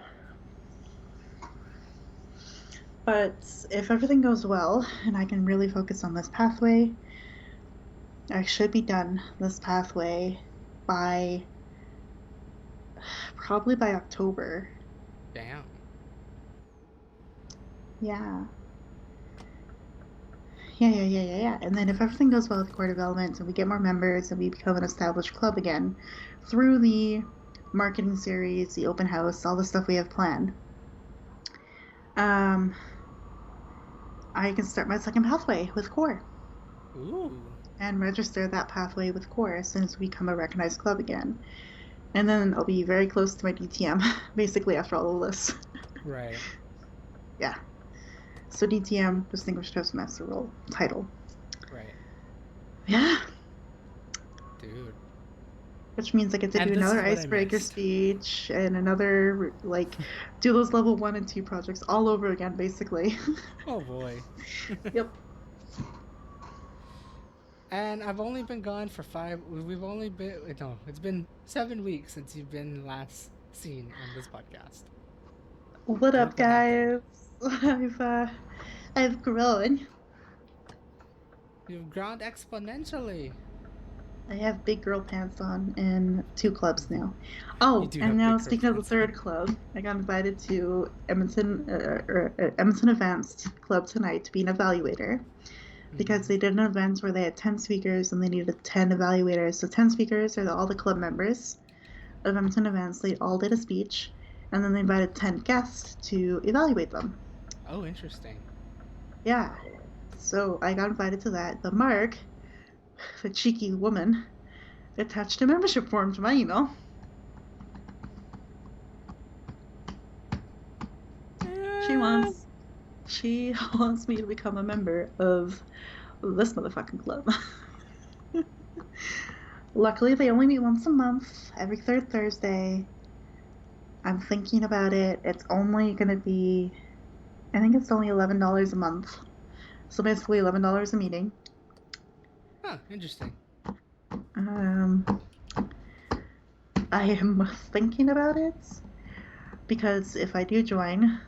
But if everything goes well and I can really focus on this pathway, I should be done this pathway by probably by October. Damn. Yeah. Yeah. And then if everything goes well with core development and we get more members and we become an established club again through the marketing series, the open house, all the stuff we have planned, um, I can start my second pathway with core Ooh. and register that pathway with core as soon as we become a recognized club again. And then I'll be very close to my DTM, basically, after all of this. Right. Yeah. So DTM, Distinguished Toastmaster role title. Right. Yeah. Dude. Which means I get to do And this another is what I icebreaker missed. speech and another, like, do those level 1 and 2 projects all over again, basically. Oh boy. Yep. And I've only been gone for 5. We've only been. No, it's been 7 weeks since you've been last seen on this podcast. What Look up, what happened. guys? I've, uh, I've grown. You've grown exponentially. I have big girl pants on in 2 clubs now. You Oh, do and have now big girl speaking of the pants on. third club, I got invited to Edmonton Advanced Club tonight to be an evaluator because Mm-hmm. they did an event where they had 10 speakers and they needed 10 evaluators. So 10 speakers are all the club members of Edmonton Advanced. They all did a speech, and then they invited 10 guests to evaluate them. Oh, interesting. Yeah. So I got invited to that. But Mark, the cheeky woman, attached a membership form to my email. She Yeah. wants she wants me to become a member of this motherfucking club. Luckily, they only meet once a month, every third Thursday. I'm thinking about it. It's only gonna be, I think it's only $11 a month. So basically, $11 a meeting. Huh, interesting. Um, I am thinking about it because if I do join,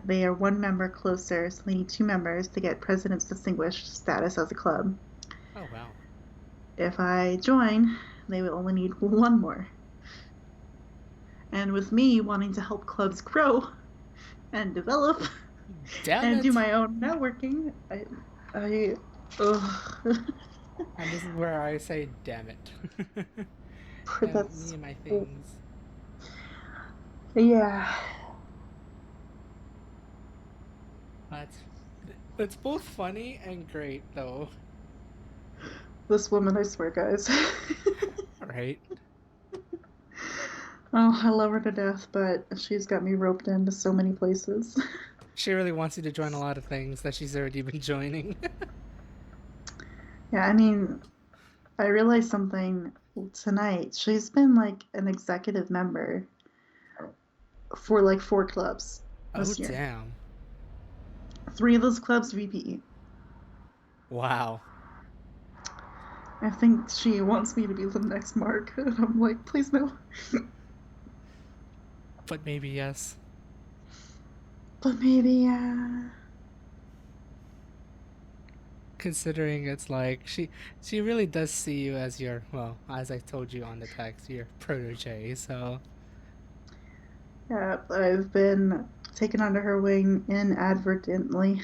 they are one member closer, so they need two members to get President's Distinguished status as a club. Oh, wow. If I join, they will only need one more. And with me wanting to help clubs grow and develop Damn and do it. my own networking, I, ugh. And this is where I say, damn it. Damn me That's, and my things. yeah. But it's both funny and great, though. This woman, I swear, guys. Right? Oh, I love her to death, but she's got me roped into so many places. She really wants you to join a lot of things that she's already been joining. Yeah, I mean, I realized something tonight. She's been like an executive member for like 4 clubs Oh, this year. damn. 3 of those clubs VP. Wow. I think she wants me to be the next Mark, and I'm like, please no. But maybe yes. But maybe, Considering it's like she really does see you as your, well, as I told you on the text, your protege, so yeah, I've been taken under her wing inadvertently.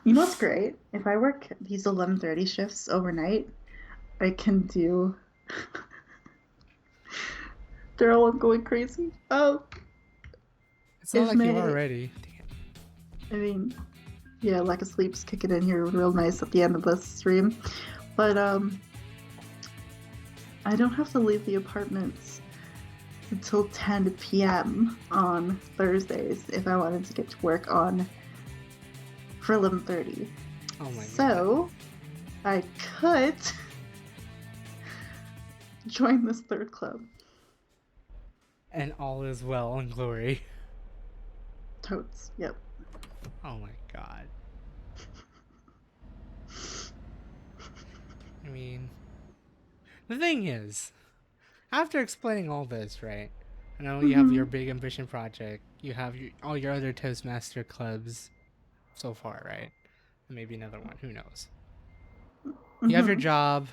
You know what's great? If I work these 11:30 shifts overnight, I can do. They're all going crazy. Oh, it's not if like you are May, ready. Dang it. I mean, yeah, lack of sleep's kicking in here real nice at the end of this stream. But I don't have to leave the apartments until 10 p.m. on Thursdays if I wanted to get to work on for 11:30. Oh my god. So I could join this third club. And all is well and glory. Totes. Yep. Oh my god. I mean, the thing is, after explaining all this, right? I know you have Mm-hmm. your big ambition project, you have all your other Toastmaster clubs so far, right? And maybe another one, who knows? You have your Mm-hmm. job.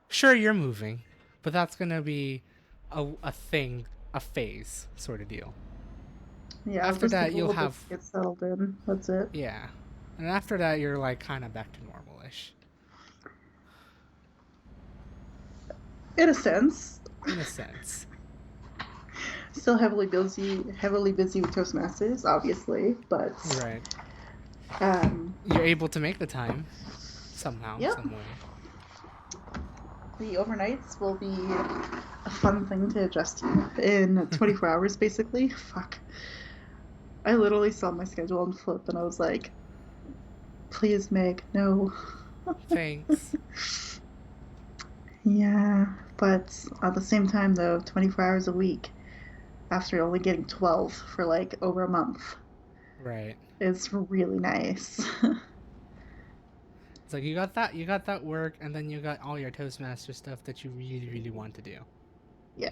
Sure, you're moving, but that's gonna be a thing, a phase sort of deal. Yeah, After just a that, you'll little bit have, to get settled in. That's it. yeah. And after that, you're like kind of back to normal-ish. In a sense. In a sense. Still heavily busy with Toastmasters, obviously, but Right. um, You're able to make the time somehow, yep. some way. The overnights will be a fun thing to adjust to in 24 hours, basically. Fuck. I literally saw my schedule on Flip and I was like, please, Meg, no. Thanks. Yeah, but at the same time, though, 24 hours a week after only getting 12 for like over a month Right. is really nice. It's like you got that work, and then you got all your Toastmaster stuff that you really, really want to do. Yeah.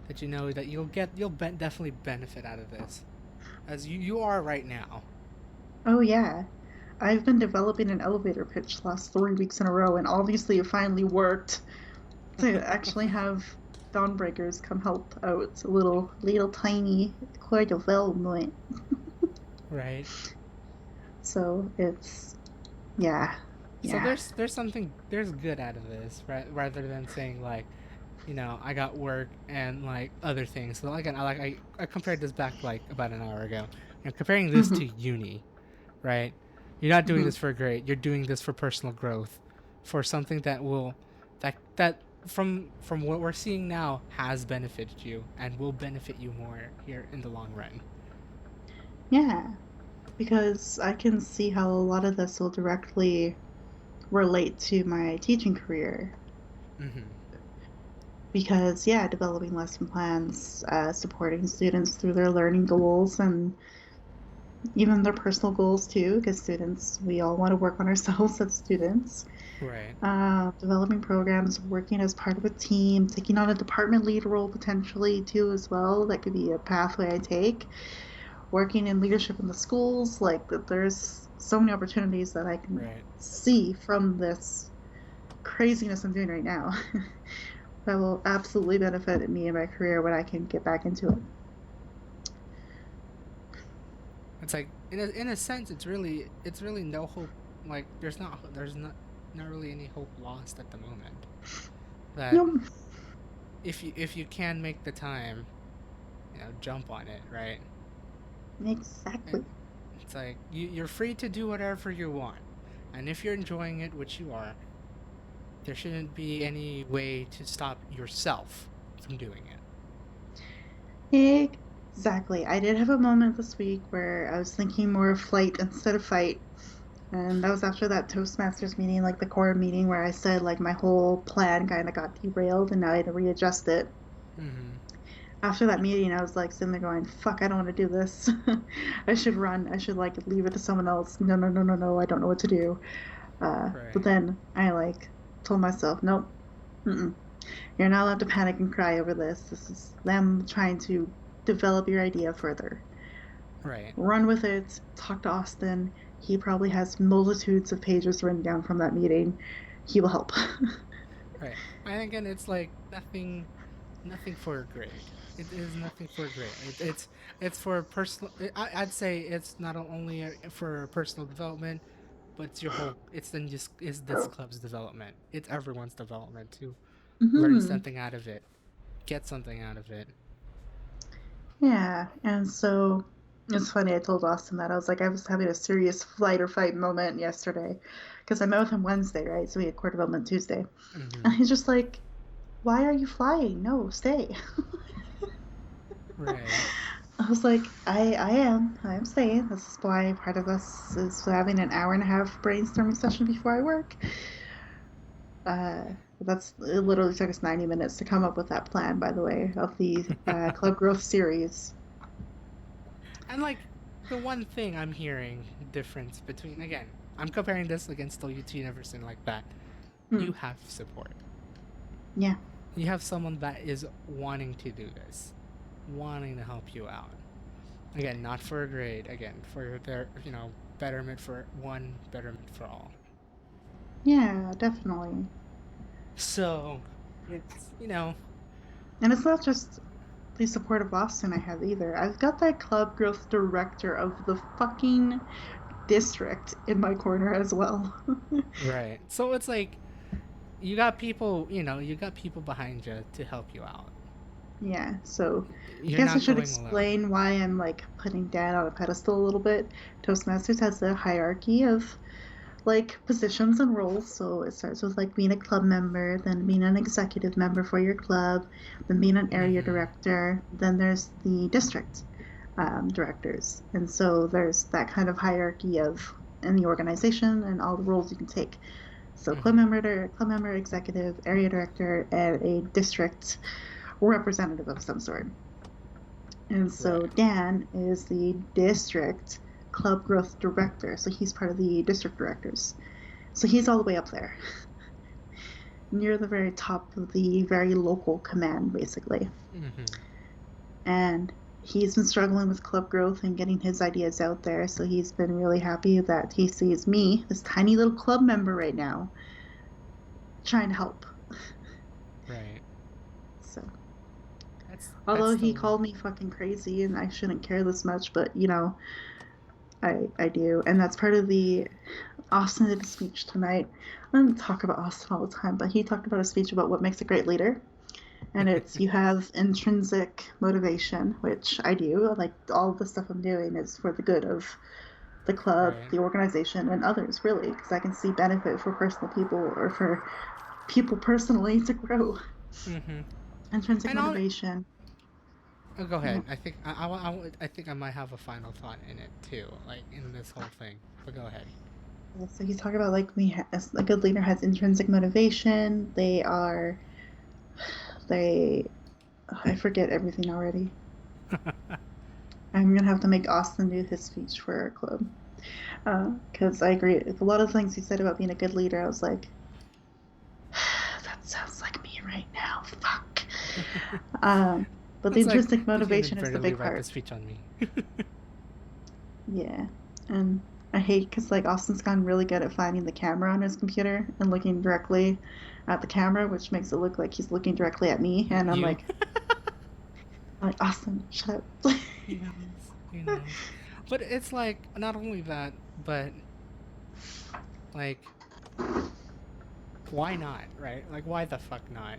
That you know that you'll definitely benefit out of this, as you are right now. Oh, yeah. I've been developing an elevator pitch the last 3 weeks in a row, and obviously it finally worked to actually have Dawnbreakers come help out. A little tiny core development. Right. So it's, yeah, So yeah. there's good out of this, right? Rather than saying like, I got work and like other things. So again, I compared this back like about an hour ago. Comparing this Mm-hmm. to uni, right? You're not doing Mm-hmm. this for grade. You're doing this for personal growth, for something that from what we're seeing now has benefited you and will benefit you more here in the long run. Yeah, because I can see how a lot of this will directly relate to my teaching career. Mm-hmm. Because, yeah, developing lesson plans, supporting students through their learning goals and even their personal goals too, because students, we all want to work on ourselves as students. Right. Developing programs, working as part of a team, taking on a department lead role potentially too as well. That could be a pathway I take. Working in leadership in the schools, like that. There's so many opportunities that I can Right. see from this craziness I'm doing right now that will absolutely benefit me in my career when I can get back into it. It's like in a sense, it's really no hope. Like there's not really any hope lost at the moment. That Yep, if you can make the time, jump on it, right? It, exactly. it's like you're free to do whatever you want, and if you're enjoying it, which you are, there shouldn't be any way to stop yourself from doing it. Exactly. I did have a moment this week where I was thinking more of flight instead of fight. And that was after that Toastmasters meeting, like the core meeting where I said like my whole plan kind of got derailed and now I had to readjust it. Mm-hmm. After that meeting, I was like sitting there going, fuck, I don't want to do this. I should run. I should like leave it to someone else. No, no, no, no, no. I don't know what to do. But Right. then I like told myself, nope, mm-mm. You're not allowed to panic and cry over this. This is them trying to develop your idea further. Right. Run with it. Talk to Austin. He probably has multitudes of pages written down from that meeting. He will help. Right. And again, it's like nothing for a grade. It is nothing for a grade. It's for personal. I'd say it's not only for personal development, but it's your whole. It's then just is this club's development. It's everyone's development to learn Hmm. something out of it, get something out of it. Yeah, and so it's funny. I told Austin that I was like I was having a serious flight or fight moment yesterday because I met with him Wednesday, right? So we had core development Tuesday, Mm-hmm. and he's just like, "Why are you flying? No, stay." Right. I was like, I am staying. This is why part of us is having an hour and a half brainstorming session before I work. Uh, that's it. Literally took us 90 minutes to come up with that plan. By the way, of the club growth series. And like the one thing I'm hearing difference between, again, I'm comparing this against the UT Universe and like that. Hmm. You have support. Yeah. You have someone that is wanting to do this, wanting to help you out. Again, not for a grade. Again, for their betterment for one, betterment for all. Yeah. Definitely. So it's And it's not just the support of Boston I have either. I've got that club growth director of the fucking district in my corner as well. right. So it's like you got people behind you to help you out. Yeah, so I You're guess I not should going alone. explain why I'm like putting Dan on a pedestal a little bit. Toastmasters has a hierarchy of like positions and roles. So it starts with like being a club member, then being an executive member for your club, then being an area Mm-hmm. director. Then there's the district directors, and so there's that kind of hierarchy of in the organization and all the roles you can take. So Mm-hmm. club member, executive, area director, and a district representative of some sort. And so Right. Dan is the district club growth director. So he's part of the district directors. So he's all the way up there, near the very top of the very local command, basically. Mm-hmm. And he's been struggling with club growth and getting his ideas out there. So he's been really happy that he sees me, this tiny little club member right now, trying to help. Right. So, That's although he still called me fucking crazy and I shouldn't care this much, but you know, I do. And that's part of the Austin did a speech tonight. I don't talk about Austin all the time, but he talked about a speech about what makes a great leader. And it's you have intrinsic motivation, which I do. Like all the stuff I'm doing is for the good of the club, right. the organization, and others, really, because I can see benefit for personal people or for people personally to grow. Mm-hmm. Intrinsic And I'll motivation. go Yeah. ahead. I think I might have a final thought in it too, like in this whole thing. But go ahead. Yeah, so he's talking about like a good leader has intrinsic motivation. They I forget everything already. I'm gonna have to make Austin do his speech for our club because I agree with a lot of things he said about being a good leader. I was like, that sounds like me right now. Fuck. Um, but the It's like, intrinsic did you motivation is the inadvertently big write the part. speech on me? Yeah, and I hate because like Austin's gotten really good at finding the camera on his computer and looking directly at the camera, which makes it look like he's looking directly at me, and You? I'm like Austin, shut up. He knows. He knows. But it's like not only that, but like why not, right? Like why the fuck not?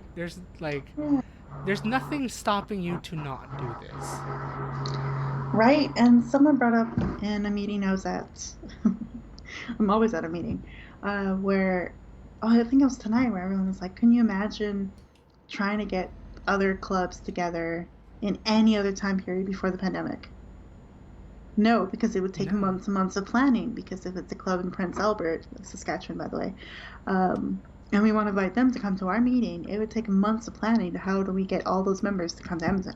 There's nothing stopping you to not do this. Right, and someone brought up in a meeting I was at. I'm always at a meeting where, oh, I think it was tonight, where everyone was like, "Can you imagine trying to get other clubs together in any other time period before the pandemic?" No, because it would take No. months and months of planning. Because if it's a club in Prince Albert, Saskatchewan, by the way, um, and we want to invite them to come to our meeting, it would take months of planning to how do we get all those members to come to Edmonton.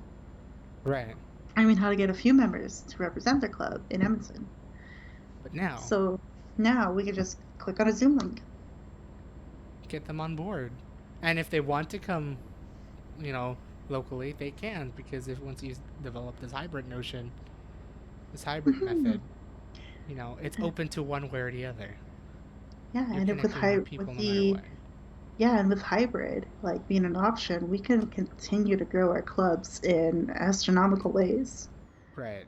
Right. I mean, how to get a few members to represent their club in Edmonton. But now, So now we can just click on a Zoom link. get them on board. And if they want to come, you know, locally, they can because if once you develop this hybrid notion, this hybrid Mm-hmm. method, you know, it's open to one way or the other. Yeah, You're and if with connecting with with people no matter the what. yeah, and with hybrid like being an option, we can continue to grow our clubs in astronomical ways. Right.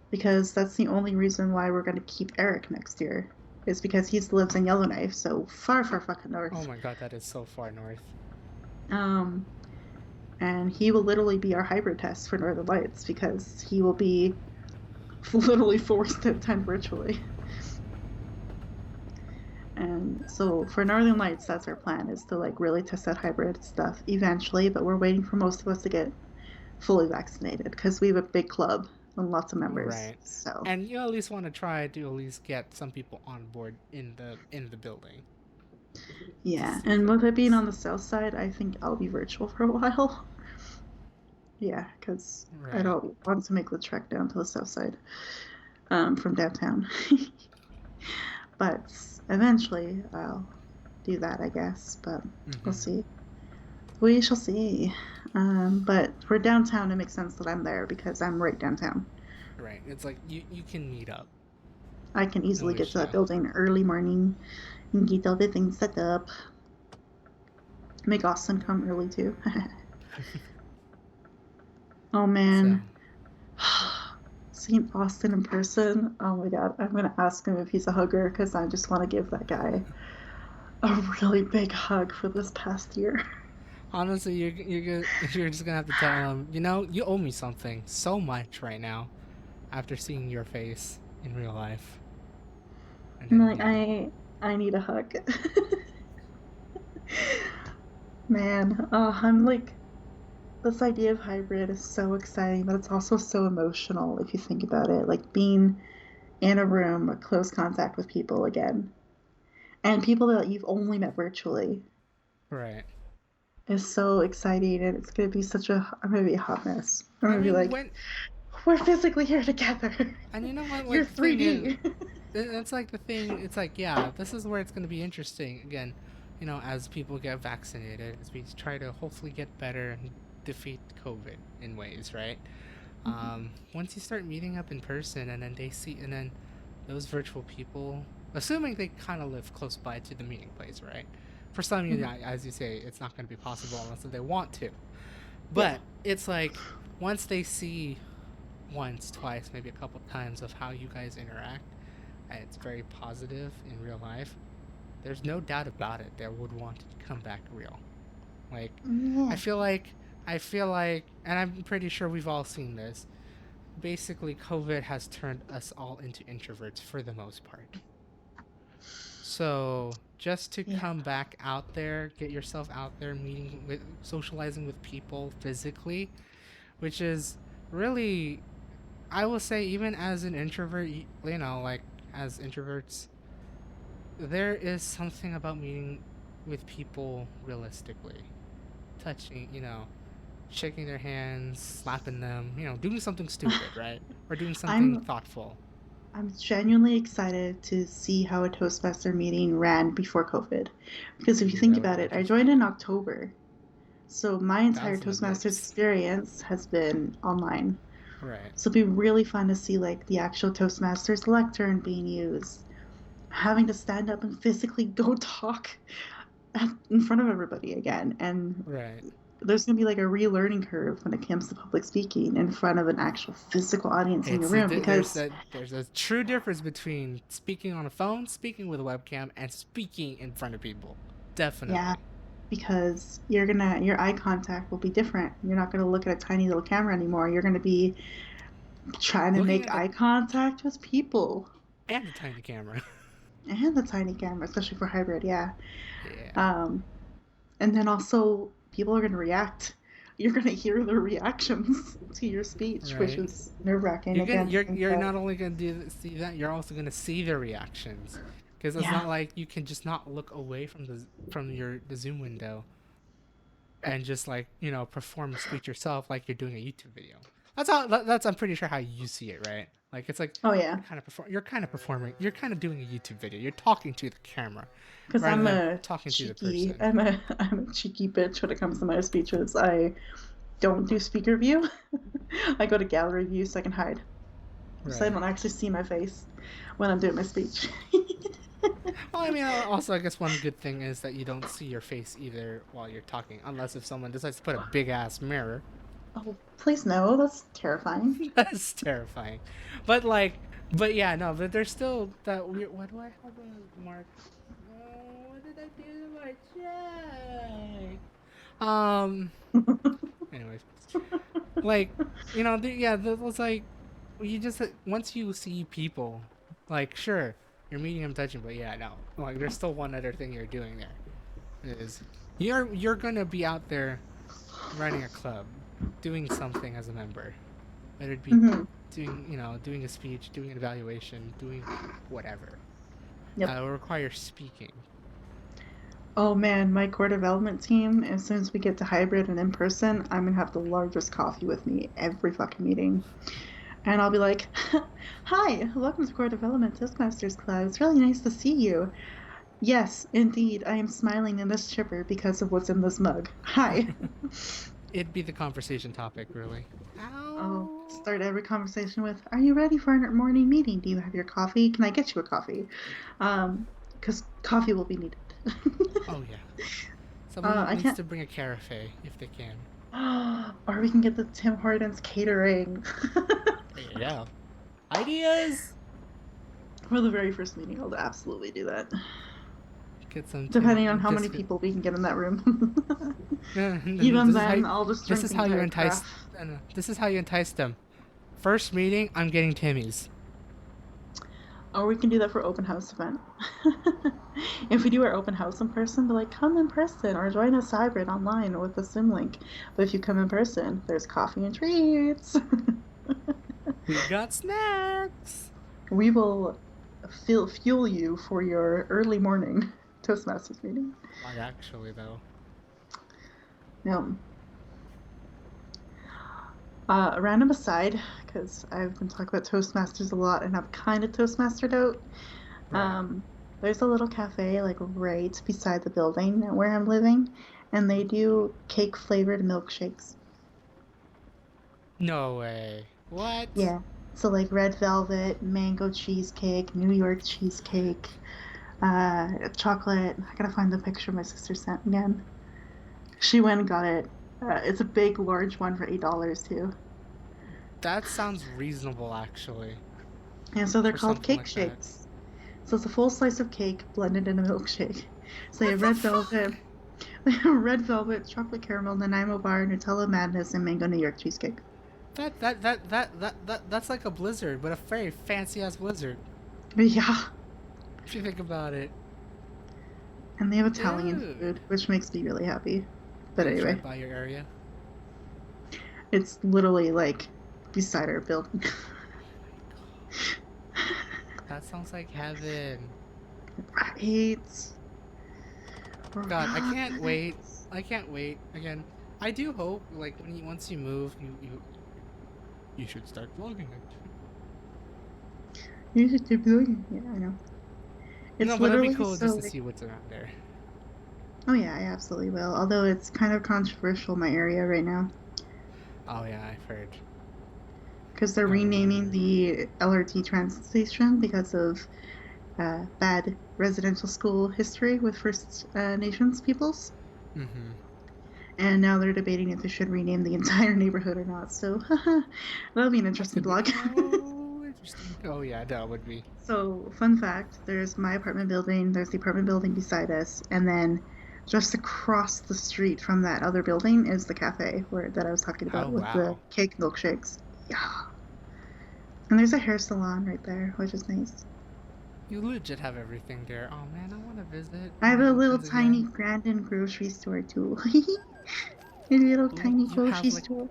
Because that's the only reason why we're going to keep Eric next year. Is because he lives in Yellowknife, so far, far fucking Oh north. my god, that is so far north. Um, and he will literally be our hybrid test for Northern Lights because he will be literally forced to attend virtually. And so for Northern Lights, that's our plan is to like really test that hybrid stuff eventually. But we're waiting for most of us to get fully vaccinated because we have a big club and lots of members. Right. So And you at least want to try to at least get some people on board in the building to yeah, see if and it with it being works. on the south side, I think I'll be virtual for a while. Yeah, because I Right. don't want to make the trek down to the south side from downtown. But eventually I'll do that, I guess. But we'll Mm-hmm. see. We shall see. But for downtown, it makes sense that I'm there because I'm right downtown. Right. It's like you can meet up. I can No easily get to issue. that building early morning and get all the things set up. Make Austin come early too. Oh So, man. Seeing Austin in person, oh my god, I'm gonna ask him if he's a hugger because I just want to give that guy a really big hug for this past year. honestly, you're just gonna have to tell him, you know, you owe me something so much right now after seeing your face in real life, and I'm then like, I need a hug. Man, I'm like, this idea of hybrid is so exciting, but it's also so emotional if you think about it. Like being in a room with close contact with people again, and people that you've only met virtually right. is so exciting, and it's gonna be I'm gonna be a hot mess. I'm I gonna be mean, like, when we're physically here together. and you know what? You're Like the thing is, 3D. that's like the thing. It's like, yeah, this is where it's gonna be interesting again. You know, as people get vaccinated, as we try to hopefully get better and defeat COVID in ways, right? Once you start meeting up in person, and then they see, and then those virtual people, assuming they kind of live close by to the meeting place, right? For some, you know, as you say, it's not going to be possible unless they want to. Yeah. But it's like once they see once, twice, maybe a couple times of how you guys interact, and it's very positive in real life, there's no doubt about it they would want to come back real. Like, I Yeah. feel like, and I'm pretty sure we've all seen this. Basically, COVID has turned us all into introverts for the most part. So just to Yeah. come back out there, get yourself out there, meeting with, socializing with people physically, which is really, I will say, even as an introvert, like as introverts, there is something about meeting with people realistically, touching, shaking their hands, slapping them, doing something stupid, right? Or doing something I'm thoughtful. I'm genuinely excited to see how a Toastmaster meeting ran before COVID. Because if you Ooh, think that would about be it, I joined interesting. in October. So my That entire was in the Toastmasters midst. experience has been online. Right. So it'd be really fun to see like the actual Toastmasters lectern being used, having to stand up and physically go talk in front of everybody again. And Right. there's going to be like a relearning curve when it comes to public speaking in front of an actual physical audience in your It's room there's because a true difference between speaking on a phone, speaking with a webcam, and speaking in front of people. yeah, Definitely. because your eye contact will be different. You're not gonna look at a tiny little camera anymore. You're gonna be trying to Looking make at the eye contact with people and the tiny camera. and the tiny camera, especially for hybrid. Yeah, Yeah. um, and then also people are gonna react. You're gonna hear their reactions to your speech, which Right. is nerve wracking again to think You're about. not only gonna see that, you're also gonna see their reactions, because it's Yeah. not like you can just not look away from the Zoom window and just like perform a speech yourself like you're doing a YouTube video. That's I'm pretty sure how you see it, right? Like it's like Oh yeah. you're kind of performing, you're kind of doing a YouTube video. You're talking to the camera Because rather than talking to the person. I'm a cheeky bitch when it comes to my speeches. I don't do speaker view. I go to gallery view so I can hide. So I Right. don't actually see my face when I'm doing my speech. Well, I mean, also, I guess one good thing is that you don't see your face either while you're talking, unless if someone decides to put a big ass mirror. Oh, please no, that's terrifying. That's terrifying. But like, but yeah, no, but there's still that weird. What do I have a mark? Oh, what did I do to my check? Um. Anyways, like, yeah, that was like, you just once you see people, like, sure, you're meeting them, touching, but yeah, no, like, there's still one other thing you're doing there is you're gonna be out there running a club, doing something as a member. Whether it be Hmm. doing a speech, doing an evaluation, doing whatever. Yep. It will require speaking. Oh man, my core development team, as soon as we get to hybrid and in person, I'm gonna have the largest coffee with me every fucking meeting. And I'll be like, hi, welcome to Core Development Toastmasters Club. It's really nice to see you. Yes, indeed, I am smiling in this chipper because of what's in this mug. Hi. It'd be the conversation topic, really. I'll Ow. start every conversation with, are you ready for our morning meeting? Do you have your coffee? Can I get you a coffee? Because coffee will be needed. Oh yeah. Someone I needs can't. to bring a carafe if they can. Or we can get the Tim Hortons catering. There you go. Ideas. For the very first meeting, I'll absolutely do that. Get some Depending on Tim. how many Just people we can get in that room. Even this is how then, I'll just this drink is the how you entire entice. carafe. This is how you entice them. First meeting, I'm getting Timmy's. Or we can do that for open house event. If we do our open house in person, be like, come in person or join us hybrid online with the sim link. But if you come in person, there's coffee and treats. We got snacks. We will fuel you for your early morning Toastmasters meeting. Like actually though. Now, a random aside, because I've been talking about Toastmasters a lot and I've kind of Toastmastered out. Right. Um, there's a little cafe like right beside the building where I'm living, and they do cake flavored milkshakes. No way. What? Yeah. So like red velvet, mango cheesecake, New York cheesecake, chocolate. I gotta find the picture my sister sent again. She went and got it. It's a big, large one for $8 too. That sounds reasonable actually And so they're for called something cake like that. shakes. So it's a full slice of cake blended in a milkshake. So they What have the red fuck? velvet, red velvet, chocolate caramel, Nanaimo bar, Nutella madness, and mango New York cheesecake. That's like a blizzard, but a very fancy ass blizzard. But yeah, If you think about it. And they have Italian Dude. food, which makes me really happy. But Did you anyway, drive by your area? it's literally like beside our building. That sounds like heaven. Right. God, I Right. can't wait. I can't wait. Again, I do hope like once you move, you should start vlogging it. You should keep doing it. Yeah, I know. No, It's but it'd be literally cool so just to like, see what's around there. oh yeah, I absolutely will. Although it's kind of controversial, my area right now, Oh yeah, I've heard. because they're I've renaming heard. the LRT transit station because of bad residential school history with First Nations peoples. Mm-hmm. And now they're debating if they should rename the entire neighborhood or not. So, that'll be an That interesting could be blog. interesting. Oh yeah, that would be. So, fun fact, there's my apartment building, there's the apartment building beside us, and then just across the street from that other building is the cafe that I was talking Oh about with the wow. cake milkshakes. Yeah. And there's a hair salon right there, which is nice. You legit have everything there. Oh man, I want to visit I when have it a little opens tiny again. Grandin grocery store too. A little Ooh, tiny you grocery have like, store.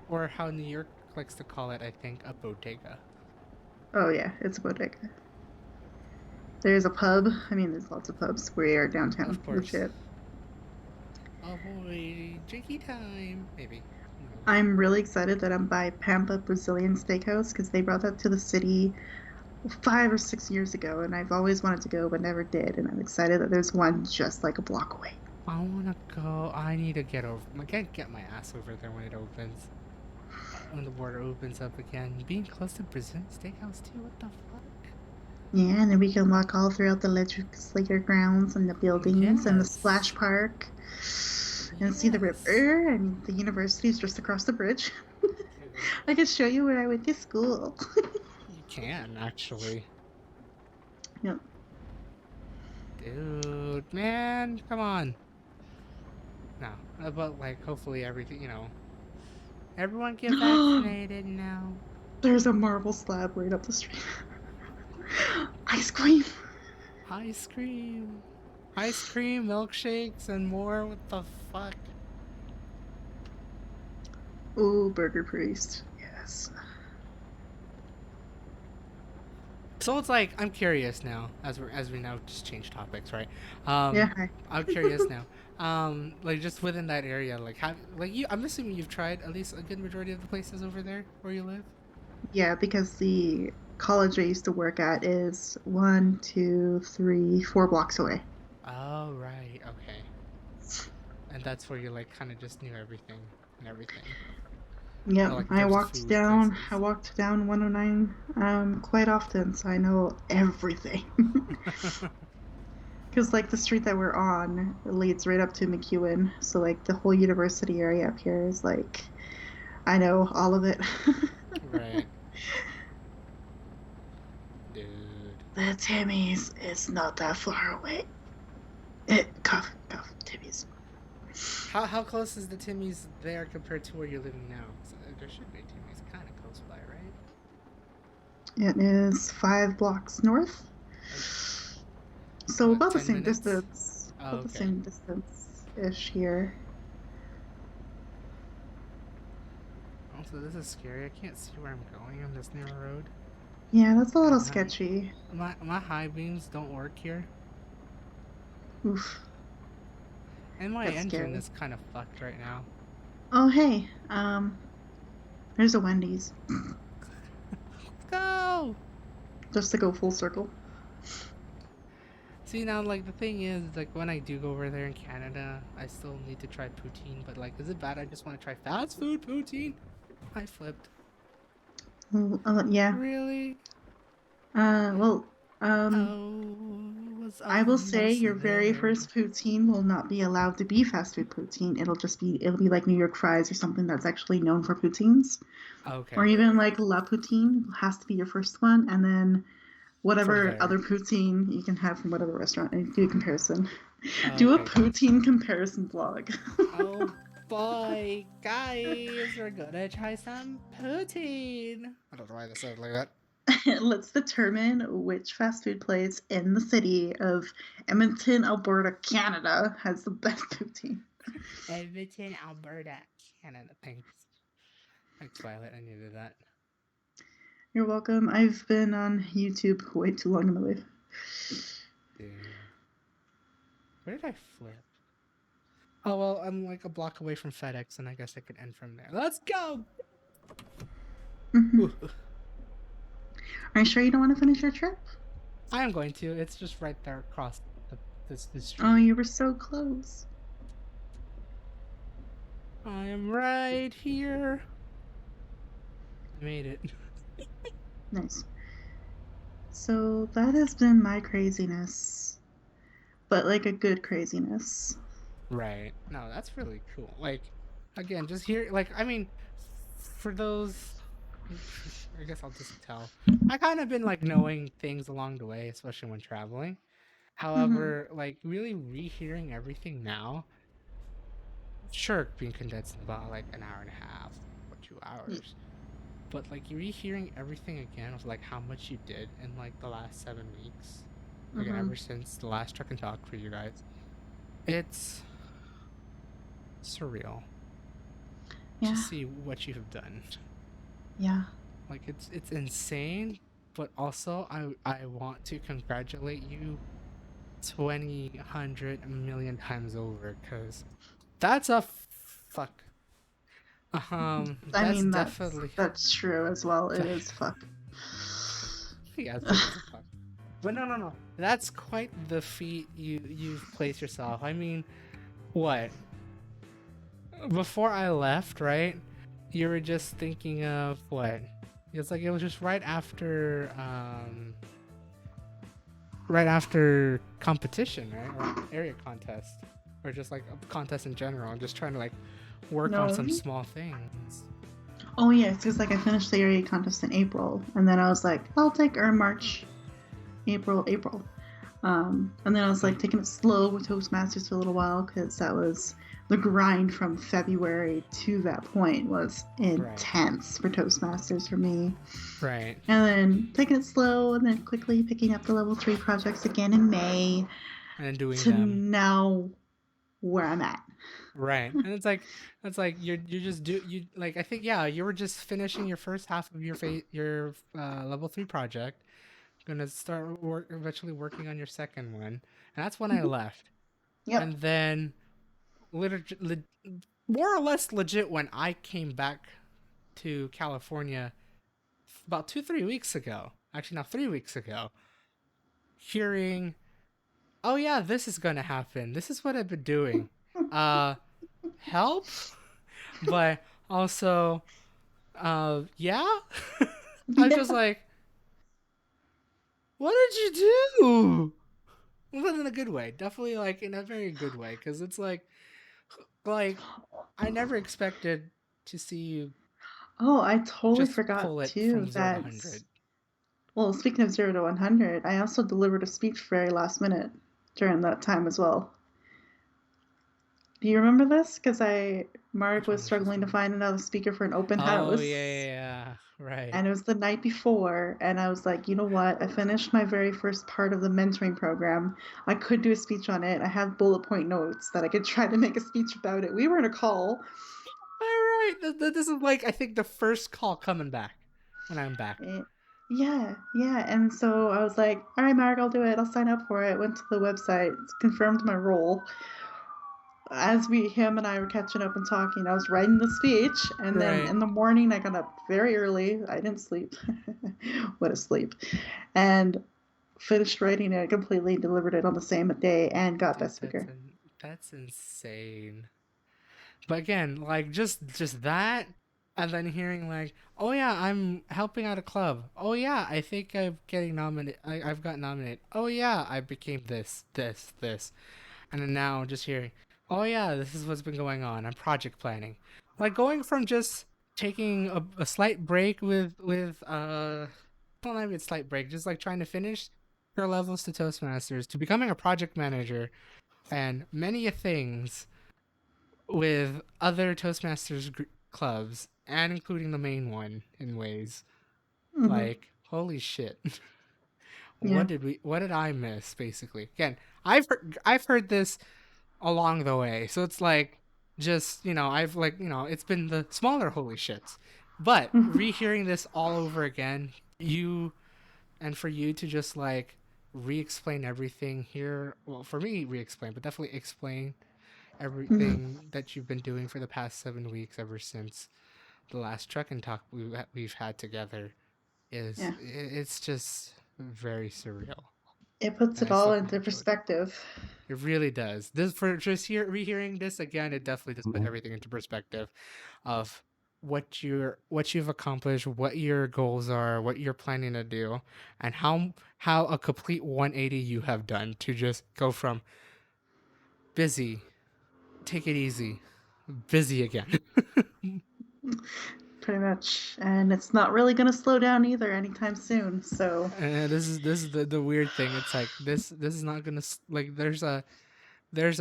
or how New York likes to call it, I think, a bodega. Oh yeah, it's a bodega. There's a pub. I mean, there's lots of pubs. We are downtown, Of course. legit. Oh boy, Jakey time. Maybe. Who knows? I'm really excited that I'm by Pampa Brazilian Steakhouse because they brought that to the city 5 or 6 years ago, and I've always wanted to go but never did. And I'm excited that there's one just like a block away. I wanna go. I need to get over. I can't get my ass over there when it opens. When the border opens up again. Being close to Brazilian Steakhouse too. What the fuck? Yeah, and then we can walk all throughout the legislature grounds and the buildings and the splash Yes. park and see the Yes. river and the university is just across the bridge. Dude, I could show you where I went to school. you can actually. Yep. Dude, man, come on. No, but like, hopefully everything, everyone get vaccinated now. There's a marble slab right up the street. Ice cream. Ice cream. Ice cream, milkshakes, and more. What the fuck? Ooh, Burger Priest. Yes. So it's like I'm curious now, as we now just change topics, right? Yeah. Um, Hi. I'm curious now. Like just within that area, like have like you, I'm assuming you've tried at least a good majority of the places over there where you live. Yeah, because the college I used to work at is 1, 2, 3, 4 blocks away. Oh right, okay. And that's where you like kind of just knew everything and everything. Yep, Or like in terms of food I places. walked down 109 quite often, so I know everything. Because like the street that we're on leads right up to McEwen, so like the whole university area up here is like I know all of it. Right, dude. The Timmy's is not that far away. It cough cough Timmy's. How close is the Timmy's there compared to where you're living now? So there should be a Timmy's kind of close by, right? It is 5 blocks north, Like so what, about the 10 same minutes? distance. Oh, About the okay. same distance ish here. Oh, so this is scary. I can't see where I'm going on this narrow road. Yeah, that's a little And sketchy. my high beams don't work here. Oof, And my that's engine scary. is kind of fucked right now. Oh hey, there's a Wendy's. Go! Just to go full circle. See, now, like, the thing is, like, when I do go over there in Canada, I still need to try poutine, but, like, is it bad? I just want to try fast food poutine? I flipped. Yeah. Really? Well, Oh, was I will say almost your very there. first poutine will not be allowed to be fast food poutine. It'll be like New York fries or something that's actually known for poutines. Or Okay. even like La Poutine has to be your first one, and then From whatever there. other poutine you can have from whatever restaurant and do a comparison. Do a Okay, gotcha. poutine comparison vlog. Oh boy, guys, we're gonna try some poutine. I don't know why that sounded like that. Let's determine which fast food place in the city of Edmonton, Alberta, Canada has the best poutine. Edmonton, Alberta, Canada. Thanks, Violet. I needed that. You're welcome. I've been on YouTube way too long in my life. Dang. Where did I flip? Oh well, I'm like a block away from FedEx, and I guess I could end from there. Let's go. Mm-hmm. Ooh, Are you sure you don't want to finish your trip? I am going to. It's just right there across the Oh, street. you were so close. I am right here. I made it. Nice. So that has been my craziness, but like a good craziness. Right. No, that's really cool. Like, again, just here. Like, I mean, for those, I guess I'll just tell. I kind of been like knowing things along the way, especially when traveling. Mm-hmm. However, like really rehearing everything now, sure, being condensed in about like an hour and a half or 2 hours, but like rehearing everything again of like how much you did in like the last 7 weeks, again, Mm-hmm. ever since the last truck and talk for you guys, it's surreal to Yeah. see what you have done. Yeah. Like it's insane, but also I want to congratulate you 20, 100 million times over because that's a fuck. I That's mean definitely that's true as well. It is fuck. yes, it is a fuck. But no. That's quite the feat you've placed yourself. I mean, what? Before I left, right? You were just thinking of what? It's like it was just right after competition, right? Or area contest. Or just like a contest in general. I'm just trying to like work on No. some small things. Oh yeah, it's because like I finished the area contest in April, and then I was like, I'll take March, April. And then I was like taking it slow with Toastmasters for a little while because that was the grind from February to that point was Right. intense for Toastmasters for me. Right. And then taking it slow and then quickly picking up the level 3 projects again in May And then doing to them. now where I'm at. Right. And it's like you're just do you like I think yeah, you were just finishing your first half of your level 3 project, going to start eventually working on your second one. And that's when I left. Yep. And then literally more or less legit when I came back to California about 2 3 weeks ago, actually now 3 weeks ago, hearing, oh yeah, this is gonna happen, this is what I've been doing, uh help, but also yeah. I'm just Yeah. like, what did you do? But in a good way, definitely like in a very good way, because it's like I never expected to see you Oh, I totally just forgot pull it too from 0 to 100. that. Well, speaking of 0 to 100, I also delivered a speech very last minute during that time as well. Do you remember this? Because Mark Which was one was this struggling to one? find another speaker for an open Oh house. yeah, right. And it was the night before, and I was like, you know what? I finished my very first part of the mentoring program. I could do a speech on it. I have bullet point notes that I could try to make a speech about it. We were in a call. All right. This is like I think the first call coming back when I'm back. Eh, yeah, yeah. And so I was like, all right, Mark, I'll do it. I'll sign up for it. Went to the website, confirmed my role. As him and I were catching up and talking, I was writing the speech, and then Right. in the morning I got up very early. I didn't sleep. What a sleep. And finished writing it completely, delivered it on the same day, and got Dude, best speaker. that's insane. But again, like just that, and then hearing like, oh yeah, I'm helping out a club. Oh yeah, I think I'm getting nominated. I've got nominated. Oh yeah, I became this, and then now just hearing, oh yeah, this is what's been going on. I'm project planning, like going from just taking a slight break well, not even a slight break, just like trying to finish your levels to Toastmasters to becoming a project manager and many things with other Toastmasters clubs and including the main one in ways Mm-hmm. like Holy shit. Yeah. What did I miss basically? Again, I've heard this along the way. So it's like just, I've like, it's been the smaller holy shits. But rehearing this all over again, you and for you to just like re-explain everything here, well, for me re-explain, but definitely explain Mhm. everything that you've been doing for the past 7 weeks ever since the last truck and talk we've had together is Yeah. it's just very surreal, It puts and it I still all quite into enjoyed it. perspective. It really does. This for just rehearing this again, it definitely just put everything into perspective of what you've accomplished, what your goals are, what you're planning to do, and how a complete 180 you have done to just go from busy, take it easy, busy again. Pretty much. And it's not really going to slow down either anytime soon. So, And this is the weird thing. It's like this is not gonna like there's a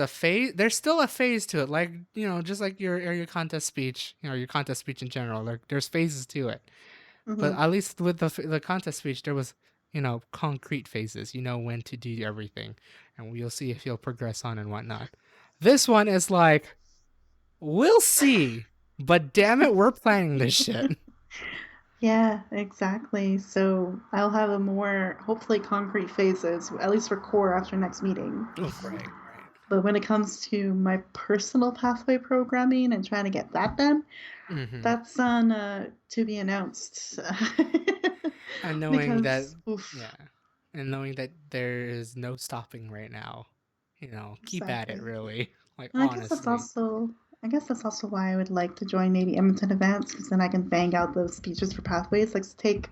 phase, there's still a phase to it, like just like your contest speech, your contest speech in general, like there's phases to it. But mhm. at least with the contest speech there was concrete phases, when to do everything, and we'll see if you'll progress on and whatnot. This one is like, we'll see, but damn it, we're planning this shit. Yeah, exactly. So I'll have a more hopefully concrete phases, at least for core after next meeting. Oh, right, right. But when it comes to my personal pathway programming and trying to get that done, Mm-hmm. that's on to be announced. And knowing that, Because, oof, yeah, and knowing that there is no stopping right now, keep at it, exactly. really. Like, And honestly. I guess that's also why I would like to join maybe Edmonton events because then I can bang out those speeches for pathways. Like to take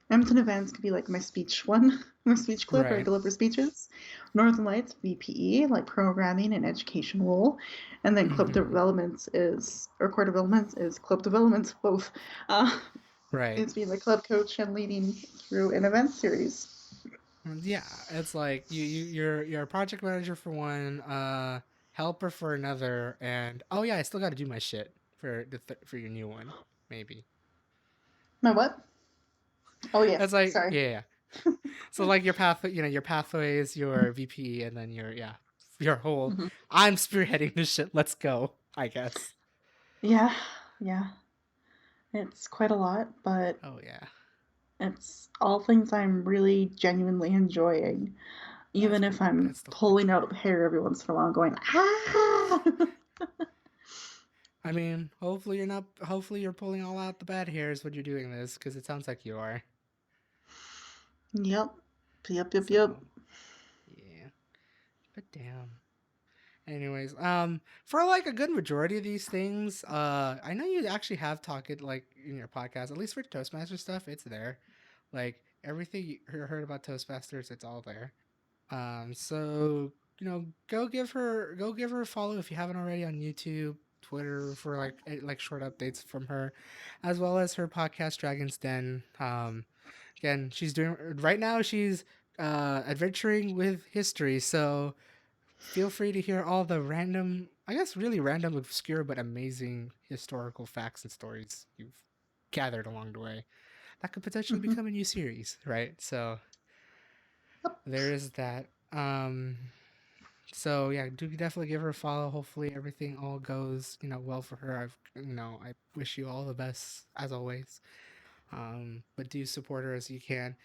Edmonton events could be like my speech one, my speech clip where I Right. deliver speeches. Northern Lights VPE like programming and education role, and then club Mm-hmm. development is or core development is club development both. Uh, Right. is being the club coach and leading through an event series. Yeah, it's like you're a project manager for one, helper for another, and oh yeah, I still got to do my shit for for your new one, maybe. My what? Oh yeah, That's like, sorry. yeah, yeah. So like your path, your pathways, your VP, and then your whole. Mm-hmm. I'm spearheading this shit. Let's go. I guess. Yeah, yeah. It's quite a lot, but Oh yeah, it's all things I'm really genuinely enjoying, that's even if good. I'm That's totally pulling fair. out hair every once in a while, going ah. I mean, hopefully you're not. Hopefully you're pulling all out the bad hairs when you're doing this, because it sounds like you are. Yep, yep, yep, So, yep. yeah. But damn. Anyways, for like a good majority of these things, I know you actually have talked it like in your podcast, at least for Toastmaster stuff, it's there. Like everything you heard about Toastmasters, it's all there. So go give her a follow if you haven't already on YouTube, Twitter for like short updates from her, as well as her podcast Dragon's Den. Again, she's doing right now. She's adventuring with history, so feel free to hear all the random, I guess, really random, obscure but amazing historical facts and stories you've gathered along the way. That could potentially Mm-hmm. become a new series, right? So Yep. there is that. So yeah, do definitely give her a follow. Hopefully everything all goes, well for her. I wish you all the best as always. But do support her as you can.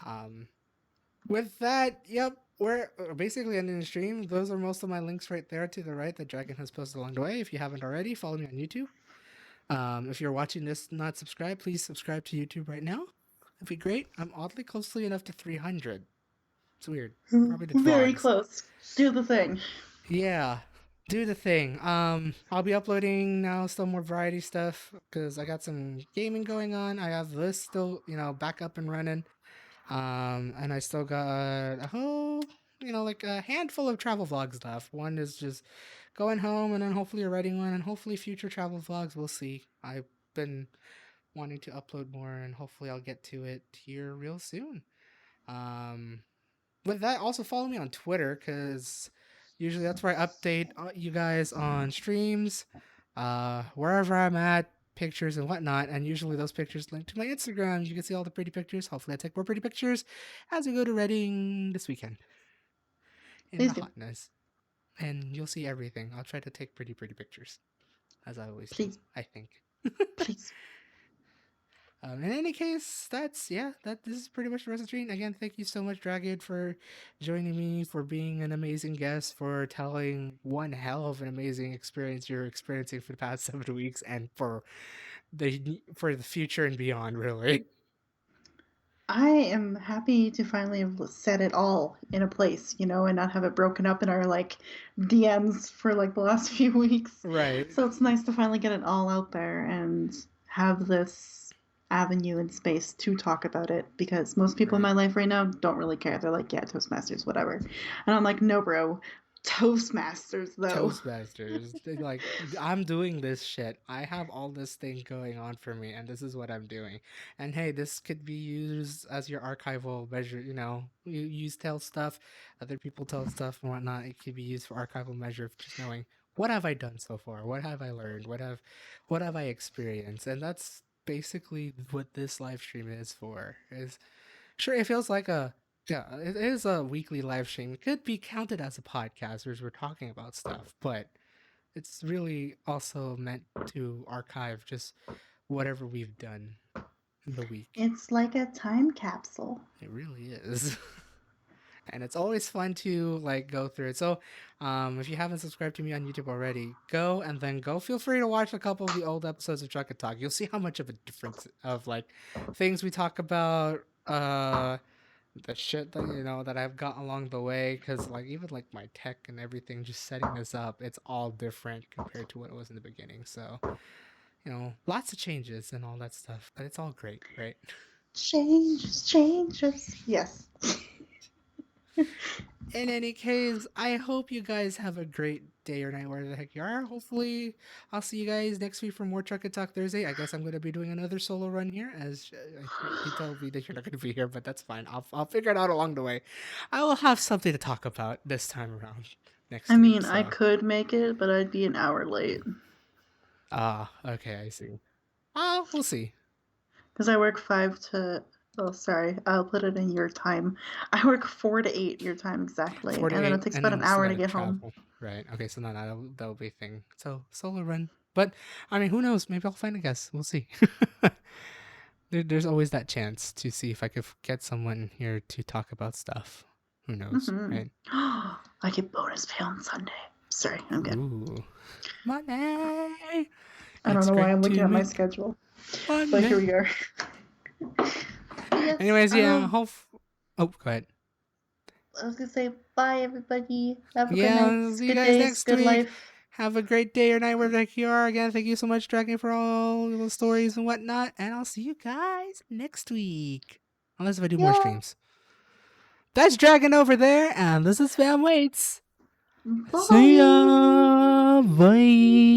Um, with that, yep, we're basically ending the stream. Those are most of my links right there to the right that Dragon has posted along the way. If you haven't already, follow me on YouTube. If you're watching this not subscribed, please subscribe to YouTube right now. That'd be great. I'm oddly closely enough to 300. It's weird. Probably the Very VODs. close. Do the thing. Yeah, do the thing. I'll be uploading now still more variety stuff because I got some gaming going on. I have this still, back up and running. And I still got a whole, like a handful of travel vlogs left. One is just going home, and then hopefully a writing one, and hopefully future travel vlogs. We'll see. I've been wanting to upload more, and hopefully I'll get to it here real soon. Um, with that, also follow me on Twitter because usually that's where I update you guys on streams, wherever I'm at. pictures and whatnot, and usually those pictures link to my Instagram. You can see all the pretty pictures. Hopefully, I take more pretty pictures as we go to Reading this weekend in the Please do. hotness, and you'll see everything. I'll try to take pretty pictures as I always do. Please. I think. Please. In any case, this is pretty much the rest of the stream. Again, thank you so much, Dragon, for joining me, for being an amazing guest, for telling one hell of an amazing experience you're experiencing for the past 7 weeks, and for the future and beyond, really. I am happy to finally have set it all in a place, and not have it broken up in our like DMs for like the last few weeks. Right. So it's nice to finally get it all out there and have this avenue and space to talk about it, because most people in my life right now don't really care. They're like, yeah, Toastmasters, whatever. And I'm like, no, bro. Toastmasters, though. Toastmasters. Like, I'm doing this shit. I have all this thing going on for me, and this is what I'm doing. And hey, this could be used as your archival measure. You tell stuff, other people tell stuff and whatnot. It could be used for archival measure of just knowing what have I done so far, what have I learned, what have I experienced, and that's basically what this live stream is for. Is sure it feels like it is a weekly live stream. It could be counted as a podcast as we're talking about stuff, but it's really also meant to archive just whatever we've done in the week. It's like a time capsule. It really is. And it's always fun to like go through it. So, if you haven't subscribed to me on YouTube already, go and then go. Feel free to watch a couple of the old episodes of Truck and Talk. You'll see how much of a difference of like things we talk about, the shit that I've got along the way, because like even like my tech and everything, just setting this up, it's all different compared to what it was in the beginning. So lots of changes and all that stuff, but it's all great, right? Changes. Yes. In any case, I hope you guys have a great day or night where the heck you are. Hopefully, I'll see you guys next week for more Truck and Talk Thursday. I guess I'm going to be doing another solo run here, as you told me that you're not going to be here, but that's fine. I'll figure it out along the way. I will have something to talk about this time around next week. I mean, I could make it, but I'd be an hour late. Okay, I see. We'll see. Because I work 5 to... Oh, sorry. I'll put it in your time. I work 4 to 8 your time exactly. And then it takes about an hour to get home. Right. Okay, so no, that'll be a thing. So, solo run. But, I mean, who knows? Maybe I'll find a guest. We'll see. There's always that chance to see if I could get someone here to talk about stuff. Who knows, right? I get bonus pay on Sunday. Sorry, I'm good. Ooh. Money! I don't know why I'm looking at my schedule. Money. But here we are. Yes, anyways, yeah, oh, go ahead. I was gonna say bye, everybody. Have a good night. See you guys next week. Life. Have a great day or night wherever you are. Again, thank you so much, Dragon, for all the stories and whatnot. And I'll see you guys next week. Unless if I do more streams. That's Dragon over there, and this is Fam Waits. Bye. See ya. Bye.